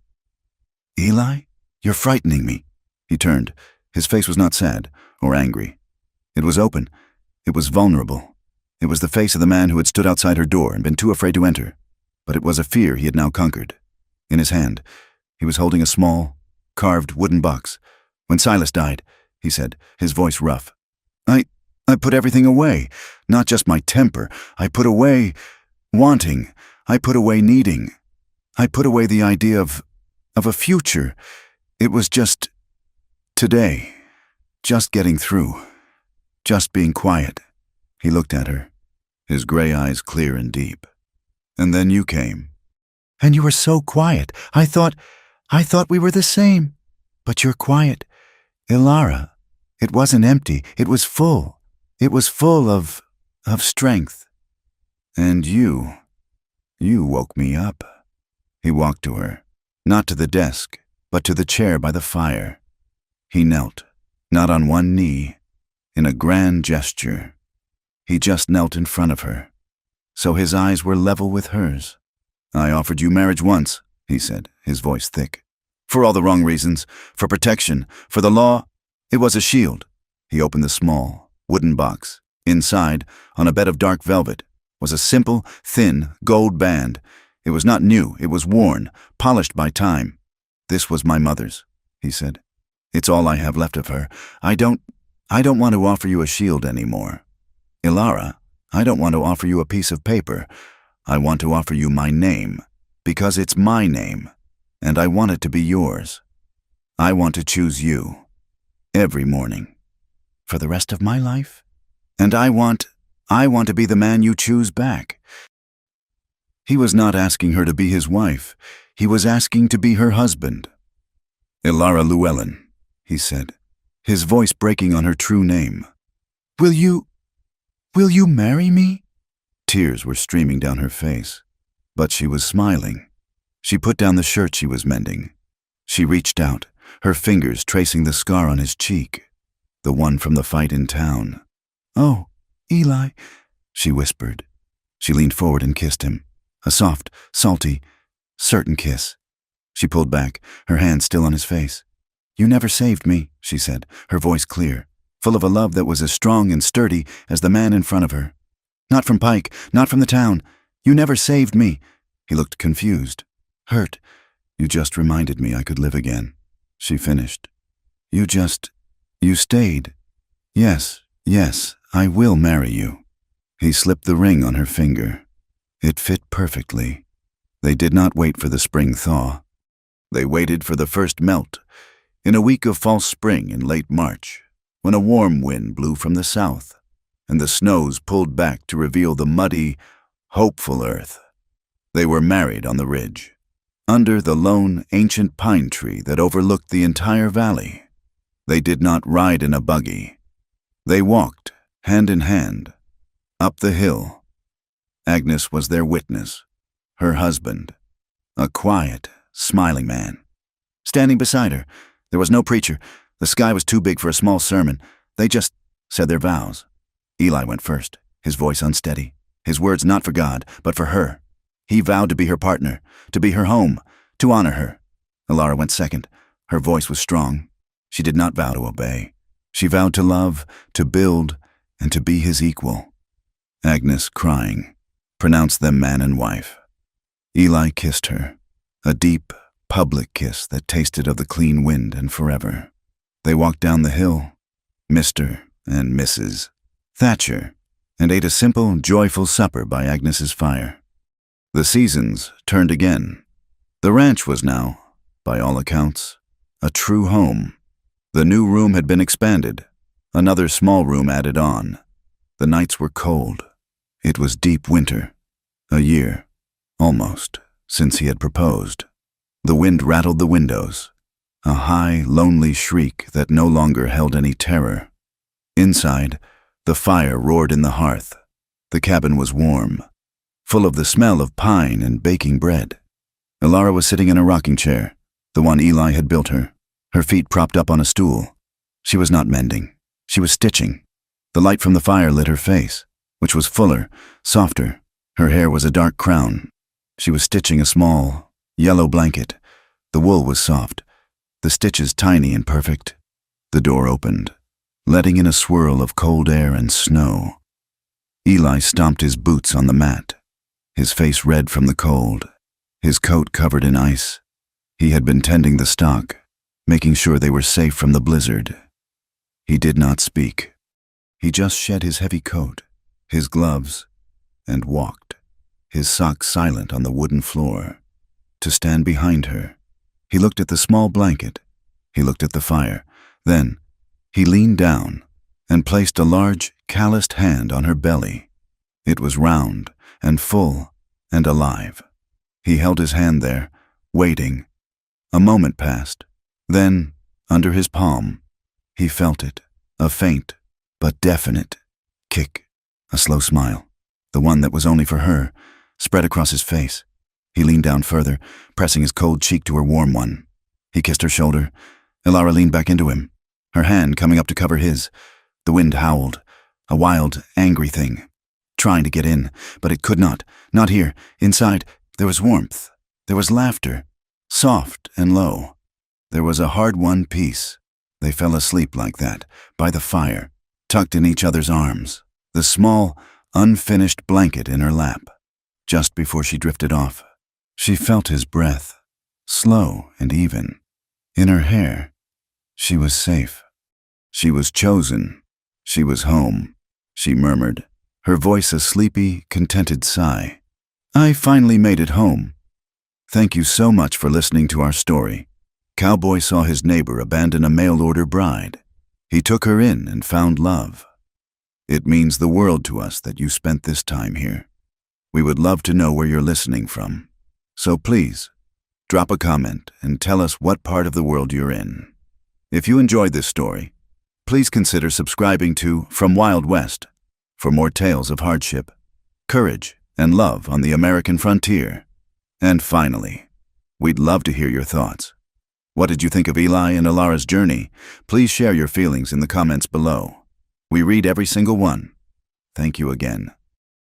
"Eli, you're frightening me." He turned. His face was not sad or angry. It was open. It was vulnerable. It was the face of the man who had stood outside her door and been too afraid to enter. But it was a fear he had now conquered. In his hand, he was holding a small, carved wooden box. "When Silas died," he said, his voice rough, I put everything away. Not just my temper. I put away wanting. I put away needing. I put away the idea of a future. It was just today. Just getting through. Just being quiet." He looked at her, his gray eyes clear and deep. "And then you came." "And you were so quiet. I thought we were the same. But you're quiet. Ilara, it wasn't empty. It was full. It was full of strength. And you woke me up." He walked to her, not to the desk, but to the chair by the fire. He knelt, not on one knee, in a grand gesture. He just knelt in front of her, so his eyes were level with hers. "I offered you marriage once," he said, his voice thick. "For all the wrong reasons, for protection, for the law. It was a shield." He opened the small, wooden box. Inside, on a bed of dark velvet, was a simple, thin, gold band. It was not new, it was worn, polished by time. "This was my mother's," he said. "It's all I have left of her. I don't want to offer you a shield anymore. Ilara, I don't want to offer you a piece of paper. I want to offer you my name, because it's my name, and I want it to be yours. I want to choose you, every morning. For the rest of my life? And I want to be the man you choose back." He was not asking her to be his wife. He was asking to be her husband. "Ilara Llewellyn," he said, his voice breaking on her true name. Will you marry me?" Tears were streaming down her face, but she was smiling. She put down the shirt she was mending. She reached out, her fingers tracing the scar on his cheek, the one from the fight in town. "Oh, Eli," she whispered. She leaned forward and kissed him, a soft, salty, certain kiss. She pulled back, her hand still on his face. "You never saved me," she said, her voice clear, full of a love that was as strong and sturdy as the man in front of her. "Not from Pike, not from the town. You never saved me." He looked confused, hurt. "You just reminded me I could live again," she finished. You stayed. Yes, I will marry you." He slipped the ring on her finger. It fit perfectly. They did not wait for the spring thaw. They waited for the first melt, in a week of false spring in late March, when a warm wind blew from the south, and the snows pulled back to reveal the muddy, hopeful earth. They were married on the ridge, under the lone, ancient pine tree that overlooked the entire valley. They did not ride in a buggy. They walked, hand in hand, up the hill. Agnes was their witness, her husband, a quiet, smiling man. Standing beside her, there was no preacher. The sky was too big for a small sermon. They just said their vows. Eli went first, his voice unsteady, his words not for God, but for her. He vowed to be her partner, to be her home, to honor her. Ilara went second. Her voice was strong. She did not vow to obey. She vowed to love, to build, and to be his equal. Agnes, crying, pronounced them man and wife. Eli kissed her, a deep, public kiss that tasted of the clean wind and forever. They walked down the hill, Mr. and Mrs. Thatcher, and ate a simple, joyful supper by Agnes's fire. The seasons turned again. The ranch was now, by all accounts, a true home. The new room had been expanded, another small room added on. The nights were cold. It was deep winter. A year, almost, since he had proposed. The wind rattled the windows, a high, lonely shriek that no longer held any terror. Inside, the fire roared in the hearth. The cabin was warm, full of the smell of pine and baking bread. Elara was sitting in a rocking chair, the one Eli had built her feet propped up on a stool. She was not mending. She was stitching. The light from the fire lit her face, which was fuller, softer. Her hair was a dark crown. She was stitching a small, yellow blanket. The wool was soft, the stitches tiny and perfect. The door opened, letting in a swirl of cold air and snow. Eli stomped his boots on the mat, his face red from the cold, his coat covered in ice. He had been tending the stock, making sure they were safe from the blizzard. He did not speak. He just shed his heavy coat, his gloves, and walked, his socks silent on the wooden floor, to stand behind her. He looked at the small blanket. He looked at the fire. Then, he leaned down and placed a large, calloused hand on her belly. It was round and full and alive. He held his hand there, waiting. A moment passed. Then, under his palm, he felt it, a faint but definite kick. A slow smile, the one that was only for her, spread across his face. He leaned down further, pressing his cold cheek to her warm one. He kissed her shoulder. Elara leaned back into him, her hand coming up to cover his. The wind howled, a wild, angry thing, trying to get in, but it could not here. Inside, there was warmth. There was laughter, soft and low. There was a hard-won peace. They fell asleep like that, by the fire, tucked in each other's arms, the small, unfinished blanket in her lap. Just before she drifted off, she felt his breath, slow and even. In her hair, she was safe. She was chosen. She was home, she murmured, her voice a sleepy, contented sigh. I finally made it home. Thank you so much for listening to our story. Cowboy saw his neighbor abandon a mail-order bride. He took her in and found love. It means the world to us that you spent this time here. We would love to know where you're listening from. So please, drop a comment and tell us what part of the world you're in. If you enjoyed this story, please consider subscribing to From Wild West for more tales of hardship, courage, and love on the American frontier. And finally, we'd love to hear your thoughts. What did you think of Eli and Elara's journey? Please share your feelings in the comments below. We read every single one. Thank you again.